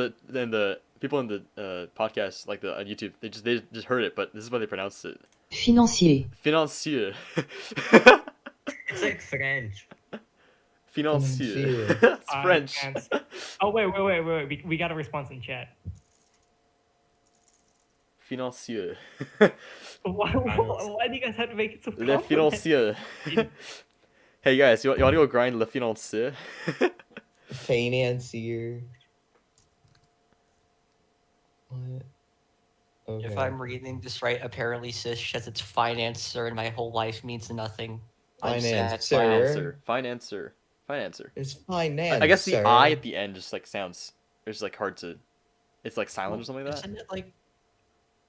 Speaker 2: the podcast like the on YouTube they just heard it, but this is how they pronounced it.
Speaker 6: Financier.
Speaker 2: Financier.
Speaker 3: It's like French.
Speaker 2: Financier.
Speaker 1: Financier.
Speaker 2: It's French.
Speaker 4: Oh wait. We got a response in chat.
Speaker 2: Financier.
Speaker 4: Why do you guys have to make it so
Speaker 2: Le
Speaker 4: complicated?
Speaker 2: financier. Hey guys, you want to go grind le financier?
Speaker 1: Financier. What? Okay.
Speaker 5: If I'm reading this right, apparently Sis says it's financer, and my whole life means nothing. I'm sad.
Speaker 1: Financer.
Speaker 2: Financer.
Speaker 1: It's finance.
Speaker 2: I guess the
Speaker 1: sir.
Speaker 2: I at the end just like sounds. It's like hard to. It's like silent
Speaker 5: Well,
Speaker 2: or something like that.
Speaker 5: Isn't it like?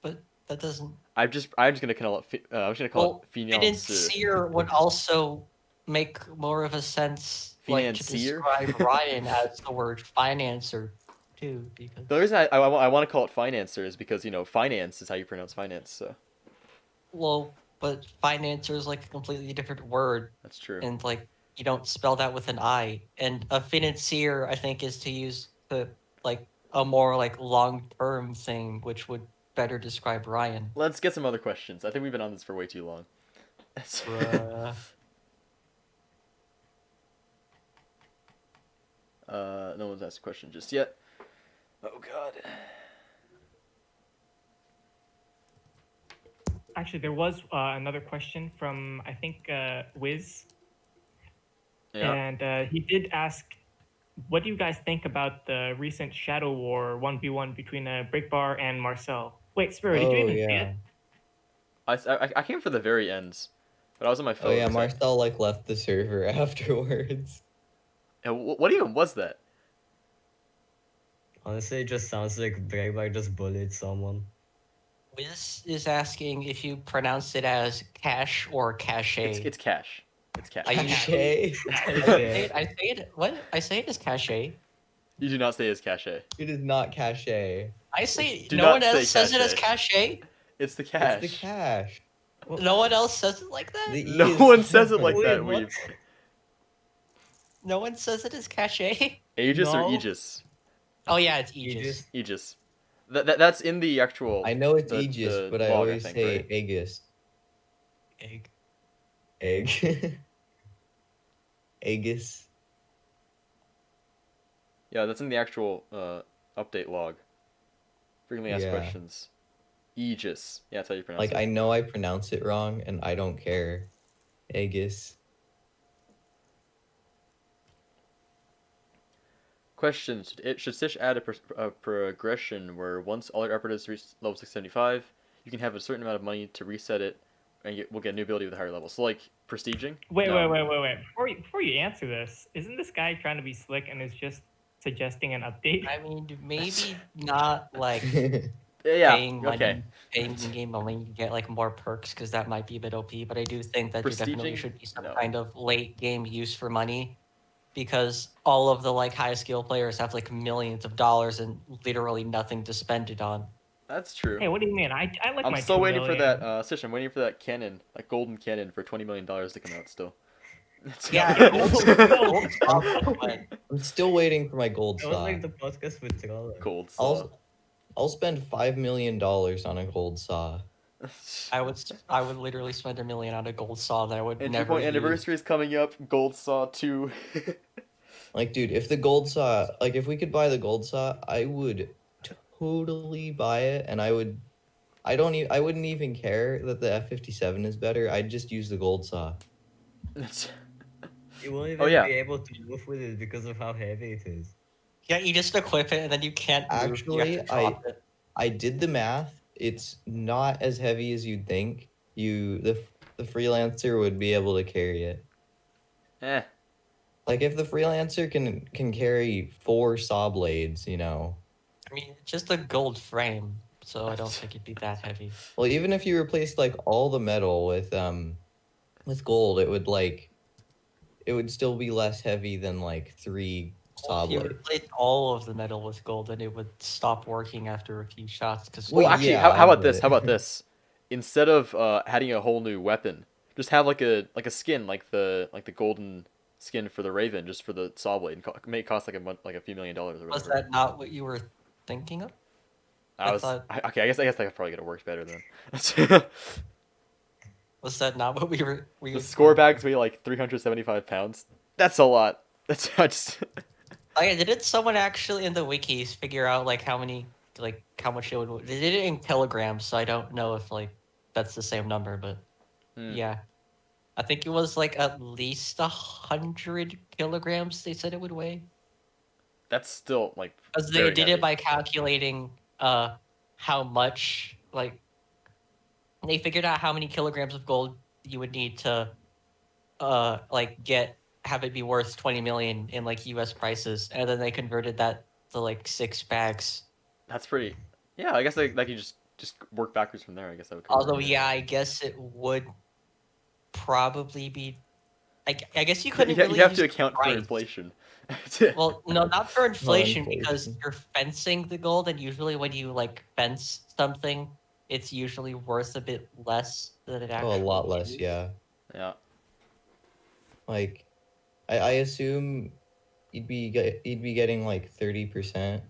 Speaker 5: But that doesn't.
Speaker 2: I'm just gonna call it. I'm just gonna call
Speaker 5: Well,
Speaker 2: it financier.
Speaker 5: financier would also make more of a sense, like, to
Speaker 2: Financier?
Speaker 5: describe Ryan as the word financer, too, because.
Speaker 2: The reason I want to call it financer is because finance is how you pronounce finance. So
Speaker 5: Well, but financer is like a completely different word,
Speaker 2: that's true.
Speaker 5: and like you don't spell that with an I. And a financier, I think, is to use the like a more like long-term thing, which would better describe Ryan.
Speaker 2: Let's get some other questions. I think we've been on this for way too long.
Speaker 5: Bruh.
Speaker 2: No one's asked a question just yet. Oh God.
Speaker 4: Actually, there was another question from I think Wiz,
Speaker 2: Yeah.
Speaker 4: and he did ask, "What do you guys think about the recent Shadow War 1v1 between Breakbar and Marcel?" Wait, Spirit, did you even see it?
Speaker 2: I came for the very ends, but I was on my phone.
Speaker 1: Oh yeah,
Speaker 2: so-
Speaker 1: Marcel like left the server afterwards.
Speaker 2: Yeah, what even was that?
Speaker 3: Honestly, it just sounds like Breakback just bullied someone.
Speaker 5: Wiz is asking if you pronounce it as cash or cache.
Speaker 2: It's cash. It's cash.
Speaker 5: I
Speaker 1: Cache.
Speaker 5: I say it. What? I say it as cache.
Speaker 2: You do not say it's cache.
Speaker 1: It is not cache.
Speaker 5: I say
Speaker 2: Do
Speaker 5: no
Speaker 2: not
Speaker 5: one else
Speaker 2: say
Speaker 5: says it as cache.
Speaker 2: It's the cash.
Speaker 1: It's the cash.
Speaker 5: No one else says it like that.
Speaker 1: The E
Speaker 2: No
Speaker 1: is
Speaker 2: one says it like
Speaker 3: Wait,
Speaker 2: that,
Speaker 3: what?
Speaker 2: Weave.
Speaker 5: No one says it as cache.
Speaker 2: Aegis or
Speaker 3: No.
Speaker 2: Aegis?
Speaker 5: Oh yeah, it's
Speaker 3: You
Speaker 5: Aegis.
Speaker 3: just
Speaker 2: Aegis. That's in the actual.
Speaker 1: I know it's
Speaker 2: the-
Speaker 1: Aegis,
Speaker 2: the
Speaker 1: but I
Speaker 2: log,
Speaker 1: always
Speaker 2: think,
Speaker 1: say
Speaker 2: right?
Speaker 1: Aegis.
Speaker 5: Egg.
Speaker 1: Egg. Aegis.
Speaker 2: Yeah, that's in the actual update log. Frequently asked
Speaker 1: Yeah.
Speaker 2: questions. Aegis. Yeah, that's how you pronounce
Speaker 1: Like
Speaker 2: it.
Speaker 1: I know I pronounce it wrong, and I don't care. Aegis.
Speaker 2: Question: Should Stitch add a progression where once all your operatives reach level 675, you can have a certain amount of money to reset it, and we'll get a new ability with a higher level. So like prestiging.
Speaker 4: Wait.
Speaker 2: No.
Speaker 4: Before you answer this, isn't this guy trying to be slick and is just suggesting an update?
Speaker 5: I mean, maybe not like
Speaker 2: Yeah.
Speaker 5: paying money,
Speaker 2: Okay.
Speaker 5: paying in-game money to get like more perks, because that might be a bit OP. But I do think that there definitely
Speaker 2: Prestiging?
Speaker 5: should be some
Speaker 2: No.
Speaker 5: kind of late game use for money, because all of the like high skill players have like millions of dollars and literally nothing to spend it on.
Speaker 2: That's true.
Speaker 4: Hey, what do you mean? I like
Speaker 2: I'm
Speaker 4: my
Speaker 2: still
Speaker 4: 2
Speaker 2: waiting for
Speaker 4: million.
Speaker 2: that. Stitch, I'm waiting for that cannon, that golden cannon for $20 million to come out still.
Speaker 5: Yeah,
Speaker 1: I'm still waiting for my gold
Speaker 3: that was
Speaker 1: saw.
Speaker 3: like the podcast with Troller.
Speaker 2: Gold saw.
Speaker 1: I'll spend $5 million on a gold saw.
Speaker 5: I would literally spend $1 million on a gold saw that I would
Speaker 2: Entry
Speaker 5: never
Speaker 2: point
Speaker 5: use.
Speaker 2: anniversary is coming up. Gold saw 2.
Speaker 1: Like, dude, if the gold saw, like, if we could buy the gold saw, I would totally buy it, and I wouldn't even care that the F-57 is better. I'd just use the gold saw.
Speaker 3: You won't even
Speaker 2: Oh, yeah.
Speaker 3: be able to move with it because of how heavy it is.
Speaker 5: Yeah, you just equip it and then you can't move. You
Speaker 1: Actually,
Speaker 5: have to drop it.
Speaker 1: I did the math. It's not as heavy as you'd think. The freelancer would be able to carry it.
Speaker 2: Eh.
Speaker 1: Like if the freelancer can carry 4 saw blades,
Speaker 5: I mean, it's just a gold frame, so I don't think it'd be that heavy.
Speaker 1: Well, even if you replaced like all the metal with gold, it would still be less heavy than like 3 saw
Speaker 5: If you
Speaker 1: blade.
Speaker 5: replaced all of the metal with gold, then it would stop working after a few shots. Because
Speaker 1: Well,
Speaker 2: Well, actually,
Speaker 1: yeah,
Speaker 2: how about this?
Speaker 1: but-
Speaker 2: How about this? Instead of adding a whole new weapon, just have like a skin, like the golden skin for the Raven, just for the saw blade, and make it cost like a few $1,000,000 or
Speaker 5: was
Speaker 2: whatever.
Speaker 5: that not what you were thinking of? I thought-
Speaker 2: Okay. I guess that probably could have worked better then.
Speaker 5: Was that not what we were?
Speaker 2: The score bags weigh like 375 pounds. That's a lot. That's I just.
Speaker 5: Okay, didn't someone actually in the wikis figure out like how much it would? They did it in kilograms, so I don't know if like that's the same number, but
Speaker 2: Hmm.
Speaker 5: yeah, I think it was like at least 100 kilograms. They said it would weigh
Speaker 2: That's still like.
Speaker 5: because they
Speaker 2: very
Speaker 5: did
Speaker 2: heavy.
Speaker 5: it by calculating how much like they figured out how many kilograms of gold you would need to like have it be worth 20 million in like US prices, and then they converted that to like 6 bags.
Speaker 2: That's pretty. Yeah, I guess like you just work backwards from there. I guess that would.
Speaker 5: Although yeah, I guess it would probably be I guess you couldn't really
Speaker 2: you have to
Speaker 5: use
Speaker 2: account for
Speaker 5: price.
Speaker 2: inflation.
Speaker 5: Well, no, not for inflation because
Speaker 1: inflation.
Speaker 5: you're fencing the gold, and usually when you like fence something, it's usually worth a bit less than it actually
Speaker 1: Oh, a lot less,
Speaker 5: is.
Speaker 1: yeah.
Speaker 2: Yeah.
Speaker 1: Like, I assume you'd be getting like 30%.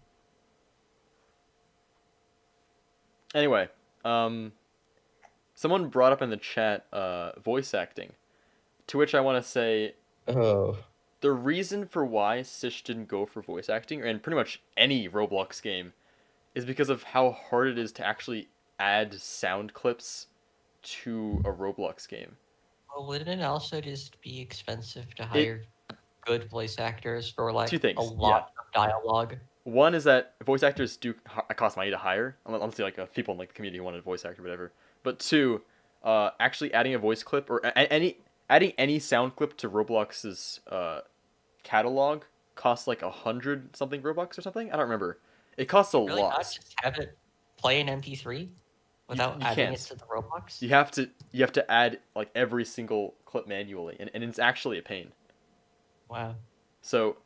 Speaker 2: Anyway, someone brought up in the chat voice acting, to which I want to say
Speaker 1: Oh,
Speaker 2: the reason for why Sish didn't go for voice acting, and pretty much any Roblox game, is because of how hard it is to actually add sound clips to a Roblox game.
Speaker 5: Well, wouldn't it also just be expensive to hire good voice actors for like
Speaker 2: Two things,
Speaker 5: a lot of dialogue?
Speaker 2: One is that voice actors do cost money to hire, unless like people in like the community wanted a voice actor, or whatever. But two, actually adding a voice clip or adding any sound clip to Roblox's catalog costs like 100 something Robux or something. I don't remember. It costs a
Speaker 5: Really,
Speaker 2: lot.
Speaker 5: not just have it play an MP3 without
Speaker 2: you
Speaker 5: adding
Speaker 2: can't.
Speaker 5: it to the Roblox?
Speaker 2: You have to add like every single clip manually, and it's actually a pain.
Speaker 5: Wow.
Speaker 2: So,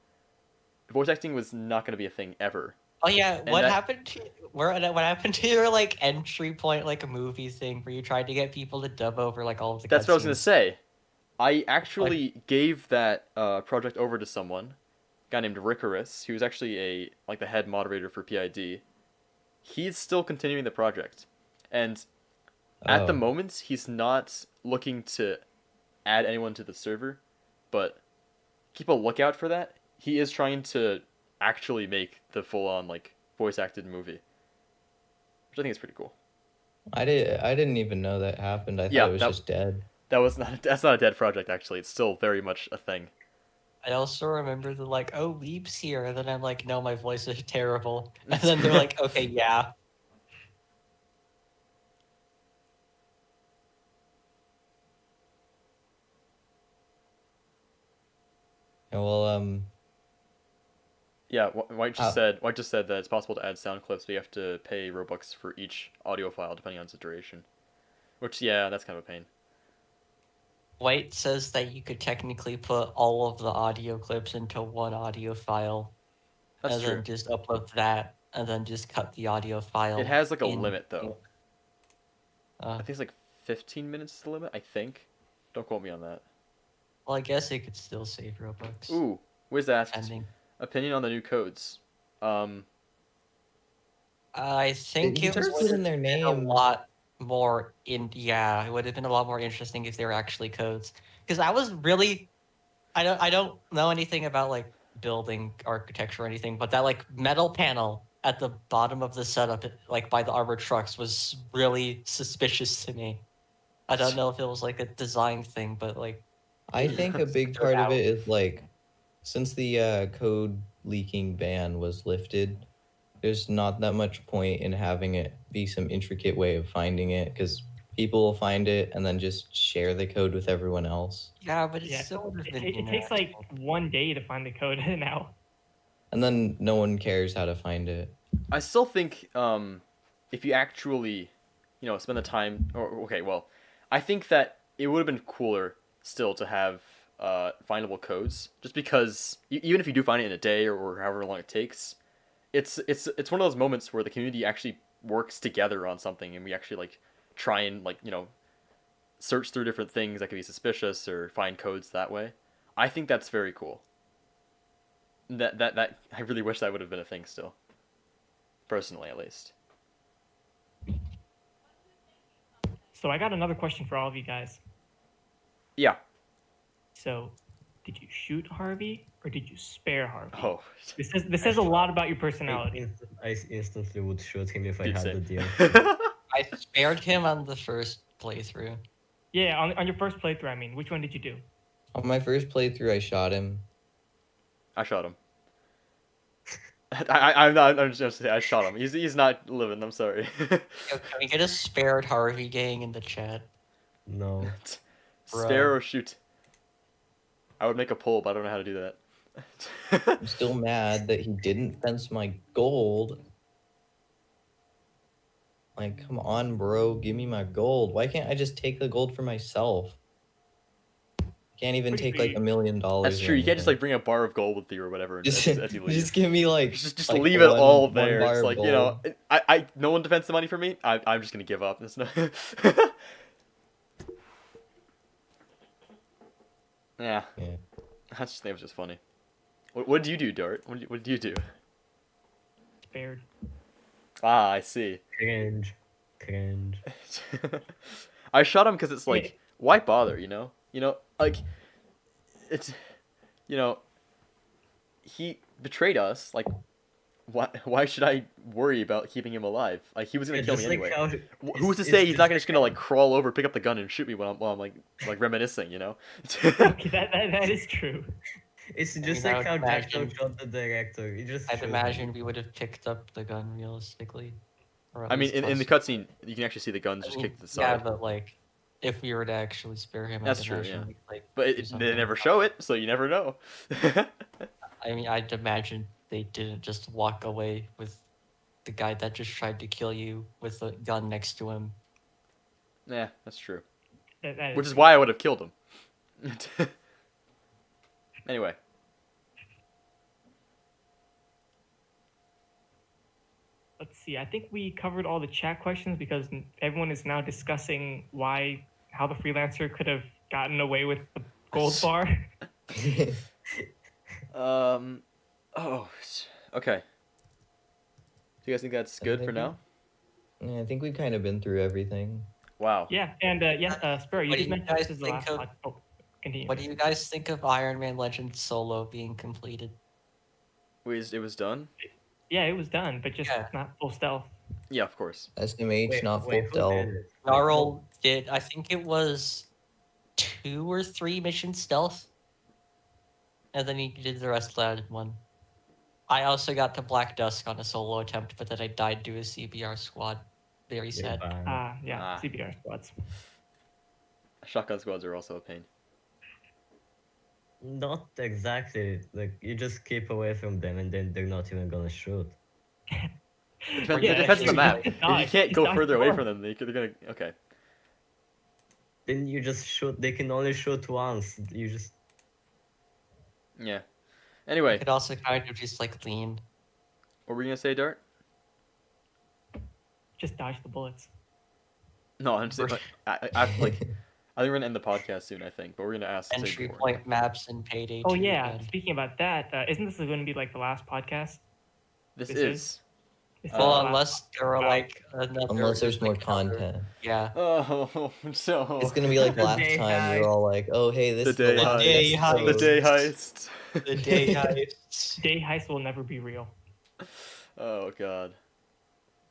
Speaker 2: voice acting was not going to be a thing ever.
Speaker 5: Oh yeah,
Speaker 2: And
Speaker 5: what
Speaker 2: that-
Speaker 5: happened to what happened to your like entry point like a movie thing where you tried to get people to dub over like all of the
Speaker 2: That's what I was going to
Speaker 5: cutscenes?
Speaker 2: say. I actually gave that project over to someone, a guy named Rickarus. He was actually the head moderator for PID. He's still continuing the project, and at the
Speaker 1: Oh.
Speaker 2: moment he's not looking to add anyone to the server, but keep a lookout for that. He is trying to actually make the full-on like voice-acted movie, which I think is pretty cool.
Speaker 1: I didn't even know that happened. I thought
Speaker 2: Yeah,
Speaker 1: it was just dead.
Speaker 2: That's not a dead project actually. It's still very much a thing.
Speaker 5: I also remember the like, oh, Leap's here, and then I'm like, no, my voice is terrible, and then they're like, okay, yeah.
Speaker 1: Yeah, well,
Speaker 2: Yeah, White just said that it's possible to add sound clips, but you have to pay Robux for each audio file depending on its duration. Which yeah, that's kind of a pain.
Speaker 5: White says that you could technically put all of the audio clips into one audio file,
Speaker 2: That's
Speaker 5: and
Speaker 2: true.
Speaker 5: then just upload that, and then just cut the audio file.
Speaker 2: It has like a
Speaker 5: in-
Speaker 2: limit though. I
Speaker 5: Uh,
Speaker 2: think it's like 15 minutes is the limit. I think. Don't quote me on that.
Speaker 5: well, I guess it could still save Robux.
Speaker 2: Ooh, Wiz asked
Speaker 5: Depending.
Speaker 2: opinion on the new codes.
Speaker 5: I think
Speaker 1: He
Speaker 5: it
Speaker 1: just
Speaker 5: would
Speaker 1: put
Speaker 5: have
Speaker 1: in their
Speaker 5: been a
Speaker 1: name.
Speaker 5: lot more yeah, it would have been a lot more interesting if they were actually codes. Because I was really I don't know anything about like building architecture or anything, but that like metal panel at the bottom of the setup like by the armored trucks was really suspicious to me. I don't know if it was like a design thing, but like
Speaker 1: I think a big
Speaker 5: Stood
Speaker 1: part of
Speaker 5: out.
Speaker 1: it is like, since the code leaking ban was lifted, there's not that much point in having it be some intricate way of finding it, because people will find it and then just share the code with everyone else.
Speaker 5: yeah, but it
Speaker 4: Yeah,
Speaker 5: still would have
Speaker 4: It,
Speaker 5: been
Speaker 4: it takes like
Speaker 5: interesting.
Speaker 4: 1 day to find the code now.
Speaker 1: And then no one cares how to find it.
Speaker 2: I still think if you actually, spend the time, or okay, well, I think that it would have been cooler still to have findable codes, just because even if you do find it in a day or however long it takes, it's one of those moments where the community actually works together on something, and we actually like try and like search through different things that could be suspicious or find codes that way. I think that's very cool. That I really wish that would have been a thing still. Personally, at least.
Speaker 4: So I got another question for all of you guys.
Speaker 2: Yeah.
Speaker 4: So, did you shoot Harvey or did you spare Harvey?
Speaker 2: Oh.
Speaker 4: This says a lot about your personality.
Speaker 3: I instantly would shoot him if I
Speaker 2: Dude,
Speaker 3: had
Speaker 2: same.
Speaker 3: the deal.
Speaker 5: I spared him on the first playthrough.
Speaker 4: Yeah, on your first playthrough, I mean, which one did you do?
Speaker 1: On my first playthrough, I shot him.
Speaker 2: I shot him. I'm just gonna say I shot him. He's not living. I'm sorry.
Speaker 5: Yo, can we get a spared Harvey gang in the chat?
Speaker 3: No.
Speaker 2: Spare or shoot. I would make a poll, but I don't know how to do that.
Speaker 1: I'm still mad that he didn't fence my gold. Like, come on, bro, give me my gold. Why can't I just take the gold for myself? Can't even take like $1 million.
Speaker 2: That's true. You can't just like bring a bar of gold with you or whatever
Speaker 1: just,
Speaker 2: as you leave.
Speaker 1: just give me like
Speaker 2: just
Speaker 1: like
Speaker 2: leave it all
Speaker 1: one
Speaker 2: there.
Speaker 1: bar
Speaker 2: It's
Speaker 1: of
Speaker 2: like
Speaker 1: gold.
Speaker 2: I no one defends the money for me. I'm just gonna give up. It's not. Yeah. That was just funny. What did you do, Dart? What did you do?
Speaker 4: Spared.
Speaker 2: Ah, I see.
Speaker 3: Cringe.
Speaker 2: I shot him because it's like, why bother? Like, it's, he betrayed us. Like, why should I worry about keeping him alive? Like, he was gonna kill me anyway. Who's to say he's not just gonna like crawl over, pick up the gun, and shoot me while I'm like reminiscing?
Speaker 4: Okay, that is true.
Speaker 3: It's
Speaker 5: I
Speaker 3: just
Speaker 5: mean, I
Speaker 3: like
Speaker 5: would
Speaker 3: how Jackson
Speaker 5: imagine-
Speaker 3: shot the director. He just
Speaker 5: I'd
Speaker 3: shot
Speaker 5: imagine
Speaker 3: him.
Speaker 5: we would have picked up the gun realistically. Or at
Speaker 2: I mean,
Speaker 5: least
Speaker 2: in the
Speaker 5: close.
Speaker 2: cutscene, you can actually see the guns just
Speaker 5: I mean,
Speaker 2: kicked to the
Speaker 5: yeah,
Speaker 2: side.
Speaker 5: but like, if we were to actually spare him,
Speaker 2: That's
Speaker 5: I'd
Speaker 2: true,
Speaker 5: imagine
Speaker 2: yeah.
Speaker 5: we'd, like,
Speaker 2: But
Speaker 5: do
Speaker 2: they
Speaker 5: something
Speaker 2: never
Speaker 5: about
Speaker 2: show it, so you never know.
Speaker 5: I mean, I'd imagine they didn't just walk away with the guy that just tried to kill you with a gun next to him.
Speaker 2: Yeah, that's true.
Speaker 4: That
Speaker 2: Which is why I would have killed him. Anyway.
Speaker 4: Let's see. I think we covered all the chat questions because everyone is now discussing how the freelancer could have gotten away with the gold bar.
Speaker 2: Oh, okay. Do you guys think that's good for now?
Speaker 1: Yeah, I think we've kind of been through everything.
Speaker 2: Wow.
Speaker 4: Yeah, and Sparrow, you
Speaker 5: What do
Speaker 4: did
Speaker 5: you
Speaker 4: mention
Speaker 5: guys
Speaker 4: this is the
Speaker 5: think
Speaker 4: last
Speaker 5: of-
Speaker 4: pod. Oh, continue.
Speaker 5: What do you guys think of Iron Man Legends Solo being completed?
Speaker 2: Wait, it was done?
Speaker 4: Yeah, it was done, but just
Speaker 5: Yeah.
Speaker 4: not full stealth.
Speaker 2: Yeah, of course.
Speaker 1: SMH, not full
Speaker 3: who
Speaker 1: stealth.
Speaker 3: did it?
Speaker 5: Jarl did, I think it was 2 or 3 mission stealth. And then he did the rest of that in one. I also got to Black Dusk on a solo attempt, but then I died to a CBR squad. Very sad.
Speaker 3: Goodbye.
Speaker 4: Yeah,
Speaker 2: Ah.
Speaker 4: CBR squads.
Speaker 2: Shotgun squads are also a pain.
Speaker 3: Not exactly. Like, you just keep away from them and then they're not even gonna shoot.
Speaker 2: It depends,
Speaker 4: Yeah,
Speaker 2: it depends on the
Speaker 4: you
Speaker 2: map.
Speaker 4: just
Speaker 2: If you
Speaker 4: dodge.
Speaker 2: can't
Speaker 4: Just
Speaker 2: go
Speaker 4: dodge
Speaker 2: further
Speaker 4: the
Speaker 2: away
Speaker 4: bomb.
Speaker 2: from them, they're gonna. Okay.
Speaker 3: Then you just shoot. They can only shoot once. You just.
Speaker 2: Yeah.
Speaker 5: You
Speaker 2: Anyway,
Speaker 5: could also kind of just like lean.
Speaker 2: what were you gonna say, Dart?
Speaker 4: Just dodge the bullets.
Speaker 2: No, I'm just like, I think we're gonna end the podcast soon. I think, but we're gonna ask. Sig
Speaker 5: Entry
Speaker 2: more.
Speaker 5: point maps and Payday 2
Speaker 4: Oh yeah,
Speaker 5: again.
Speaker 4: speaking about that, isn't this going to be like the last podcast?
Speaker 2: This
Speaker 4: This
Speaker 2: is.
Speaker 4: This is
Speaker 5: Well,
Speaker 4: the last-
Speaker 5: unless there are
Speaker 4: Wow.
Speaker 5: like another.
Speaker 1: Unless there's more
Speaker 5: like, another-
Speaker 1: content.
Speaker 5: Yeah.
Speaker 2: Oh, so.
Speaker 1: It's gonna be like
Speaker 3: The
Speaker 1: last
Speaker 3: day
Speaker 1: time we
Speaker 3: heist.
Speaker 1: were all like, oh hey, this
Speaker 2: The
Speaker 1: is the
Speaker 2: day
Speaker 1: last
Speaker 5: heist.
Speaker 1: episode.
Speaker 2: The day heist.
Speaker 5: The day heists.
Speaker 4: Day heist will never be real.
Speaker 2: Oh god.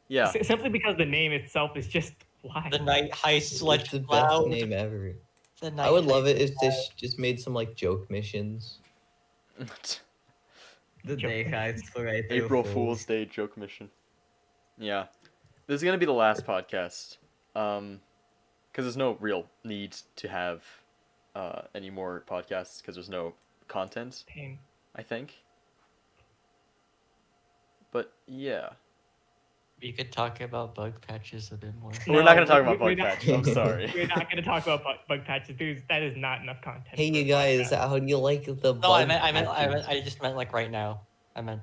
Speaker 2: Yeah.
Speaker 4: Simply because the name itself is just why.
Speaker 5: The night heists
Speaker 1: It's
Speaker 5: like
Speaker 1: the best
Speaker 5: loud.
Speaker 1: name ever.
Speaker 5: The night
Speaker 1: I would love
Speaker 5: heists
Speaker 1: it if they
Speaker 5: loud.
Speaker 1: just made some like joke missions.
Speaker 3: The day heist for
Speaker 2: April Fool's Day joke mission. Yeah. This is gonna be the last podcast. Because there's no real need to have any more podcasts because there's no content,
Speaker 4: Pain.
Speaker 2: I think. But yeah.
Speaker 5: We could talk about bug patches a bit more.
Speaker 2: We're not gonna talk
Speaker 4: we-
Speaker 2: about
Speaker 4: we're
Speaker 2: bug
Speaker 4: not-
Speaker 2: patches. I'm sorry.
Speaker 4: We're not going to talk about bug patches. That is not enough content.
Speaker 1: Hey,
Speaker 4: for
Speaker 1: you
Speaker 4: a
Speaker 1: guys,
Speaker 4: podcast.
Speaker 1: how do you like the
Speaker 5: No,
Speaker 1: bug
Speaker 5: I just meant like right now. I meant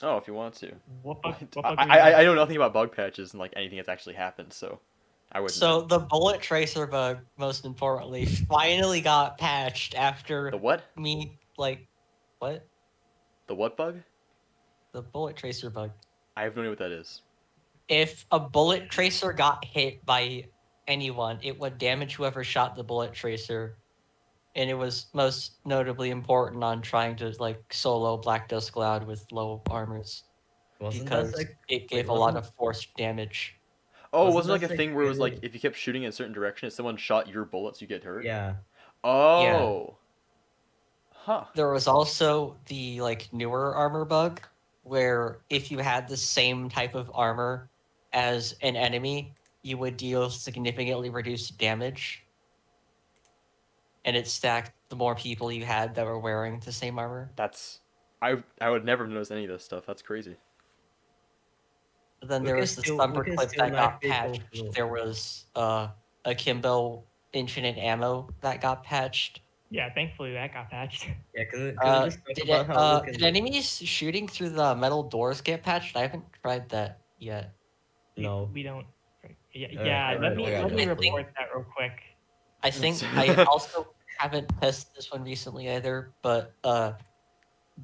Speaker 2: Oh, if you want to.
Speaker 4: What
Speaker 2: What?
Speaker 4: bug? What bug do you
Speaker 2: I
Speaker 4: want?
Speaker 2: know nothing about bug patches and like anything that's actually happened, so I wouldn't.
Speaker 5: so
Speaker 2: know.
Speaker 5: the bullet tracer bug, most importantly, finally got patched after
Speaker 2: The what?
Speaker 5: me like what?
Speaker 2: The what bug?
Speaker 5: The bullet tracer bug.
Speaker 2: I have no idea what that is.
Speaker 5: If a bullet tracer got hit by anyone, it would damage whoever shot the bullet tracer. And it was most notably important on trying to like solo Black Dust Cloud with low armors
Speaker 3: Wasn't
Speaker 5: because
Speaker 3: that like
Speaker 5: it gave a
Speaker 3: wasn't-
Speaker 5: lot of forced damage.
Speaker 2: Oh,
Speaker 3: Wasn't
Speaker 2: wasn't it like
Speaker 3: that,
Speaker 2: a
Speaker 3: like,
Speaker 2: thing where it was like
Speaker 3: really-
Speaker 2: if you kept shooting in a certain direction, if someone shot your bullets, you get hurt?
Speaker 3: Yeah.
Speaker 2: Oh. Huh.
Speaker 5: There was also the like newer armor bug where if you had the same type of armor as an enemy, you would deal significantly reduced damage. And it stacked the more people you had that were wearing the same armor.
Speaker 2: That's I would never have noticed any of this stuff. That's crazy.
Speaker 5: Then
Speaker 3: We
Speaker 5: there
Speaker 3: can
Speaker 5: was the
Speaker 3: still-
Speaker 5: Slumber
Speaker 3: we can
Speaker 5: clip
Speaker 3: still
Speaker 5: that
Speaker 3: let
Speaker 5: got
Speaker 3: people
Speaker 5: patched.
Speaker 3: feel-
Speaker 5: There was Akimbo infinite ammo that got patched.
Speaker 4: Yeah, thankfully that got patched.
Speaker 3: Yeah, can we
Speaker 5: Uh,
Speaker 3: just talk
Speaker 5: did,
Speaker 3: about
Speaker 5: it,
Speaker 3: how we
Speaker 5: did
Speaker 3: can...
Speaker 5: enemies shooting through the metal doors get patched? I haven't tried that yet.
Speaker 3: No.
Speaker 4: We don't. Yeah,
Speaker 3: Alright,
Speaker 4: yeah.
Speaker 3: alright,
Speaker 4: Let me
Speaker 1: alright, alright.
Speaker 4: report that real quick.
Speaker 5: I think I also haven't tested this one recently either, but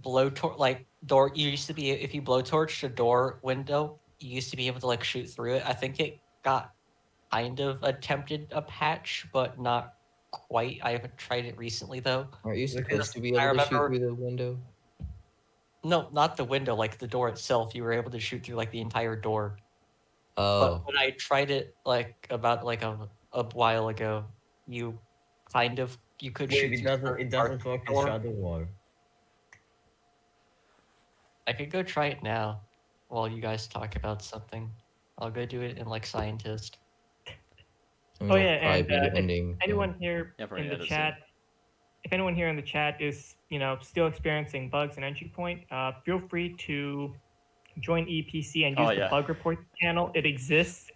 Speaker 5: blowtorch like door you used to be if you blowtorched a door window, you used to be able to like shoot through it. I think it got kind of attempted a patch, but not quite. I haven't tried it recently though.
Speaker 1: Aren't you
Speaker 3: Because
Speaker 1: supposed to be
Speaker 5: I
Speaker 1: able to shoot
Speaker 5: remember-
Speaker 1: through the window?
Speaker 5: No, not the window, like the door itself. You were able to shoot through like the entire door.
Speaker 1: Oh,
Speaker 5: But when I tried it like about like a while ago, you could shoot
Speaker 3: Wait,
Speaker 5: through
Speaker 3: it
Speaker 5: the
Speaker 3: doesn't work in
Speaker 5: door.
Speaker 3: Shadow War.
Speaker 5: I could go try it now while you guys talk about something. I'll go do it in like scientist.
Speaker 1: I mean,
Speaker 4: Oh
Speaker 1: it'll
Speaker 4: yeah,
Speaker 1: probably
Speaker 4: and
Speaker 1: be the
Speaker 4: if
Speaker 1: ending.
Speaker 4: anyone here
Speaker 2: Yeah, for
Speaker 4: in
Speaker 2: me,
Speaker 4: the
Speaker 2: that is
Speaker 4: chat, if anyone here in the chat is still experiencing bugs in Entry Point, feel free to join EPC and use the
Speaker 2: yeah.
Speaker 4: bug report channel. It exists,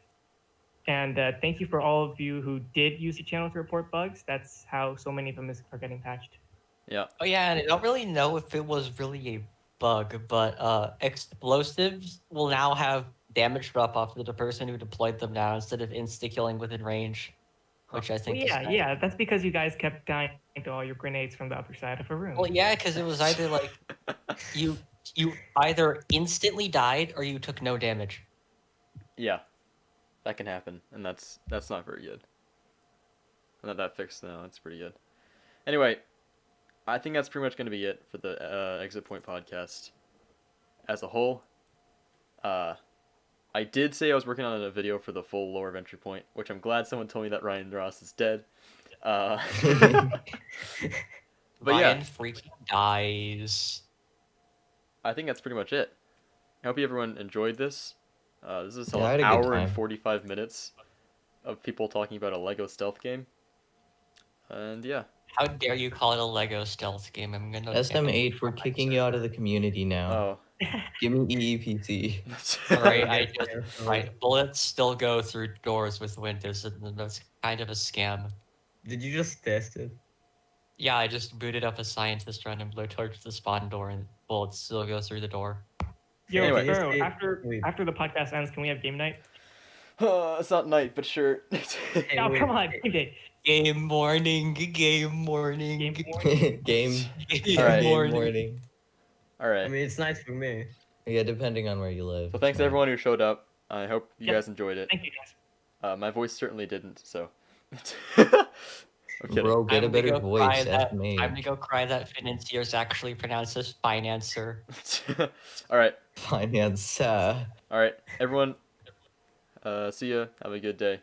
Speaker 4: and thank you for all of you who did use the channel to report bugs. That's how so many of them are getting patched.
Speaker 2: Yeah.
Speaker 5: Oh yeah, and I don't really know if it was really a bug, but explosives will now have damage drop off to the person who deployed them now instead of insta-killing within range, which I
Speaker 4: Well,
Speaker 5: think is
Speaker 4: yeah,
Speaker 5: nice.
Speaker 4: yeah, that's because you guys kept dying to all your grenades from the other side of a room.
Speaker 5: Well, yeah, because it was either like you either instantly died or you took no damage.
Speaker 2: Yeah. That can happen, and that's not very good. And that fixed now, that's pretty good. Anyway, I think that's pretty much going to be it for the Exit Point podcast as a whole. I did say I was working on a video for the full lore of Entry Point, which I'm glad someone told me that Ryan Ross is dead. But
Speaker 5: Ryan
Speaker 2: yeah,
Speaker 5: freaking dies.
Speaker 2: I think that's pretty much it. I hope everyone enjoyed this. This is
Speaker 1: Yeah, I
Speaker 2: an
Speaker 1: had a good
Speaker 2: hour and
Speaker 1: time.
Speaker 2: 45 minutes of people talking about a Lego stealth game. And yeah.
Speaker 5: How dare you call it a Lego stealth game? I'm gonna
Speaker 1: SM8, we're kicking you out of the community now.
Speaker 2: Oh.
Speaker 1: Give me EEPC.
Speaker 5: Sorry, I
Speaker 3: Yeah,
Speaker 5: just
Speaker 3: so-
Speaker 5: right. Bullets still go through doors with windows, and that's kind of a scam.
Speaker 3: Did you just test it?
Speaker 5: Yeah, I just booted up a scientist run and blowtorched the spawn door, and bullets still go through the door.
Speaker 4: Yo,
Speaker 2: Anyway.
Speaker 4: Sparrow,
Speaker 3: Wait.
Speaker 4: after the podcast ends, can we have game night?
Speaker 2: It's not night, but sure.
Speaker 3: Hey,
Speaker 4: Oh,
Speaker 3: wait,
Speaker 4: come on,
Speaker 3: hey,
Speaker 4: game day.
Speaker 5: Game morning, game morning,
Speaker 4: Game morning.
Speaker 1: Game
Speaker 2: Alright.
Speaker 1: morning.
Speaker 3: I
Speaker 2: Alright.
Speaker 3: mean, it's nice for me.
Speaker 1: Yeah, depending on where you live.
Speaker 2: So thanks
Speaker 1: Fine.
Speaker 2: everyone who showed up. I hope you
Speaker 4: Yep.
Speaker 2: guys enjoyed it.
Speaker 4: Thank you, guys.
Speaker 2: My voice certainly didn't, so. I'm kidding.
Speaker 1: Bro, get a
Speaker 5: I'm gonna
Speaker 1: better
Speaker 5: go
Speaker 1: voice.
Speaker 5: cry
Speaker 1: That's
Speaker 5: that-
Speaker 1: me.
Speaker 5: I'm gonna go cry that financier is actually pronounced as financer.
Speaker 2: Alright.
Speaker 1: Finance.
Speaker 2: Alright. Everyone, see ya. Have a good day.